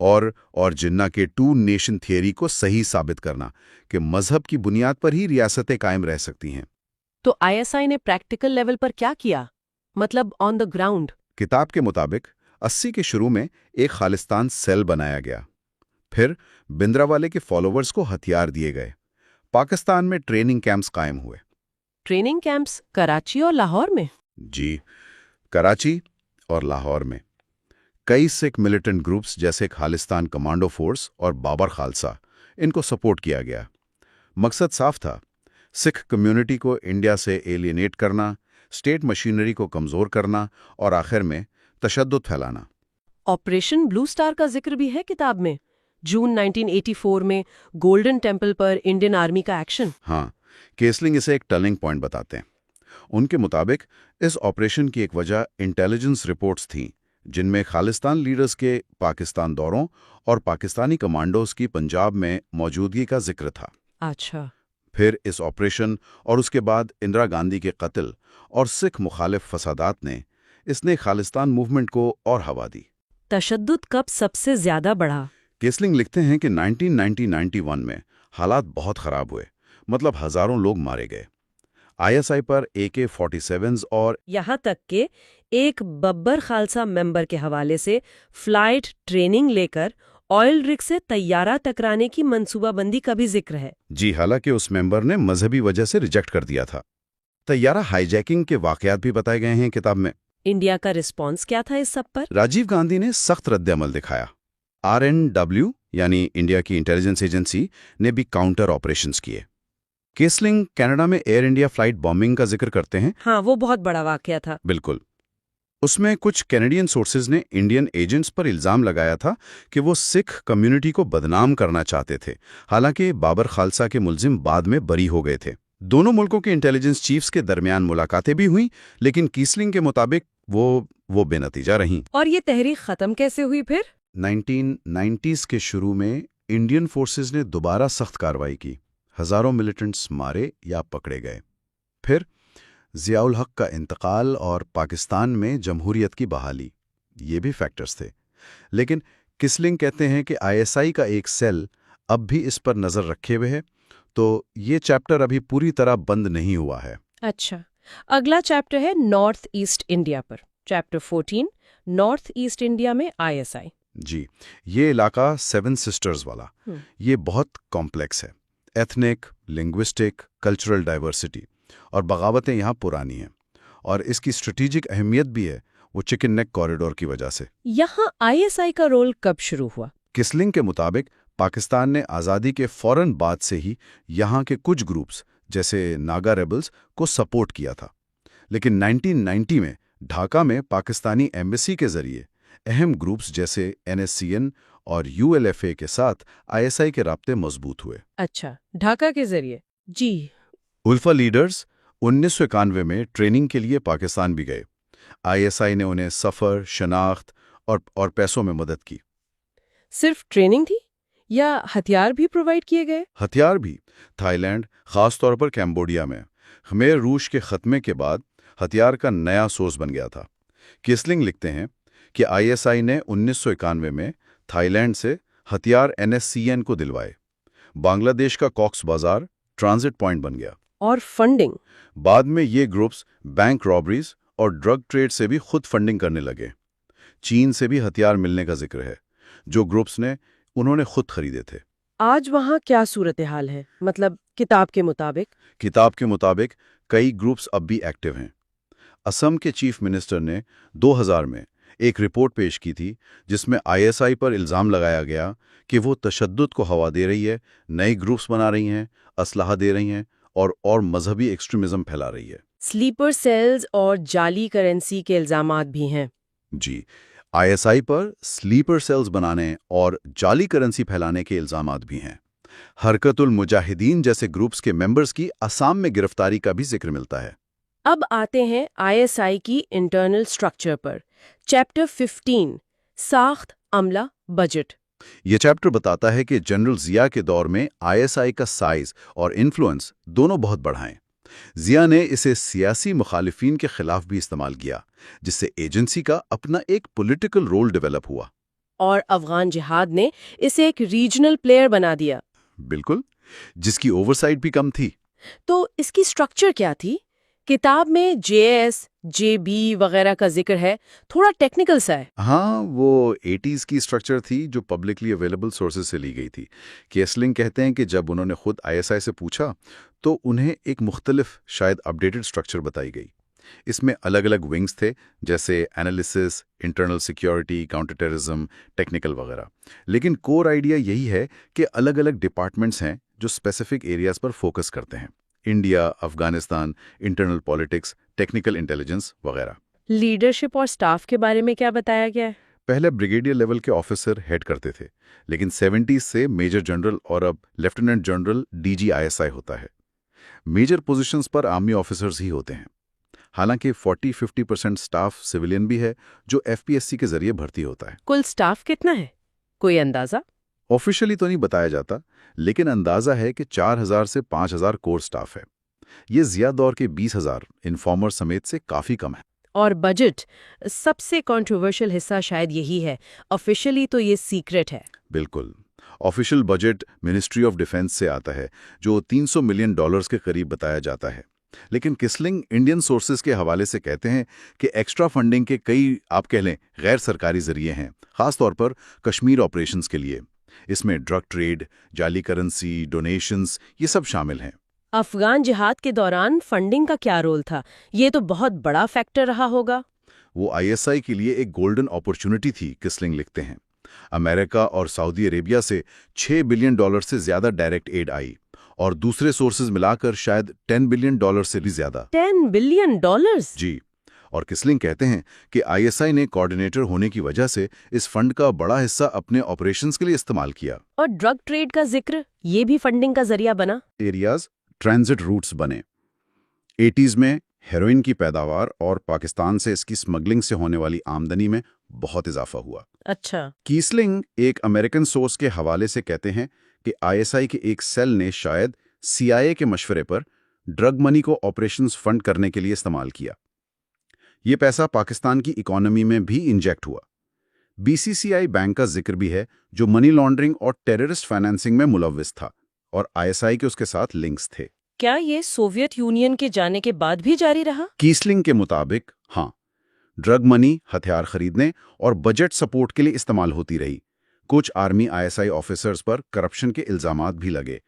اور جنہ کے 2 نیشن تھیوری کو صحیح ثابت کرنا کہ مذہب کی بنیاد پر ہی ریاستیں قائم رہ سکتی ہیں۔ تو ISI نے پریکٹیکل لیول پر کیا کیا؟ مطلب آن دا گراؤنڈ؟ کتاب کے مطابق 80 کے شروع میں ایک خالستان سیل بنایا گیا، پھر بندراوالے کے فالوورز کو ہتھیار دیے گئے، پاکستان میں ٹریننگ کیمپس قائم ہوئے۔ ٹریننگ کیمپس کراچی اور لاہور میں؟ جی، کراچی اور لاہور میں کئی سکھ ملیٹنٹ گروپس جیسے خالستان کمانڈو فورس اور بابر خالصہ، ان کو سپورٹ کیا گیا۔ مقصد صاف تھا، سکھ کمیونٹی کو انڈیا سے ایلینیٹ کرنا، اسٹیٹ مشینری کو کمزور کرنا اور آخر میں تشدد پھیلانا۔ آپریشن بلو سٹار کا ذکر بھی ہے کتاب میں، جون 1984 میں گولڈن ٹیمپل پر انڈین آرمی کا ایکشن۔ ہاں، کیسلنگ اسے ایک ٹرننگ پوائنٹ بتاتے ہیں۔ ان کے مطابق اس آپریشن کی ایک وجہ انٹیلیجنس رپورٹس تھیں، جن میں خالستان لیڈرز کے پاکستان دوروں اور پاکستانی کمانڈوز کی پنجاب میں موجودگی کا ذکر تھا۔ اچھا۔ پھر اس آپریشن اور اس کے بعد اندرا گاندھی کے قتل اور سکھ مخالف فسادات نے خالستان موومنٹ کو اور ہوا دی۔ تشدد کب سب سے زیادہ بڑھا؟ کیسلنگ لکھتے ہیں کہ 1990-91 میں حالات بہت خراب ہوئے، مطلب ہزاروں لوگ مارے گئے۔ ISI پر AK-47s اور یہاں تک کہ ایک ببر خالصہ ممبر کے حوالے سے فلائٹ ٹریننگ لے کر آئل رگ سے طیارہ ٹکرانے کی منصوبہ بندی کا بھی ذکر ہے۔ جی، حالانکہ اس ممبر نے مذہبی وجہ سے ریجیکٹ کر دیا تھا۔ طیارہ ہائی جیکنگ کے واقعات بھی بتائے گئے ہیں کتاب میں۔ انڈیا کا رسپانس کیا تھا اس سب پر؟ راجیو گاندھی نے سخت رد عمل دکھایا۔ RNW یعنی انڈیا کی انٹیلیجنس ایجنسی نے بھی کاؤنٹر آپریشنز کیے۔ کیسلنگ کینیڈا میں ایئر انڈیا فلائٹ بامبنگ کا ذکر کرتے ہیں۔ ہاں، وہ بہت بڑا واقعہ تھا۔ بالکل، اس میں کچھ کینیڈین سورسز نے انڈین ایجنٹس پر الزام لگایا تھا کہ وہ سکھ کمیونٹی کو بدنام کرنا چاہتے تھے، حالانکہ بابر خالصہ کے ملزم بعد میں بری ہو گئے تھے۔ دونوں ملکوں کے انٹیلیجنس چیفز کے درمیان ملاقاتیں بھی ہوئیں، لیکن کیسلنگ کے مطابق وہ وہ بے نتیجہ رہیں۔ اور یہ تحریک ختم کیسے ہوئی پھر؟ 1990s کے شروع میں انڈین فورسز نے دوبارہ سخت کارروائی کی، ہزاروں ملیٹنٹس مارے یا پکڑے گئے۔ پھر ضیاء الحق کا انتقال اور پاکستان میں جمہوریت کی بحالی، یہ بھی فیکٹرز تھے۔ لیکن کسلنگ کہتے ہیں کہ ISI کا ایک سیل اب بھی اس پر نظر رکھے ہوئے ہے، تو یہ چیپٹر ابھی پوری طرح بند نہیں ہوا ہے۔ اچھا، اگلا چیپٹر ہے نارتھ ایسٹ انڈیا پر، چیپٹر 14 نارتھ ایسٹ انڈیا میں ISI۔ جی، یہ علاقہ سیون سسٹرز والا، یہ بہت کمپلیکس ہے۔ ایتھنک، لنگوسٹک، کلچرل ڈائیورسٹی اور بغاوتیں یہاں پرانی ہیں، اور اس کی اسٹریٹجک اہمیت بھی ہے وہ چکن نیک کوریڈور کی وجہ سے۔ یہاں ISI کا رول کب شروع ہوا؟ کسلنگ کے مطابق پاکستان نے آزادی کے فوراً بعد سے ہی یہاں کے کچھ گروپس جیسے ناگا ریبلز کو سپورٹ کیا تھا، لیکن 1990 میں ڈھاکہ میں پاکستانی ایمبیسی کے ذریعے اہم گروپس جیسے NSCN اور ULFA کے ساتھ ISI کے رابطے مضبوط ہوئے۔ اچھا، ڈھاکہ کے ذریعے؟ جی۔ الفا لیڈرز 1991 میں ٹریننگ کے لیے پاکستان بھی گئے۔ ISI نے انہیں سفر، شناخت اور پیسوں میں مدد کی۔ صرف ٹریننگ تھی یا ہتھیار بھی پرووائڈ کیے گئے؟ ہتھیار بھی۔ تھائی لینڈ، خاص طور پر کیمبوڈیا میں خمیر روش کے خاتمے کے بعد ہتھیار کا نیا سورس بن گیا تھا۔ کسلنگ لکھتے ہیں کہ ISI نے 1991 میں تھائی لینڈ سے ہتھیار NSCN کو دلوائے۔ بنگلہ دیش کا کاکس بازار ٹرانزٹ پوائنٹ بن گیا۔ اور فنڈنگ؟ بعد میں یہ گروپس بینک رابریز اور ڈرگ ٹریڈ سے بھی خود فنڈنگ کرنے لگے۔ چین سے بھی ہتھیار ملنے کا ذکر ہے، جو گروپس نے انہوں نے خود خریدے تھے۔ آج وہاں کیا صورتحال ہے؟ مطلب کتاب کے مطابق؟ کتاب کے مطابق کئی گروپس اب بھی ایکٹیو ہیں۔ اسم کے چیف منسٹر نے 2000 میں ایک رپورٹ پیش کی تھی جس میں ISI پر الزام لگایا گیا کہ وہ تشدد کو ہوا دے رہی ہے، نئے گروپس بنا رہی ہیں، اسلحہ دے رہی ہیں اور مذہبی ایکسٹریمزم پھیلا رہی ہے۔ سلیپر سیلز اور جعلی کرنسی کے الزامات بھی ہیں۔ جی، ISI پر سلیپر سیلز بنانے اور جعلی کرنسی پھیلانے کے الزامات بھی ہیں۔ حرکت المجاہدین جیسے گروپس کے ممبرز کی آسام میں گرفتاری کا بھی ذکر ملتا ہے۔ اب آتے ہیں ISI کی انٹرنل سٹرکچر پر، چیپٹر 15 ساخت، عملہ، بجٹ۔ یہ چیپٹر بتاتا ہے کہ جنرل ضیاء کے دور میں ISI کا سائز اور انفلوئنس دونوں بہت بڑھائیں۔ ضیاء نے اسے سیاسی مخالفین کے خلاف بھی استعمال کیا، جس سے ایجنسی کا اپنا ایک پولیٹیکل رول ڈیولپ ہوا۔ اور افغان جہاد نے اسے ایک ریجنل پلیئر بنا دیا۔ بالکل، جس کی اوورسائٹ بھی کم تھی۔ تو اس کی سٹرکچر کیا تھی؟ کتاب میں JS، JB وغیرہ کا ذکر ہے، تھوڑا ٹیکنیکل سا ہے۔ ہاں، وہ 80s کی سٹرکچر تھی جو پبلکلی اویلیبل سورسز سے لی گئی تھی۔ کیسلنگ کہتے ہیں کہ جب انہوں نے خود ISI سے پوچھا تو انہیں ایک مختلف، شاید اپڈیٹڈ سٹرکچر بتائی گئی۔ اس میں الگ الگ ونگز تھے، جیسے analysis, internal security, counter terrorism, technical وغیرہ۔ لیکن کور آئیڈیا یہی ہے کہ الگ الگ ڈپارٹمنٹس ہیں جو اسپیسیفک ایریاز پر فوکس کرتے ہیں: India, Afghanistan, internal politics, technical intelligence وغیرہ۔ لیڈرشپ اور سٹاف کے بارے میں کیا بتایا گیا ہے؟ پہلے بریگیڈیئر لیول کے آفیسر ہیڈ کرتے تھے، لیکن 70s سے میجر جنرل اور اب لیفٹیننٹ جنرل DG ISI ہوتا ہے۔ میجر پوزیشنز پر آرمی آفیسرز ہی ہوتے ہیں، حالانکہ 40-50% سٹاف سویلین بھی ہے جو FPSC کے ذریعے بھرتی ہوتا ہے۔ کل سٹاف کتنا ہے؟ کوئی اندازہ؟ آفیشلی تو نہیں بتایا جاتا، لیکن اندازہ ہے کہ 4000 سے 5000 کور سٹاف ہے۔ یہ ضیاء دور کے 20,000 انفارمر سمیت سے کافی کم ہے۔ اور بجٹ، سب سے کنٹروورشل حصہ شاید یہی ہے، آفیشلی تو یہ سیکرٹ ہے۔ بالکل، official budget ministry of defence سے آتا ہے، جو $300 ملین کے قریب بتایا جاتا ہے۔ لیکن کسلنگ انڈین سورسز کے حوالے سے کہتے ہیں کہ ایکسٹرا فنڈنگ کے کئی، آپ کہہ لیں، غیر سرکاری ذریعے ہیں، خاص طور پر کشمیر آپریشنز کے لیے۔ اس میں ڈرگ ٹریڈ، جعلی کرنسی، ڈونیشنز، یہ سب شامل ہیں۔ افغان جہاد کے دوران فنڈنگ کا کیا رول تھا؟ یہ تو بہت بڑا فیکٹر رہا ہوگا۔ وہ ISI کے لیے ایک گولڈن اپورچونٹی تھی، کسلنگ لکھتے ہیں۔ امریکہ اور سعودی عربیہ سے $6 بلین سے زیادہ ڈائریکٹ ایڈ آئی، اور دوسرے سورسز ملا کر شاید $10 بلین سے بھی زیادہ۔ $10 بلین؟ جی، اور کسلنگ کہتے ہیں کہ ISI نے کوارڈینیٹر ہونے کی وجہ سے اس فنڈ کا بڑا حصہ اپنے آپریشنز کے لیے استعمال کیا۔ اور ڈرگ ٹریڈ کا ذکر، یہ بھی فنڈنگ کا ذریعہ بنا؟ ایریاز ٹرانزٹ روٹس بنے۔ 80s میں ہیروئن کی پیداوار اور پاکستان سے اس کی سمگلنگ سے ہونے والی آمدنی میں بہت اضافہ ہوا۔ اچھا۔ کیسلنگ ایک امریکن سورس کے حوالے سے کہتے ہیں کہ ISI کے ایک سیل نے شاید CIA کے مشورے پر ڈرگ منی کو آپریشنز فنڈ کرنے کے لیے استعمال کیا۔ یہ پیسہ پاکستان کی اکانومی میں بھی انجیکٹ ہوا۔ BCCI بینک کا ذکر بھی ہے جو منی لانڈرنگ اور ٹیررسٹ فائنینسنگ میں ملوث تھا، اور ISI کے اس کے ساتھ لنکس تھے۔ کیا یہ سوویت یونین کے جانے کے بعد بھی جاری رہا؟ کیسلنگ کے مطابق ہاں، ڈرگ منی ہتھیار خریدنے اور بجٹ سپورٹ کے لیے استعمال ہوتی رہی۔ کچھ آرمی ISI آفیسرز پر کرپشن کے الزامات بھی لگے،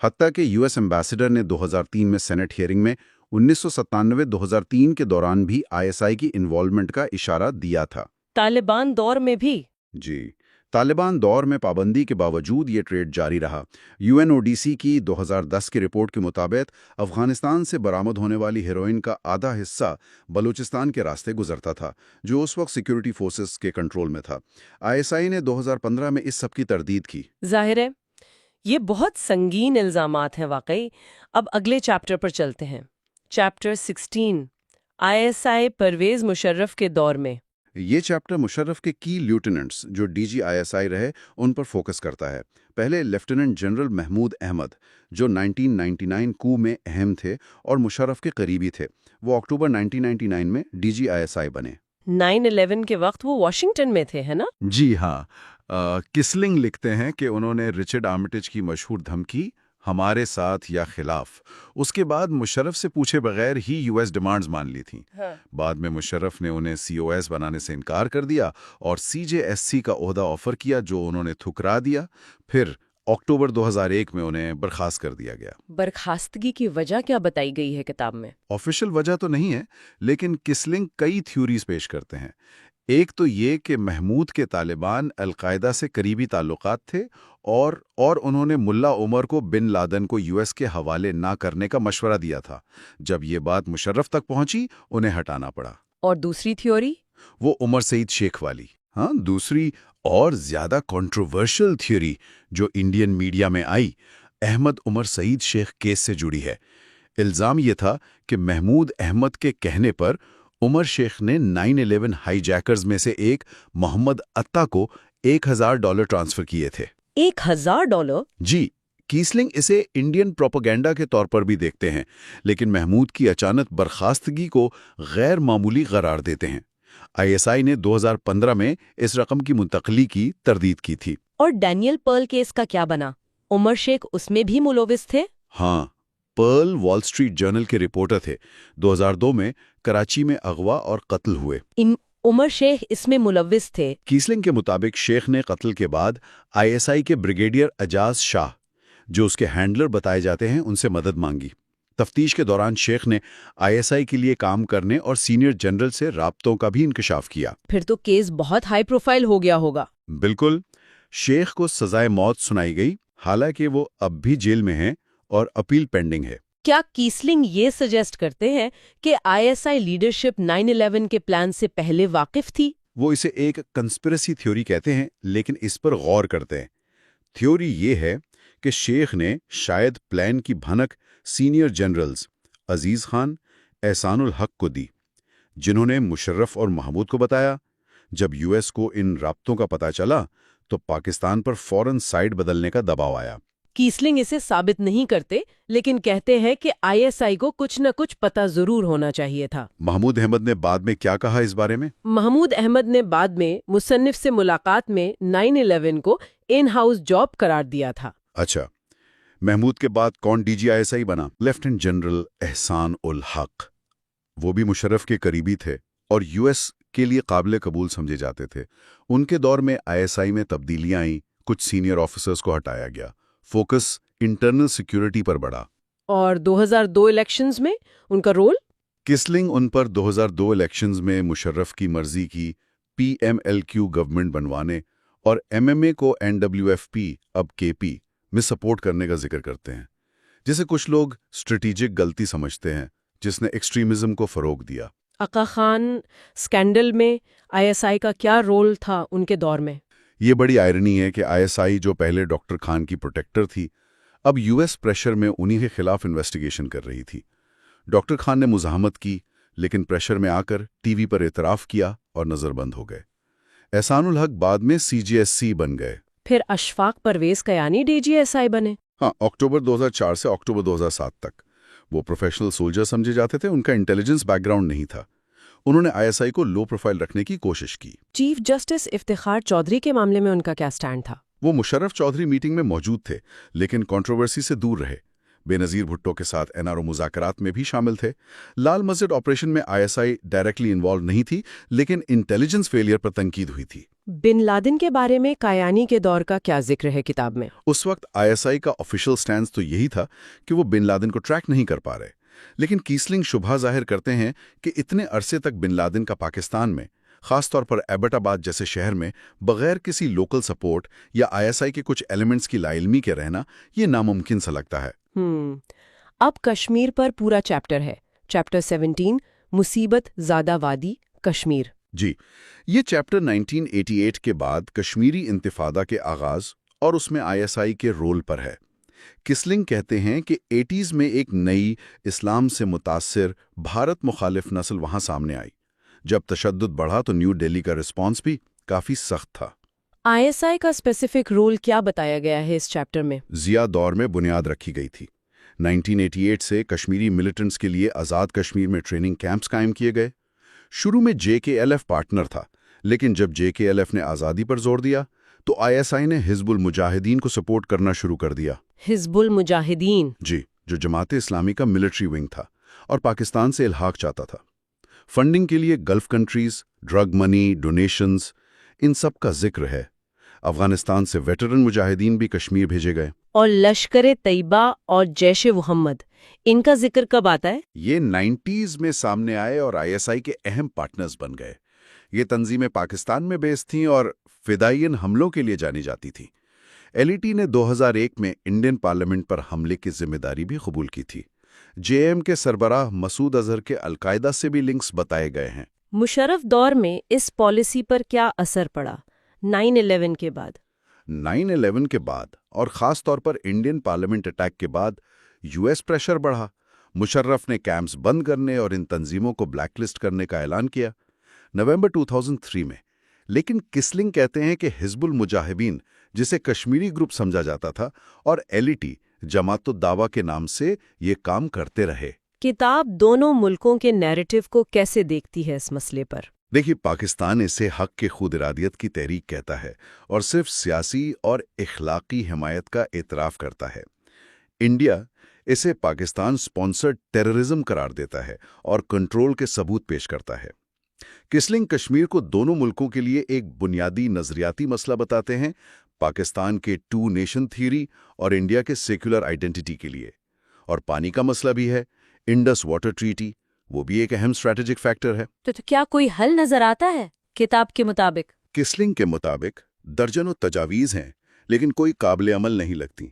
حتیٰ کہ US ایمبیسڈر نے 2003 میں سینٹ ہیئرنگ میں 1997-2003 کے دوران بھی ISI کی انوالومنٹ کا اشارہ دیا تھا۔ طالبان دور میں بھی؟ جی، طالبان دور میں پابندی کے باوجود یہ ٹریڈ جاری رہا۔ UNODC کی 2010 کی رپورٹ کے مطابق افغانستان سے برآمد ہونے والی ہیروئن کا آدھا حصہ بلوچستان کے راستے گزرتا تھا، جو اس وقت سیکیورٹی فورسز کے کنٹرول میں تھا۔ ISI نے 2015 میں اس سب کی تردید کی۔ ظاہر ہے یہ بہت سنگین الزامات ہیں واقعی۔ اب اگلے چیپٹر پر چلتے ہیں، چیپٹر 16 ISI پرویز مشرف کے دور میں۔ یہ چیپٹر مشرف کے کی لیوٹیننٹس جو DG ISI رہے ان پر فوکس کرتا ہے۔ پہلے لیفٹیننٹ جنرل محمود احمد، جو 1999 کو میں اہم تھے اور مشرف کے قریبی تھے، وہ اکتوبر 1999 میں DG ISI بنے۔ 9/11 کے وقت وہ واشنگٹن میں تھے، ہے نا؟ جی ہاں، کسلنگ لکھتے ہیں کہ انہوں نے رچرڈ آرمٹیج کی مشہور دھمکی ہمارے ساتھ یا خلاف، اس کے بعد مشرف سے پوچھے بغیر ہی US ڈیمانڈز مان لی تھیں۔ بعد میں مشرف نے انہیں COS بنانے سے انکار کر دیا اور CJSC کا عہدہ آفر کیا، جو انہوں نے ٹھکرا دیا۔ پھر اکتوبر 2001 میں انہیں برخاست کر دیا گیا۔ برخاستگی کی وجہ کیا بتائی گئی ہے کتاب میں؟ آفیشل وجہ تو نہیں ہے، لیکن کسلنگ کئی تھیوریز پیش کرتے ہیں۔ ایک تو یہ کہ محمود کے طالبان القاعدہ سے قریبی تعلقات تھے اور انہوں نے ملا عمر کو بن لادن کو US کے حوالے نہ کرنے کا مشورہ دیا تھا۔ جب یہ بات مشرف تک پہنچی، انہیں ہٹانا پڑا۔ اور دوسری تھیوری؟ وہ عمر سعید شیخ والی۔ ہاں، دوسری اور زیادہ کنٹروورشل تھیوری جو انڈین میڈیا میں آئی، احمد عمر سعید شیخ کیس سے جڑی ہے۔ الزام یہ تھا کہ محمود احمد کے کہنے پر عمر شیخ نے 9/11 ہائی جیکرز میں سے ایک محمد عطا کو $1000 ٹرانسفر کیے تھے۔ $1000؟ جی، کیسلنگ اسے انڈین پروپیگنڈا کے طور پر بھی دیکھتے ہیں، لیکن محمود کی اچانک برخاستگی کو غیر معمولی قرار دیتے ہیں۔ ISI نے 2015 میں اس رقم کی منتقلی کی تردید کی تھی۔ اور ڈینیل پرل کیس کا کیا بنا؟ عمر شیخ اس میں بھی ملوث تھے؟ ہاں، پرل وال سٹریٹ جرنل کے رپورٹر تھے۔ 2002 میں کراچی میں اغوا اور قتل ہوئے۔ عمر شیخ اس میں ملوث تھے۔ کیسلنگ کے مطابق شیخ نے قتل کے بعد ISI کے بریگیڈیئر اجاز شاہ، جو اس کے ہینڈلر بتائے جاتے ہیں، ان سے مدد مانگی۔ تفتیش کے دوران شیخ نے ISI کے لیے کام کرنے اور سینئر جنرل سے رابطوں کا بھی انکشاف کیا۔ پھر تو کیس بہت ہائی پروفائل ہو گیا ہوگا۔ بالکل، شیخ کو سزائے موت سنائی گئی، حالانکہ وہ اب بھی جیل میں ہیں اور اپیل پینڈنگ ہے۔ کیا کیسلنگ یہ سجیسٹ کرتے ہیں کہ ISI لیڈرشپ 9/11 کے پلان سے پہلے واقف تھی؟ وہ اسے ایک کنسپریسی تھیوری کہتے ہیں، لیکن اس پر غور کرتے ہیں۔ تھیوری یہ ہے کہ شیخ نے شاید پلان کی بھنک سینئر جنرلز عزیز خان، احسان الحق کو دی، جنہوں نے مشرف اور محمود کو بتایا۔ جب US کو ان رابطوں کا پتہ چلا تو پاکستان پر فوراً سائیڈ بدلنے کا دباؤ آیا۔ کیسلنگ اسے ثابت نہیں کرتے، لیکن کہتے ہیں کہ ISI کو کچھ نہ کچھ پتہ ضرور ہونا چاہیے تھا۔ محمود احمد نے بعد میں کیا کہا اس بارے میں؟ محمود احمد نے بعد میں مصنف سے ملاقات میں 9/11 کو ان ہاؤس جاب قرار دیا تھا۔ اچھا، محمود کے بعد کون DG ISI بنا؟ لیفٹیننٹ جنرل احسان الحق۔ وہ بھی مشرف کے قریبی تھے اور US کے لیے قابل قبول سمجھے جاتے تھے۔ ان کے دور میں ISI میں تبدیلیاں آئیں، کچھ سینئر آفیسرز کو ہٹایا گیا، فوکس انٹرنل سیکیورٹی پر بڑھا۔ اور 2002 الیکشنز میں ان کا رول؟ کسلنگ ان پر 2002 الیکشنز میں مشرف کی مرضی کی PMLQ گورنمنٹ بنوانے اور MMA کو NWFP اب KP میں سپورٹ کرنے کا ذکر کرتے ہیں، جسے کچھ لوگ اسٹریٹجک غلطی سمجھتے ہیں، جس نے ایکسٹریمزم کو فروغ دیا۔ آقا خان سکینڈل میں ISI کا کیا رول تھا ان کے دور میں؟ یہ بڑی آئرنی ہے کہ ISI جو پہلے ڈاکٹر خان کی پروٹیکٹر تھی، اب US پریشر میں انہی کے خلاف انویسٹیگیشن کر رہی تھی۔ ڈاکٹر خان نے مزاحمت کی، لیکن پریشر میں آ کر ٹی وی پر اعتراف کیا اور نظر بند ہو گئے۔ احسان الحق بعد میں CGSC بن گئے۔ پھر اشفاق پرویز کیانی DGSI بنے۔ ہاں، اکتوبر 2004 سے اکتوبر 2007 تک وہ پروفیشنل سولجر سمجھے جاتے تھے۔ ان کا انٹیلیجنس بیک گراؤنڈ نہیں تھا۔ انہوں نے ISI کو لو پروفائل رکھنے کی کوشش کی۔ چیف جسٹس افتخار چودھری کے معاملے میں ان کا کیا سٹینڈ تھا؟ وہ مشرف چودھری میٹنگ میں موجود تھے، لیکن کنٹروورسی سے دور رہے۔ بے نظیر بھٹو کے ساتھ NRO مذاکرات میں بھی شامل تھے۔ لال مسجد آپریشن میں ISI ڈائریکٹلی انوالو نہیں تھی، لیکن انٹیلیجنس فیلئر پر تنقید ہوئی تھی۔ بن لادن کے بارے میں کیانی کے دور کا کیا ذکر ہے کتاب میں؟ اس وقت ISI کا آفیشیل سٹینس تو یہی تھا کہ وہ بن لادن کو ٹریک نہیں کر پا رہے، لیکن کیسلنگ شبہ ظاہر کرتے ہیں کہ اتنے عرصے تک بن لادن کا پاکستان میں، خاص طور پر ایبٹ آباد جیسے شہر میں، بغیر کسی لوکل سپورٹ یا ISI کے کچھ ایلیمنٹس کی لاعلمی کے رہنا یہ ناممکن سا لگتا ہے۔ اب کشمیر پر پورا چیپٹر ہے، چیپٹر 17 مصیبت زادہ وادی کشمیر۔ جی، یہ چیپٹر 1988 کے بعد کشمیری انتفاضہ کے آغاز اور اس میں ISI کے رول پر ہے۔ کسلنگ کہتے ہیں کہ 80s میں ایک نئی اسلام سے متاثر بھارت مخالف نسل وہاں سامنے آئی۔ جب تشدد بڑھا تو نیو دہلی کا رسپانس بھی کافی سخت تھا۔ ISI کا اسپیسیفک رول کیا بتایا گیا ہے اس چیپٹر میں؟ ضیاء دور میں بنیاد رکھی گئی تھی۔ 1988 سے کشمیری ملیٹنٹس کے لیے آزاد کشمیر میں ٹریننگ کیمپس قائم کیے گئے۔ شروع میں JKLF پارٹنر تھا، لیکن جب JKLF نے آزادی پر زور دیا تو ISI نے حزب المجاہدین کو سپورٹ کرنا شروع کر دیا۔ حزب المجاہدین؟ جی، جو جماعت اسلامی کا ملٹری ونگ تھا اور پاکستان سے الحاق چاہتا تھا۔ فنڈنگ کے لیے گلف کنٹریز، ڈرگ منی، ڈونیشنز، ان سب کا ذکر ہے۔ افغانستان سے ویٹرن مجاہدین بھی کشمیر بھیجے گئے۔ اور لشکر طیبہ اور جیش محمد، ان کا ذکر کب آتا ہے؟ یہ 90s میں سامنے آئے اور ISI کے اہم پارٹنرز بن گئے۔ یہ تنظیمیں پاکستان میں بیس تھیں اور فدائین حملوں کے لیے جانی جاتی تھیں۔ LET نے 2001 میں انڈین پارلیمنٹ پر حملے کی ذمہ داری بھی قبول کی تھی۔ JM کے سربراہ مسعود اظہر کے القاعدہ سے بھی لنکس بتائے گئے ہیں۔ مشرف دور میں اس پالیسی پر کیا اثر پڑا 9/11 کے بعد؟ 9/11 کے بعد اور خاص طور پر انڈین پارلیمنٹ اٹیک کے بعد US پریشر بڑھا۔ مشرف نے کیمپس بند کرنے اور ان تنظیموں کو بلیک لسٹ کرنے کا اعلان کیا نومبر 2003 میں۔ لیکن کسلنگ کہتے ہیں کہ حزب المجاہدین، جسے کشمیری گروپ سمجھا جاتا تھا، اور LET جماعت الدعوہ کے نام سے یہ کام کرتے رہے۔ کتاب دونوں ملکوں کے نیریٹو کو کیسے دیکھتی ہے اس مسئلے پر؟ دیکھیے، پاکستان اسے حق کے خود ارادیت کی تحریک کہتا ہے اور صرف سیاسی اور اخلاقی حمایت کا اعتراف کرتا ہے۔ انڈیا اسے پاکستان سپانسرڈ ٹیررزم قرار دیتا ہے اور کنٹرول کے ثبوت پیش کرتا ہے۔ کسلنگ کشمیر کو دونوں ملکوں کے لیے ایک بنیادی نظریاتی مسئلہ بتاتے ہیں، پاکستان کے 2 نیشن تھیوری اور انڈیا کے سیکولر آئیڈینٹی کے لیے۔ اور پانی کا مسئلہ بھی ہے، انڈس واٹر ٹریٹی، وہ بھی ایک اہم اسٹریٹجک فیکٹر ہے۔ تو کیا کوئی حل نظر آتا ہے کتاب کے مطابق؟ کسلنگ کے مطابق درجنوں تجاویز ہیں، لیکن کوئی قابل عمل نہیں لگتی۔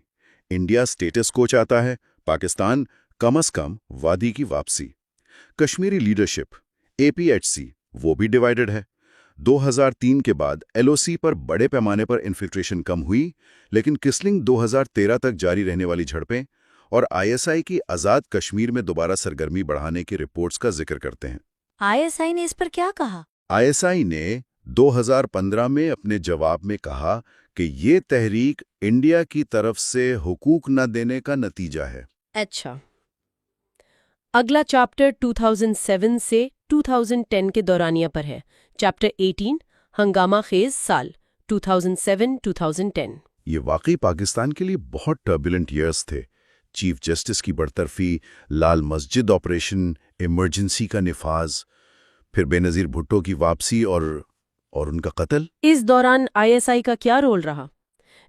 انڈیا سٹیٹس کو چاہتا ہے، پاکستان کم از کم وادی کی واپسی۔ کشمیری لیڈرشپ APHC وہ بھی ڈیوائیڈڈ ہے۔ 2003 کے بعد LOC پر بڑے پیمانے پر انفلٹریشن کم ہوئی، لیکن کسلنگ 2013 تک جاری رہنے والی جھڑپیں اور ISI کی آزاد کشمیر میں دوبارہ سرگرمی بڑھانے کی رپورٹس کا ذکر کرتے ہیں۔ ISI نے اس پر کیا کہا؟ ISI نے 2015 میں اپنے جواب میں کہا کہ یہ تحریک انڈیا کی طرف سے حقوق نہ دینے کا نتیجہ ہے۔ اچھا، اگلا چیپٹر 2007 سے 2010 کے دورانیہ پر ہے، چیپٹر 18 ہنگامہ خیز سال 2007-2010۔ یہ واقعی پاکستان کے لیے بہت ٹربولنٹ ایئرز تھے۔ چیف جسٹس کی برطرفی، لال مسجد آپریشن، ایمرجنسی کا نفاذ، پھر بے نظیر بھٹو کی واپسی اور ان کا قتل۔ اس دوران ISI کا کیا رول رہا؟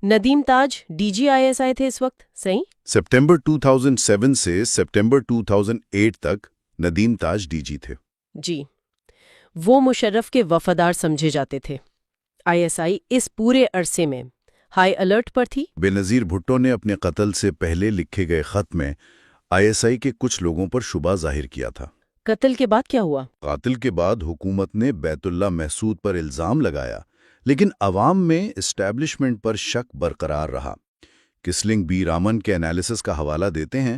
ندیم تاج DG ISI تھے اس وقت، صحیح؟ سپٹمبر 2007 سے سپٹمبر 2008 تک ندیم تاج DG تھے۔ جی، وہ مشرف کے وفادار سمجھے جاتے تھے۔ ISI اس پورے عرصے میں ہائی الرٹ پر تھی۔ بے نظیر بھٹو نے اپنے قتل سے پہلے لکھے گئے خط میں ISI کے کچھ لوگوں پر شبہ ظاہر کیا تھا۔ قتل کے بعد کیا ہوا؟ قاتل کے بعد حکومت نے بیت اللہ محسود پر الزام لگایا، لیکن عوام میں اسٹیبلشمنٹ پر شک برقرار رہا۔ کسلنگ بی رامن کے انالیسس کا حوالہ دیتے ہیں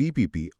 PPP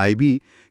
IB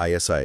ISI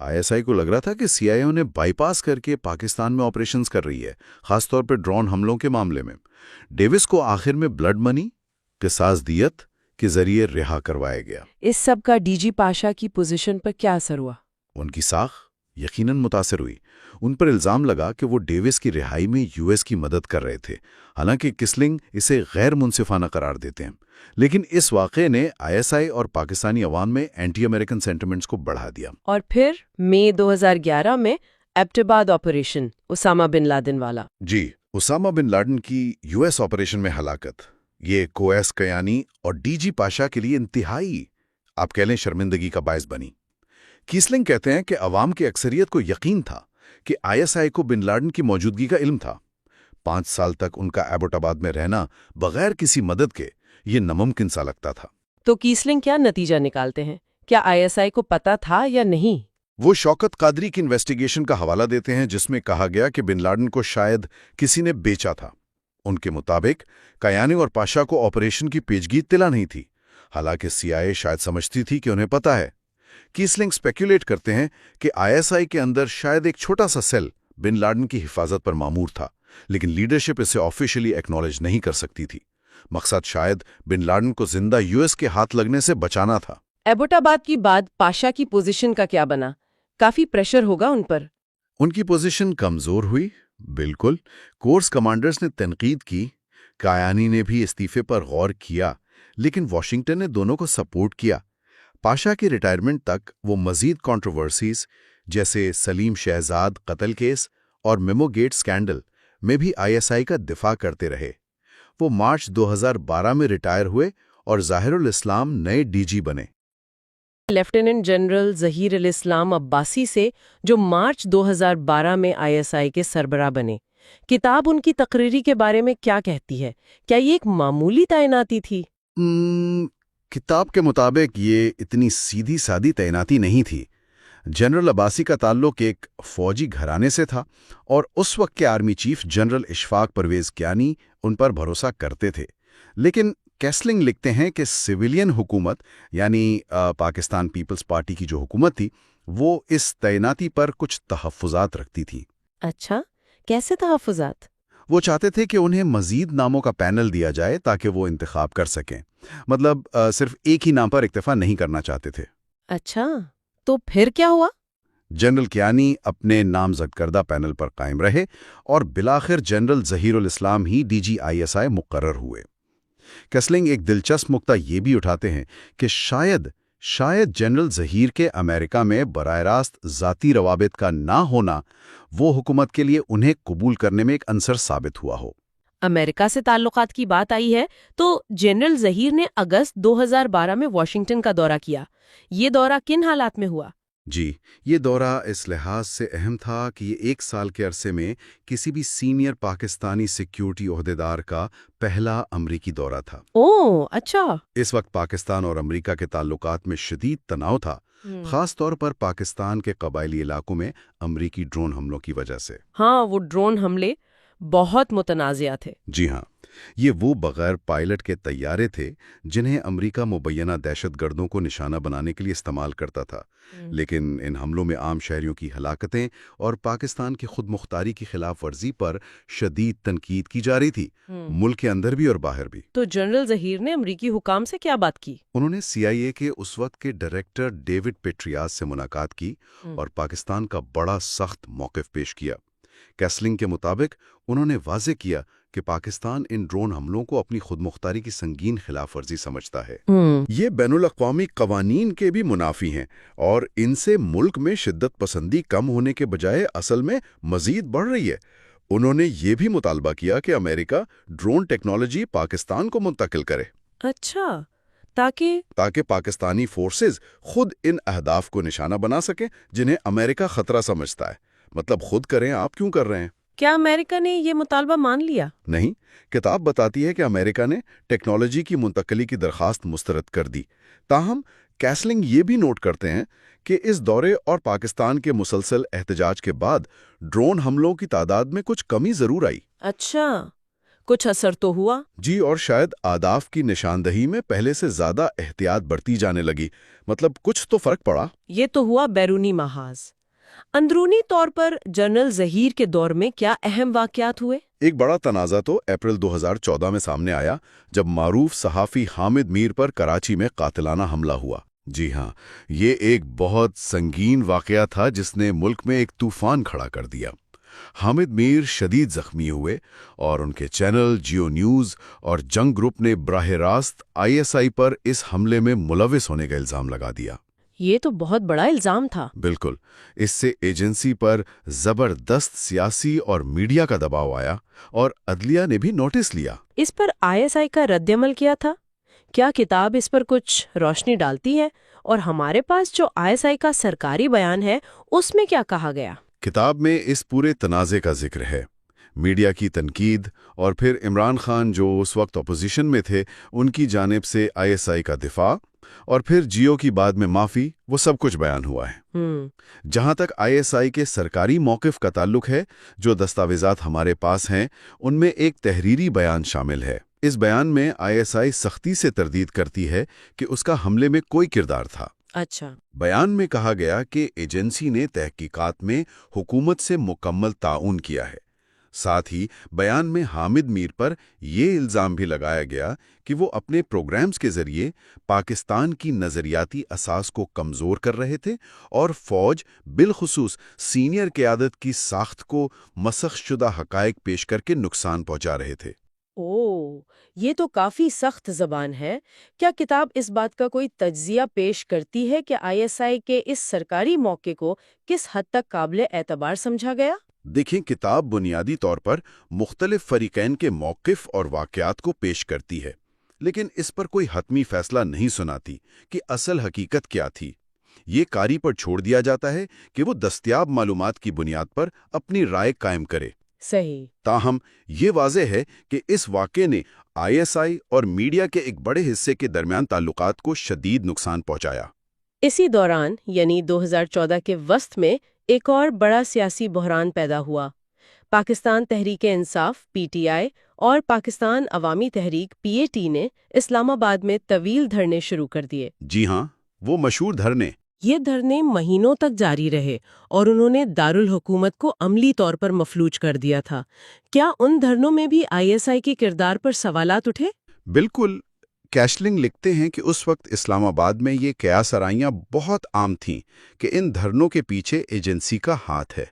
ISI کو لگ رہا تھا کہ CIA نے بائی پاس کر کے پاکستان میں آپریشنز کر رہی ہے، خاص طور پہ ڈرون حملوں کے معاملے میں۔ ڈیوس کو آخر میں بلڈ منی، قصاص دیت کے ذریعے رہا کروایا گیا۔ اس سب کا ڈی جی پاشا کی پوزیشن پر کیا اثر ہوا؟ ان کی ساکھ یقیناً متاثر ہوئی۔ ان پر الزام لگا کہ وہ ڈیوس کی رہائی میں US کی مدد کر رہے تھے، حالانکہ کسلنگ اسے غیر منصفانہ قرار دیتے ہیں۔ لیکن اس واقعے نے ISI اور پاکستانی عوام میں اینٹی امریکن سینٹیمنٹس کو بڑھا دیا۔ اور پھر مئی 2011 میں ایبٹباد آپریشن، اسامہ بن لادن والا۔ جی، اسامہ بن لادن کی US آپریشن میں ہلاکت، یہ کویس کیانی اور ڈی جی پاشا کے لیے انتہائی، آپ کہہ لیں، شرمندگی کا باعث بنی۔ کیسلنگ کہتے ہیں کہ عوام کی اکثریت کو یقین تھا کہ ISI کو بن لادن کی موجودگی کا علم تھا۔ 5 سال تک ان کا ایبٹ آباد میں رہنا بغیر کسی مدد کے یہ ناممکن سا لگتا تھا۔ تو کیسلنگ کیا نتیجہ نکالتے ہیں؟ کیا ISI کو پتا تھا یا نہیں؟ وہ شوکت قادری کی انویسٹیگیشن کا حوالہ دیتے ہیں، جس میں کہا گیا کہ بن لادن کو شاید کسی نے بیچا تھا۔ ان کے مطابق کیانی اور پاشا کو آپریشن کی پیشگی اطلاع نہیں تھی، حالانکہ CIA شاید سمجھتی تھی کہ انہیں پتا ہے۔ کیسلنگ اسپیکولیٹ کرتے ہیں کہ ISI کے اندر شاید ایک چھوٹا سا سیل بن لادن کی حفاظت پر مامور تھا، لیکن لیڈرشپ اسے آفیشلی ایکنالج نہیں کر سکتی تھی۔ مقصد شاید بن لادن کو زندہ US کے ہاتھ لگنے سے بچانا تھا۔ ایبٹ آباد کی بعد پاشا کی پوزیشن کا کیا بنا؟ کافی پریشر ہوگا ان پر۔ ان کی پوزیشن کمزور ہوئی، بالکل۔ کورس کمانڈرز نے تنقید کی، کیانی نے بھی استعفے پر غور کیا، لیکن واشنگٹن نے دونوں کو سپورٹ کیا۔ پاشا کی ریٹائرمنٹ تک وہ مزید کنٹروورسیز جیسے سلیم شہزاد قتل کیس اور میمو گیٹ سکینڈل میں بھی ISI کا دفاع کرتے رہے۔ وہ مارچ 2012 میں ریٹائر ہوئے اور ظاہر الاسلام نئے DG بنے۔ لیفٹیننٹ جنرل ظہیر الاسلام عباسی سے، جو مارچ 2012 میں ISI کے سربراہ بنے۔ کتاب ان کی تقرری کے بارے میں کیا کہتی ہے؟ کیا یہ ایک معمولی تعیناتی تھی؟ کتاب کے مطابق یہ اتنی سیدھی سادی تعیناتی نہیں تھی۔ جنرل عباسی کا تعلق ایک فوجی گھرانے سے تھا، اور اس وقت کے army chief general Ashfaq Parvez Kayani ان پر بھروسہ کرتے تھے۔ لیکن کیسلنگ لکھتے ہیں کہ سویلین حکومت، یعنی پاکستان پیپلز پارٹی کی جو حکومت تھی، وہ اس تعیناتی پر کچھ تحفظات رکھتی تھی۔ اچھا، کیسے تحفظات؟ وہ چاہتے تھے کہ انہیں مزید ناموں کا پینل دیا جائے تاکہ وہ انتخاب کر سکیں، مطلب صرف ایک ہی نام پر اکتفا نہیں کرنا چاہتے تھے۔ اچھا، تو پھر کیا ہوا؟ جنرل کیانی اپنے نامزد کردہ پینل پر قائم رہے اور بالآخر جنرل ظہیر الاسلام ہی DG ISI مقرر ہوئے۔ کیسلنگ ایک دلچسپ نقطہ یہ بھی اٹھاتے ہیں کہ شاید جنرل ظہیر کے امریکہ میں براہ راست ذاتی روابط کا نہ ہونا وہ حکومت کے لیے انہیں قبول کرنے میں ایک عنصر ثابت ہوا ہو۔ امریکہ سے تعلقات کی بات آئی ہے تو جنرل ظہیر نے اگست 2012 میں واشنگٹن کا دورہ کیا۔ یہ دورہ کن حالات میں ہوا؟ جی، یہ دورہ اس لحاظ سے اہم تھا کہ یہ 1 سال کے عرصے میں کسی بھی سینئر پاکستانی سیکیورٹی عہدیدار کا پہلا امریکی دورہ تھا۔ اوہ، اچھا۔ اس وقت پاکستان اور امریکہ کے تعلقات میں شدید تناؤ تھا، خاص طور پر پاکستان کے قبائلی علاقوں میں امریکی ڈرون حملوں کی وجہ سے۔ ہاں، وہ ڈرون حملے بہت متنازع تھے۔ جی ہاں، یہ وہ بغیر پائلٹ کے طیارے تھے جنہیں امریکہ مبینہ دہشت گردوں کو نشانہ بنانے کے لیے استعمال کرتا تھا، لیکن ان حملوں میں عام شہریوں کی ہلاکتیں اور پاکستان کی خود مختاری کی خلاف ورزی پر شدید تنقید کی جا رہی تھی، ملک کے اندر بھی اور باہر بھی۔ تو جنرل ظہیر نے امریکی حکام سے کیا بات کی؟ انہوں نے CIA کے اس وقت کے ڈائریکٹر ڈیوڈ پیٹریاس سے ملاقات کی اور پاکستان کا بڑا سخت موقف پیش کیا۔ کیسلنگ کے مطابق انہوں نے واضح کیا کہ پاکستان ان ڈرون حملوں کو اپنی خود مختاری کی سنگین خلاف ورزی سمجھتا ہے۔ یہ بین الاقوامی قوانین کے بھی منافی ہیں اور ان سے ملک میں شدت پسندی کم ہونے کے بجائے اصل میں مزید بڑھ رہی ہے۔ انہوں نے یہ بھی مطالبہ کیا کہ امریکہ ڈرون ٹیکنالوجی پاکستان کو منتقل کرے۔ اچھا، تاکہ پاکستانی فورسز خود ان اہداف کو نشانہ بنا سکیں جنہیں امریکہ خطرہ سمجھتا ہے۔ مطلب خود کریں، آپ کیوں کر رہے ہیں؟ کیا امریکہ نے یہ مطالبہ مان لیا؟ نہیں، کتاب بتاتی ہے کہ امریکہ نے ٹیکنالوجی کی منتقلی کی درخواست مسترد کر دی۔ تاہم کیسلنگ یہ بھی نوٹ کرتے ہیں کہ اس دورے اور پاکستان کے مسلسل احتجاج کے بعد ڈرون حملوں کی تعداد میں کچھ کمی ضرور آئی۔ اچھا، کچھ اثر تو ہوا؟ جی، اور شاید آداف کی نشاندہی میں پہلے سے زیادہ احتیاط برتی جانے لگی، مطلب کچھ تو فرق پڑا۔ یہ تو ہوا بیرونی محاذ۔ اندرونی طور پر جنرل ظہیر کے دور میں کیا اہم واقعات ہوئے؟ ایک بڑا تنازع تو اپریل 2014 میں سامنے آیا، جب معروف صحافی حامد میر پر کراچی میں قاتلانہ حملہ ہوا۔ جی ہاں، یہ ایک بہت سنگین واقعہ تھا جس نے ملک میں ایک طوفان کھڑا کر دیا۔ حامد میر شدید زخمی ہوئے اور ان کے چینل جیو نیوز اور جنگ گروپ نے براہ راست ISI پر اس حملے میں ملوث ہونے کا الزام لگا دیا۔ یہ تو بہت بڑا الزام تھا۔ بالکل، اس سے ایجنسی پر زبردست سیاسی اور میڈیا کا دباؤ آیا اور عدلیہ نے بھی نوٹس لیا۔ اس پر ISI کا رد عمل کیا تھا؟ کیا کتاب اس پر کچھ روشنی ڈالتی ہے؟ اور ہمارے پاس جو ISI کا سرکاری بیان ہے اس میں کیا کہا گیا؟ کتاب میں اس پورے تنازع کا ذکر ہے، میڈیا کی تنقید، اور پھر عمران خان جو اس وقت اپوزیشن میں تھے ان کی جانب سے ISI کا دفاع، اور پھر جیو کی بعد میں معافی، وہ سب کچھ بیان ہوا ہے۔ جہاں تک ISI کے سرکاری موقف کا تعلق ہے، جو دستاویزات ہمارے پاس ہیں ان میں ایک تحریری بیان شامل ہے۔ اس بیان میں ISI سختی سے تردید کرتی ہے کہ اس کا حملے میں کوئی کردار تھا۔ اچھا۔ بیان میں کہا گیا کہ ایجنسی نے تحقیقات میں حکومت سے مکمل تعاون کیا ہے۔ ساتھ ہی بیان میں حامد میر پر یہ الزام بھی لگایا گیا کہ وہ اپنے پروگرامز کے ذریعے پاکستان کی نظریاتی اساس کو کمزور کر رہے تھے اور فوج، بالخصوص سینئر قیادت کی ساخت کو مسخ شدہ حقائق پیش کر کے نقصان پہنچا رہے تھے۔ یہ تو کافی سخت زبان ہے۔ کیا کتاب اس بات کا کوئی تجزیہ پیش کرتی ہے کہ ISI کے اس سرکاری موقع کو کس حد تک قابل اعتبار سمجھا گیا؟ دیکھیں، کتاب بنیادی طور پر مختلف فریقین کے موقف اور واقعات کو پیش کرتی ہے، لیکن اس پر کوئی حتمی فیصلہ نہیں سناتی کہ اصل حقیقت کیا تھی۔ یہ قاری پر چھوڑ دیا جاتا ہے کہ وہ دستیاب معلومات کی بنیاد پر اپنی رائے قائم کرے۔ صحیح۔ تاہم یہ واضح ہے کہ اس واقعے نے ISI اور میڈیا کے ایک بڑے حصے کے درمیان تعلقات کو شدید نقصان پہنچایا۔ اسی دوران یعنی 2014 کے وسط میں ایک اور بڑا سیاسی بحران پیدا ہوا۔ پاکستان تحریک انصاف PTI اور پاکستان عوامی تحریک PAT نے اسلام آباد میں طویل دھرنے شروع کر دیے۔ جی ہاں، وہ مشہور دھرنے۔ یہ دھرنے مہینوں تک جاری رہے اور انہوں نے دارالحکومت کو عملی طور پر مفلوج کر دیا تھا۔ کیا ان دھرنوں میں بھی ISI کے کردار پر سوالات اٹھے؟ بالکل۔ کیشلنگ لکھتے ہیں کہ اس وقت اسلام آباد میں یہ قیاس آرائیاں بہت عام تھیں کہ ان دھرنوں کے پیچھے ایجنسی کا ہاتھ ہے،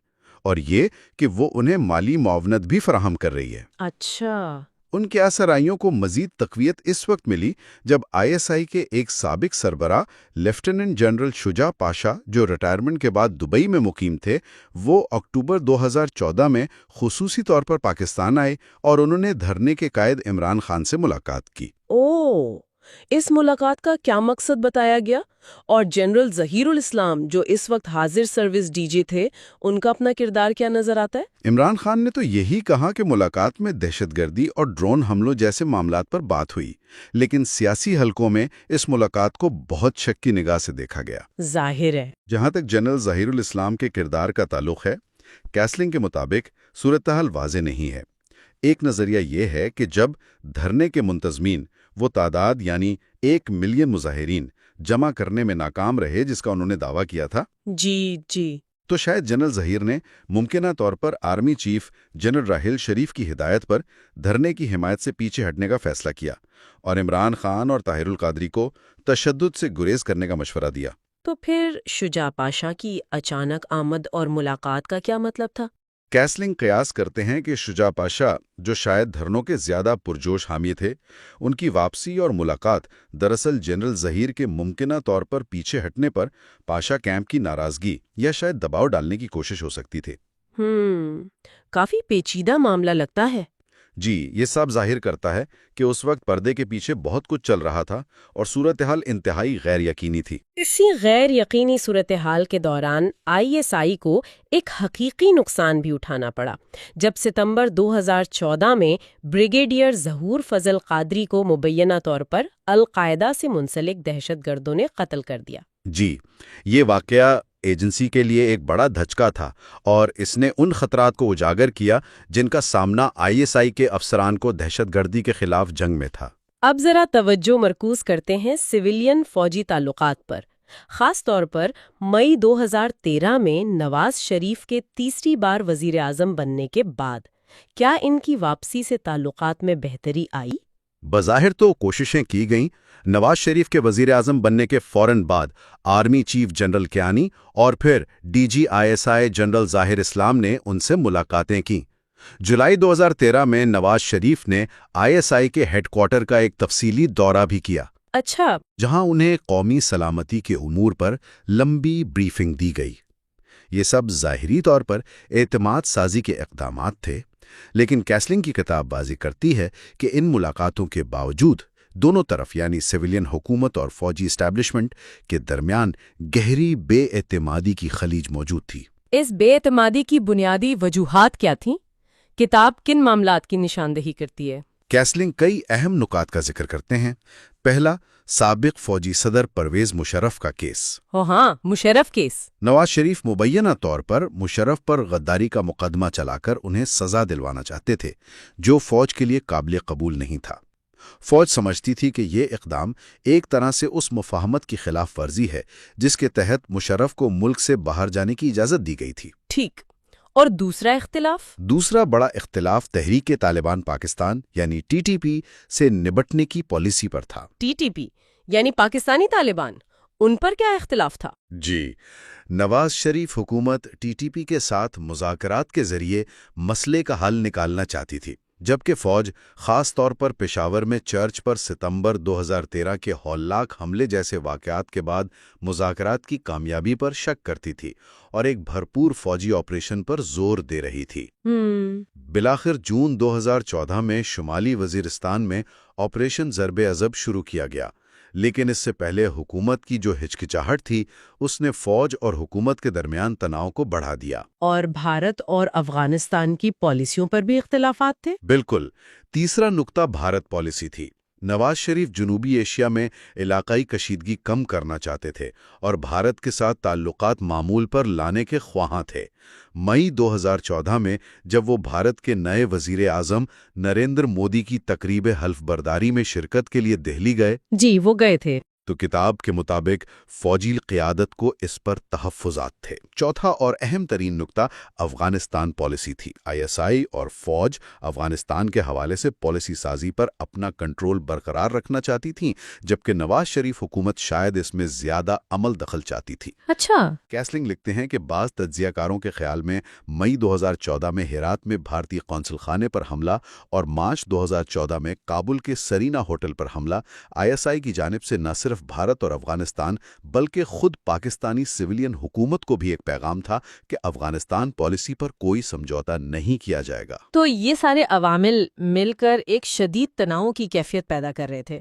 اور یہ کہ وہ انہیں مالی معاونت بھی فراہم کر رہی ہے۔ اچھا۔ ان قیاس آرائیوں کو مزید تقویت اس وقت ملی جب ISI کے ایک سابق سربراہ لیفٹیننٹ جنرل شجاع پاشا، جو ریٹائرمنٹ کے بعد دبئی میں مقیم تھے، وہ اکتوبر 2014 میں خصوصی طور پر پاکستان آئے اور انہوں نے دھرنے کے قائد عمران خان سے ملاقات کی۔ اس ملاقات کا کیا مقصد بتایا گیا؟ اور جنرل ظہیر الاسلام جو اس وقت حاضر سروس DG تھے، ان کا اپنا کردار کیا نظر آتا ہے؟ عمران خان نے تو یہی کہا کہ ملاقات میں دہشت گردی اور ڈرون حملوں جیسے معاملات پر بات ہوئی، لیکن سیاسی حلقوں میں اس ملاقات کو بہت شک کی نگاہ سے دیکھا گیا۔ ظاہر ہے۔ جہاں تک جنرل ظہیر الاسلام کے کردار کا تعلق ہے، کیسلنگ کے مطابق صورتحال واضح نہیں ہے۔ ایک نظریہ یہ ہے کہ جب دھرنے کے منتظمین وہ تعداد یعنی 1 ملین مظاہرین جمع کرنے میں ناکام رہے جس کا انہوں نے دعویٰ کیا تھا، جی، تو شاید جنرل ظہیر نے ممکنہ طور پر army chief general Raheel Sharif کی ہدایت پر دھرنے کی حمایت سے پیچھے ہٹنے کا فیصلہ کیا اور عمران خان اور طاہر القادری کو تشدد سے گریز کرنے کا مشورہ دیا۔ تو پھر شجاع پاشا کی اچانک آمد اور ملاقات کا کیا مطلب تھا؟ کیسلنگ قیاس کرتے ہیں کہ شجاع پاشا، جو شاید دھرنوں کے زیادہ پرجوش حامی تھے، ان کی واپسی اور ملاقات دراصل جنرل ظہیر کے ممکنہ طور پر پیچھے ہٹنے پر پاشا کیمپ کی ناراضگی یا شاید دباؤ ڈالنے کی کوشش ہو سکتی تھی۔ کافی پیچیدہ معاملہ لگتا ہے۔ جی، یہ سب ظاہر کرتا ہے کہ اس وقت پردے کے پیچھے بہت کچھ چل رہا تھا اور صورتحال انتہائی غیر یقینی تھی۔ اسی غیر یقینی صورتحال کے دوران ISI کو ایک حقیقی نقصان بھی اٹھانا پڑا جب ستمبر 2014 میں بریگیڈیئر ظہور فضل قادری کو مبینہ طور پر القاعدہ سے منسلک دہشت گردوں نے قتل کر دیا۔ جی، یہ واقعہ ایجنسی کے لیے ایک بڑا دھچکا تھا اور اس نے ان خطرات کو اجاگر کیا جن کا سامنا ISI کے افسران کو دہشت گردی کے خلاف جنگ میں تھا۔ اب ذرا توجہ مرکوز کرتے ہیں سویلین فوجی تعلقات پر، خاص طور پر مئی 2013 میں نواز شریف کے تیسری بار وزیر اعظم بننے کے بعد کیا ان کی واپسی سے تعلقات میں بہتری آئی؟ بظاہر تو کوششیں کی گئیں۔ نواز شریف کے وزیر اعظم بننے کے فوراً بعد آرمی چیف جنرل کیانی اور پھر DG ISI جنرل ظاہر اسلام نے ان سے ملاقاتیں کیں۔ جولائی 2013 میں نواز شریف نے ISI کے ہیڈ کوارٹر کا ایک تفصیلی دورہ بھی کیا، اچھا، جہاں انہیں قومی سلامتی کے امور پر لمبی بریفنگ دی گئی۔ یہ سب ظاہری طور پر اعتماد سازی کے اقدامات تھے، لیکن کیسلنگ کی کتاب بازی کرتی ہے کہ ان ملاقاتوں کے باوجود دونوں طرف یعنی سویلین حکومت اور فوجی اسٹیبلشمنٹ کے درمیان گہری بے اعتمادی کی خلیج موجود تھی۔ اس بے اعتمادی کی بنیادی وجوہات کیا تھیں؟ کتاب کن معاملات کی نشاندہی کرتی ہے؟ کیسلنگ کئی اہم نکات کا ذکر کرتے ہیں۔ پہلا، سابق فوجی صدر پرویز مشرف کا کیس۔ ہاں، مشرف کیس۔ نواز شریف مبینہ طور پر مشرف پر غداری کا مقدمہ چلا کر انہیں سزا دلوانا چاہتے تھے، جو فوج کے لیے قابل قبول نہیں تھا۔ فوج سمجھتی تھی کہ یہ اقدام ایک طرح سے اس مفاہمت کی خلاف ورزی ہے جس کے تحت مشرف کو ملک سے باہر جانے کی اجازت دی گئی تھی۔ ٹھیک، اور دوسرا اختلاف؟ دوسرا بڑا اختلاف تحریک طالبان پاکستان یعنی TTP سے نبٹنے کی پالیسی پر تھا۔ TTP یعنی پاکستانی طالبان، ان پر کیا اختلاف تھا؟ جی، نواز شریف حکومت TTP کے ساتھ مذاکرات کے ذریعے مسئلے کا حل نکالنا چاہتی تھی، جبکہ فوج خاص طور پر پشاور میں چرچ پر ستمبر 2013 کے ہولناک حملے جیسے واقعات کے بعد مذاکرات کی کامیابی پر شک کرتی تھی اور ایک بھرپور فوجی آپریشن پر زور دے رہی تھی۔ بالآخر جون 2014 میں شمالی وزیرستان میں آپریشن ضرب عضب شروع کیا گیا، لیکن اس سے پہلے حکومت کی جو ہچکچاہٹ تھی اس نے فوج اور حکومت کے درمیان تناؤ کو بڑھا دیا۔ اور بھارت اور افغانستان کی پالیسیوں پر بھی اختلافات تھے؟ بالکل۔ تیسرا نقطہ بھارت پالیسی تھی۔ نواز شریف جنوبی ایشیا میں علاقائی کشیدگی کم کرنا چاہتے تھے اور بھارت کے ساتھ تعلقات معمول پر لانے کے خواہاں تھے۔ مئی 2014 میں جب وہ بھارت کے نئے وزیر اعظم نریندر مودی کی تقریب حلف برداری میں شرکت کے لیے دہلی گئے، جی، وہ گئے تھے، تو کتاب کے مطابق فوجی قیادت کو اس پر تحفظات تھے۔ چوتھا اور اہم ترین نقطہ افغانستان پالیسی تھی۔ ISI اور فوج افغانستان کے حوالے سے پالیسی سازی پر اپنا کنٹرول برقرار رکھنا چاہتی تھیں، جبکہ نواز شریف حکومت شاید اس میں زیادہ عمل دخل چاہتی تھی۔ اچھا، کیسلنگ لکھتے ہیں کہ بعض تجزیہ کاروں کے خیال میں مئی 2014 میں ہرات میں بھارتی قونصل خانے پر حملہ اور مارچ 2014 میں کابل کے سرینا ہوٹل پر حملہ ISI کی جانب سے نہ صرف بھارت اور افغانستان بلکہ خود پاکستانی سویلین حکومت کو بھی ایک پیغام تھا کہ افغانستان پالیسی پر کوئی سمجھوتا نہیں کیا جائے گا۔ تو یہ سارے عوامل مل کر ایک شدید تناؤ کی کیفیت پیدا کر رہے تھے۔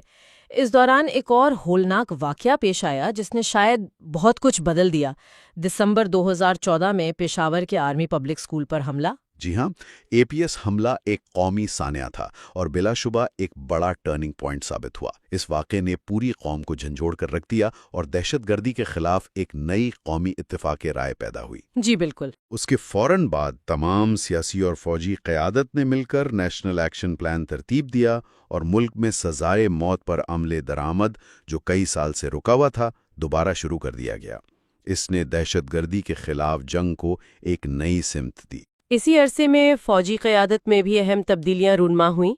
اس دوران ایک اور ہولناک واقعہ پیش آیا جس نے شاید بہت کچھ بدل دیا۔ دسمبر 2014 میں پشاور کے آرمی پبلک اسکول پر حملہ۔ جی ہاں، APS حملہ ایک قومی سانحہ تھا اور بلا شبہ ایک بڑا ٹرننگ پوائنٹ ثابت ہوا۔ اس واقعے نے پوری قوم کو جھنجھوڑ کر رکھ دیا اور دہشت گردی کے خلاف ایک نئی قومی اتفاق رائے پیدا ہوئی۔ جی بالکل۔ اس کے فوراً بعد تمام سیاسی اور فوجی قیادت نے مل کر نیشنل ایکشن پلان ترتیب دیا اور ملک میں سزائے موت پر عمل درآمد جو کئی سال سے رکا ہوا تھا دوبارہ شروع کر دیا گیا۔ اس نے دہشت گردی کے خلاف جنگ کو ایک نئی سمت دی۔ اسی عرصے میں فوجی قیادت میں بھی اہم تبدیلیاں رونما ہوئیں۔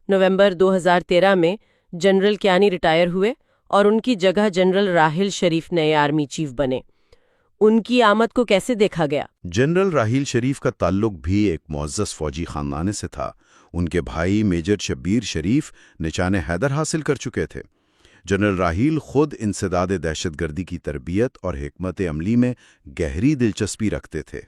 نومبر 2013 میں جنرل کیانی ریٹائر ہوئے اور ان کی جگہ جنرل راحیل شریف نئے آرمی چیف بنے۔ ان کی آمد کو کیسے دیکھا گیا؟ جنرل راحیل شریف کا تعلق بھی ایک معزز فوجی خاندان سے تھا۔ ان کے بھائی میجر شبیر شریف نشان حیدر حاصل کر چکے تھے۔ جنرل راحیل خود انسداد دہشت گردی کی تربیت اور حکمت عملی میں گہری دلچسپی رکھتے تھے۔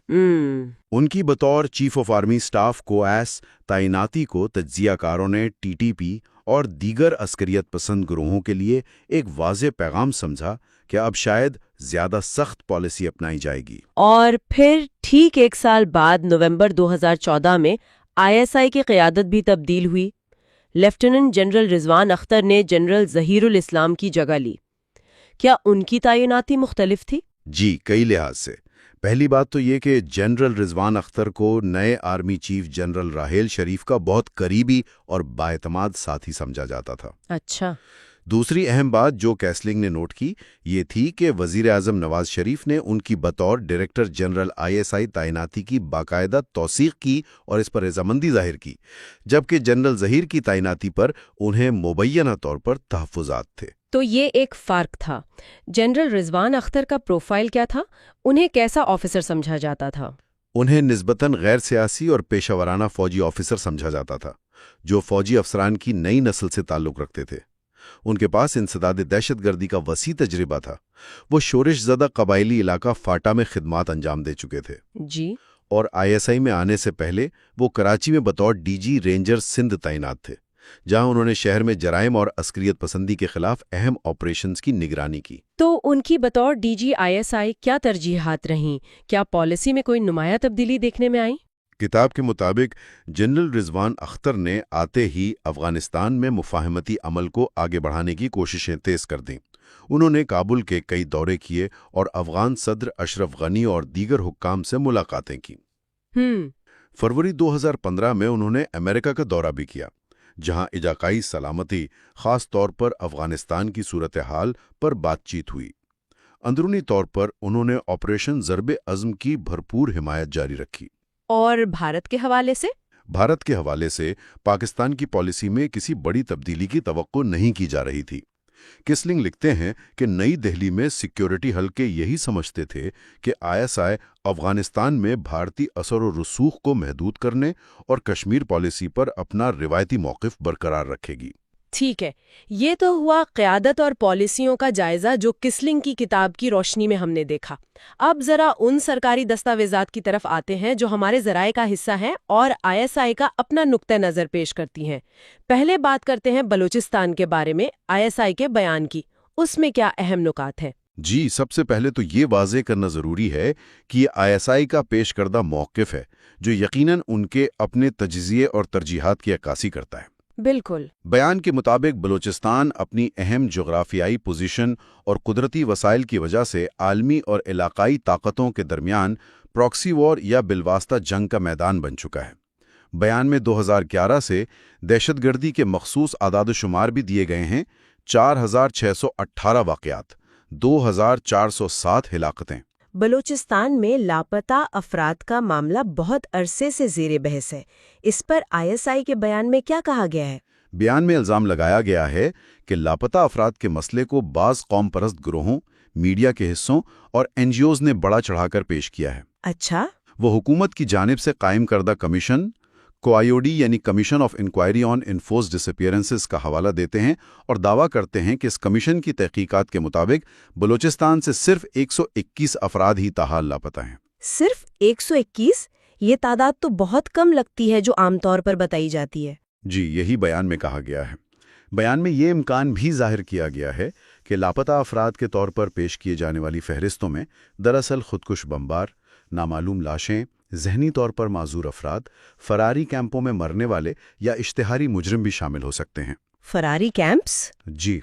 ان کی بطور چیف آف آرمی سٹاف کوآس تعیناتی کو تجزیہ کاروں نے TTP اور دیگر عسکریت پسند گروہوں کے لیے ایک واضح پیغام سمجھا کہ اب شاید زیادہ سخت پالیسی اپنائی جائے گی۔ اور پھر ٹھیک ایک سال بعد نومبر 2014 میں ISI کی قیادت بھی تبدیل ہوئی۔ لیفٹیننٹ جنرل رضوان اختر نے جنرل ظہیر الاسلام کی جگہ لی۔ کیا ان کی تعیناتی مختلف تھی؟ جی کئی لحاظ سے۔ پہلی بات تو یہ کہ جنرل رضوان اختر کو نئے army chief general Raheel Sharif کا بہت قریبی اور بااعتماد ساتھی سمجھا جاتا تھا۔ اچھا۔ دوسری اہم بات جو کیسلنگ نے نوٹ کی یہ تھی کہ وزیر اعظم نواز شریف نے ان کی بطور ڈائریکٹر جنرل ISI تعیناتی کی باقاعدہ توثیق کی اور اس پر رضامندی ظاہر کی، جبکہ جنرل ظہیر کی تعیناتی پر انہیں مبینہ طور پر تحفظات تھے۔ تو یہ ایک فرق تھا۔ جنرل رضوان اختر کا پروفائل کیا تھا؟ انہیں کیسا آفیسر سمجھا جاتا تھا؟ انہیں نسبتاً غیر سیاسی اور پیشہ ورانہ فوجی آفیسر سمجھا جاتا تھا، جو فوجی افسران کی نئی نسل سے تعلق رکھتے تھے۔ ان کے پاس انسداد دہشت گردی کا وسیع تجربہ تھا۔ وہ شورش زدہ قبائلی علاقہ فاٹا میں خدمات انجام دے چکے تھے، جی۔ اور ISI میں آنے سے پہلے وہ کراچی میں بطور DG رینجر سندھ تعینات تھے، جہاں انہوں نے شہر میں جرائم اور عسکریت پسندی کے خلاف اہم آپریشنز کی نگرانی کی۔ تو ان کی بطور DG ISI کیا ترجیحات رہیں؟ کیا پالیسی میں کوئی نمایاں تبدیلی دیکھنے میں آئی؟ کتاب کے مطابق جنرل رضوان اختر نے آتے ہی افغانستان میں مفاہمتی عمل کو آگے بڑھانے کی کوششیں تیز کر دیں۔ انہوں نے کابل کے کئی دورے کیے اور افغان صدر اشرف غنی اور دیگر حکام سے ملاقاتیں کی۔ فروری 2015 میں انہوں نے امریکہ کا دورہ بھی کیا، جہاں علاقائی سلامتی، خاص طور پر افغانستان کی صورتحال پر بات چیت ہوئی۔ اندرونی طور پر انہوں نے آپریشن ضرب عزم کی بھرپور حمایت جاری رکھی۔ اور بھارت کے حوالے سے؟ بھارت کے حوالے سے پاکستان کی پالیسی میں کسی بڑی تبدیلی کی توقع نہیں کی جا رہی تھی۔ کسلنگ لکھتے ہیں کہ نئی دہلی میں سیکیورٹی حلقے یہی سمجھتے تھے کہ ISI افغانستان میں بھارتی اثر و رسوخ کو محدود کرنے اور کشمیر پالیسی پر اپنا روایتی موقف برقرار رکھے گی۔ ٹھیک ہے، یہ تو ہوا قیادت اور پالیسیوں کا جائزہ جو کسلنگ کی کتاب کی روشنی میں ہم نے دیکھا۔ اب ذرا ان سرکاری دستاویزات کی طرف آتے ہیں جو ہمارے ذرائع کا حصہ ہیں اور ISI کا اپنا نقطہ نظر پیش کرتی ہیں۔ پہلے بات کرتے ہیں بلوچستان کے بارے میں ISI کے بیان کی۔ اس میں کیا اہم نکات ہیں؟ جی، سب سے پہلے تو یہ واضح کرنا ضروری ہے کہ یہ ISI کا پیش کردہ موقف ہے، جو یقیناً ان کے اپنے تجزیے اور ترجیحات کی عکاسی کرتا ہے۔ بالکل۔ بیان کے مطابق بلوچستان اپنی اہم جغرافیائی پوزیشن اور قدرتی وسائل کی وجہ سے عالمی اور علاقائی طاقتوں کے درمیان پراکسی وار یا بالواسطہ جنگ کا میدان بن چکا ہے۔ بیان میں 2011 سے دہشت گردی کے مخصوص اعداد و شمار بھی دیے گئے ہیں: 4618 واقعات، 2407 ہلاکتیں۔ بلوچستان میں لاپتہ افراد کا معاملہ بہت عرصے سے زیر بحث ہے۔ اس پر ISI کے بیان میں کیا کہا گیا ہے؟ بیان میں الزام لگایا گیا ہے کہ لاپتہ افراد کے مسئلے کو بعض قوم پرست گروہوں، میڈیا کے حصوں اور NGOs نے بڑا چڑھا کر پیش کیا ہے۔ اچھا۔ وہ حکومت کی جانب سے قائم کردہ کمیشن کوآئیوڈی یعنی commission of inquiry on enforced disappearances کا حوالہ دیتے ہیں اور دعویٰ کرتے ہیں کہ اس کمیشن کی تحقیقات کے مطابق بلوچستان سے صرف 121 افراد ہی تاحال لاپتہ ہیں۔ صرف 121؟ یہ تعداد تو بہت کم لگتی ہے جو عام طور پر بتائی جاتی ہے۔ جی، یہی بیان میں کہا گیا ہے۔ بیان میں یہ امکان بھی ظاہر کیا گیا ہے کہ لاپتہ افراد کے طور پر پیش کیے جانے والی فہرستوں میں دراصل خودکش بمبار، نامعلوم لاشیں، ذہنی طور پر معذور افراد، فراری کیمپوں میں مرنے والے یا اشتہاری مجرم بھی شامل ہو سکتے ہیں۔ فراری کیمپس؟ جی،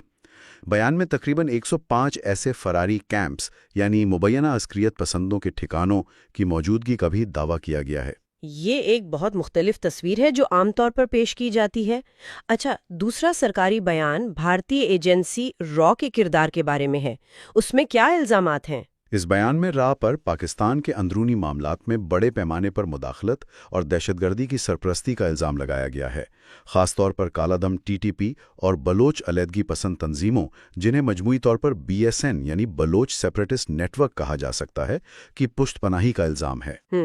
بیان میں تقریباً 105 ایسے فراری کیمپس یعنی مبینہ عسکریت پسندوں کے ٹھکانوں کی موجودگی کا بھی دعویٰ کیا گیا ہے۔ یہ ایک بہت مختلف تصویر ہے جو عام طور پر پیش کی جاتی ہے۔ اچھا، دوسرا سرکاری بیان بھارتی ایجنسی را کے کردار کے بارے میں ہے۔ اس میں کیا الزامات ہیں؟ اس بیان میں را پر پاکستان کے اندرونی معاملات میں بڑے پیمانے پر مداخلت اور دہشت گردی کی سرپرستی کا الزام لگایا گیا ہے، خاص طور پر کالا دم TTP اور بلوچ علیحدگی پسند تنظیموں، جنہیں مجموعی طور پر BSN یعنی بلوچ سیپریٹسٹ نیٹ ورک کہا جا سکتا ہے، کی پشت پناہی کا الزام ہے۔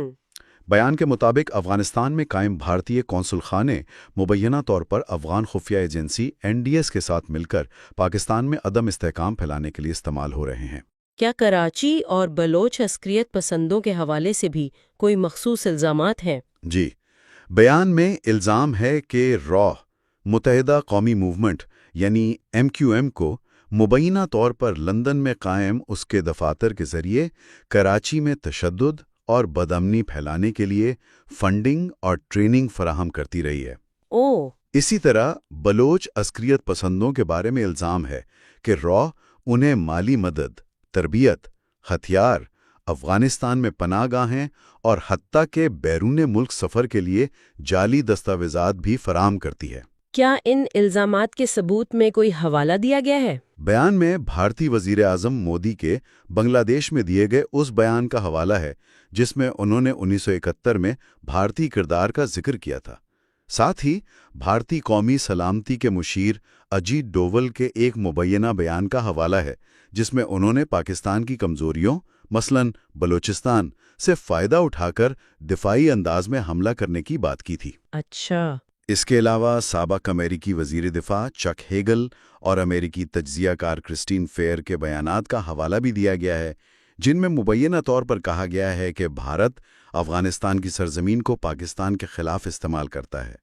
بیان کے مطابق افغانستان میں قائم بھارتی قونصل خانے مبینہ طور پر افغان خفیہ ایجنسی NDS کے ساتھ مل کر پاکستان میں عدم استحکام پھیلانے کے لیے استعمال ہو رہے ہیں۔ کیا کراچی اور بلوچ عسکریت پسندوں کے حوالے سے بھی کوئی مخصوص الزامات ہیں؟ جی، بیان میں الزام ہے کہ را متحدہ قومی موومنٹ یعنی MQM کو مبینہ طور پر لندن میں قائم اس کے دفاتر کے ذریعے کراچی میں تشدد اور بدامنی پھیلانے کے لیے فنڈنگ اور ٹریننگ فراہم کرتی رہی ہے۔ اسی طرح بلوچ عسکریت پسندوں کے بارے میں الزام ہے کہ را انہیں مالی مدد، تربیت، ہتھیار، افغانستان میں پناہ گاہیں اور حتیٰ کہ بیرون ملک سفر کے لیے جعلی دستاویزات بھی فراہم کرتی ہے۔ کیا ان الزامات کے ثبوت میں کوئی حوالہ دیا گیا ہے؟ بیان میں بھارتی وزیر اعظم مودی کے بنگلہ دیش میں دیے گئے اس بیان کا حوالہ ہے جس میں انہوں نے 1971 میں بھارتی کردار کا ذکر کیا تھا۔ ساتھ ہی بھارتی قومی سلامتی کے مشیر اجیت ڈوول کے ایک مبینہ بیان کا حوالہ ہے جس میں انہوں نے پاکستان کی کمزوریوں مثلاً بلوچستان سے فائدہ اٹھا کر دفاعی انداز میں حملہ کرنے کی بات کی تھی۔ اچھا۔ اس کے علاوہ سابق امریکی وزیر دفاع چک ہیگل اور امریکی تجزیہ کار کرسٹین فیئر کے بیانات کا حوالہ بھی دیا گیا ہے جن میں مبینہ طور پر کہا گیا ہے کہ بھارت افغانستان کی سرزمین کو پاکستان کے خلاف استعمال کرتا ہے۔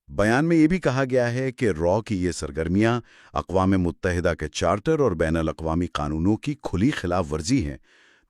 بیان میں یہ بھی کہا گیا ہے کہ را کی یہ سرگرمیاں اقوام متحدہ کے چارٹر اور بین الاقوامی قانونوں کی کھلی خلاف ورزی ہیں۔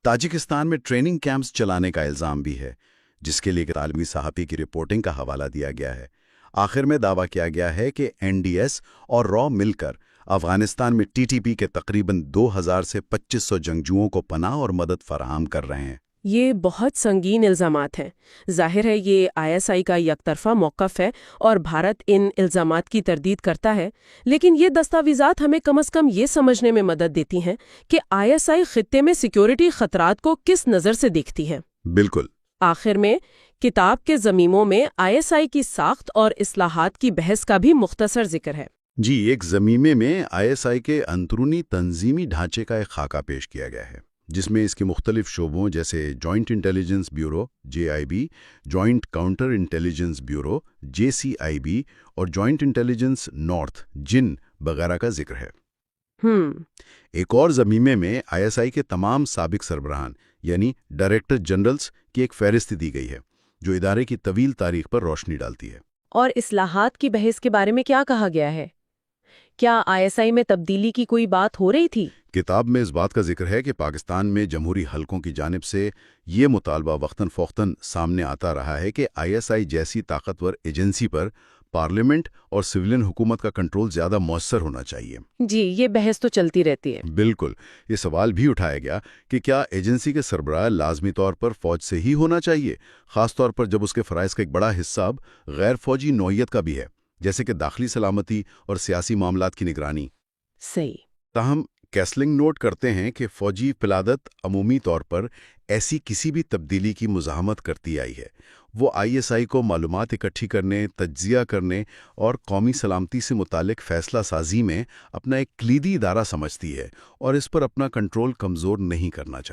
تاجکستان میں ٹریننگ کیمپس چلانے کا الزام بھی ہے جس کے لیے عالمی صحافی کی رپورٹنگ کا حوالہ دیا گیا ہے۔ آخر میں دعویٰ کیا گیا ہے کہ این ڈی ایس اور را مل کر افغانستان میں ٹی ٹی پی کے تقریباً 2000 سے 2500 جنگجوؤں کو پناہ اور مدد فراہم کر رہے ہیں۔ یہ بہت سنگین الزامات ہیں۔ ظاہر ہے یہ آئی ایس آئی کا یک طرفہ موقف ہے اور بھارت ان الزامات کی تردید کرتا ہے، لیکن یہ دستاویزات ہمیں کم از کم یہ سمجھنے میں مدد دیتی ہیں کہ آئی ایس آئی خطے میں سیکیورٹی خطرات کو کس نظر سے دیکھتی ہے۔ بالکل۔ آخر میں کتاب کے ضمیموں میں آئی ایس آئی کی ساخت اور اصلاحات کی بحث کا بھی مختصر ذکر ہے۔ جی، ایک ضمیمے میں آئی ایس آئی کے اندرونی تنظیمی ڈھانچے کا ایک خاکہ پیش کیا گیا ہے جس میں اس کے مختلف شعبوں جیسے joint intelligence bureau (JIB), joint counter intelligence bureau (JCIB) اور جوائنٹ انٹیلیجنس نارتھ (JIN) وغیرہ کا ذکر ہے۔ ایک اور ضمیمے میں آئی ایس آئی کے تمام سابق سربراہان یعنی ڈائریکٹر جنرلز کی ایک فہرست دی گئی ہے جو ادارے کی طویل تاریخ پر روشنی ڈالتی ہے۔ اور اصلاحات کی بحث کے بارے میں کیا کہا گیا ہے؟ کیا آئی ایس آئی میں تبدیلی کی کوئی بات ہو رہی تھی؟ کتاب میں اس بات کا ذکر ہے کہ پاکستان میں جمہوری حلقوں کی جانب سے یہ مطالبہ وقتاً فوقتاً سامنے آتا رہا ہے کہ آئی ایس آئی جیسی طاقتور ایجنسی پر پارلیمنٹ اور سویلین حکومت کا کنٹرول زیادہ مؤثر ہونا چاہیے۔ جی، یہ بحث تو چلتی رہتی ہے۔ بالکل۔ یہ سوال بھی اٹھایا گیا کہ کیا ایجنسی کے سربراہ لازمی طور پر فوج سے ہی ہونا چاہیے، خاص طور پر جب اس کے فرائض کا ایک بڑا حصہ اب غیر فوجی نوعیت کا بھی ہے، جیسے کہ داخلی سلامتی اور سیاسی معاملات کی نگرانی۔ صحیح۔ تاہم کیسلنگ نوٹ کرتے ہیں کہ فوجی قیادت عمومی طور پر ایسی کسی بھی تبدیلی کی مزاحمت کرتی آئی ہے۔ وہ آئی ایس آئی کو معلومات اکٹھی کرنے، تجزیہ کرنے اور قومی سلامتی سے متعلق فیصلہ سازی میں اپنا ایک کلیدی ادارہ سمجھتی ہے اور اس پر اپنا کنٹرول کمزور نہیں کرنا چاہتی۔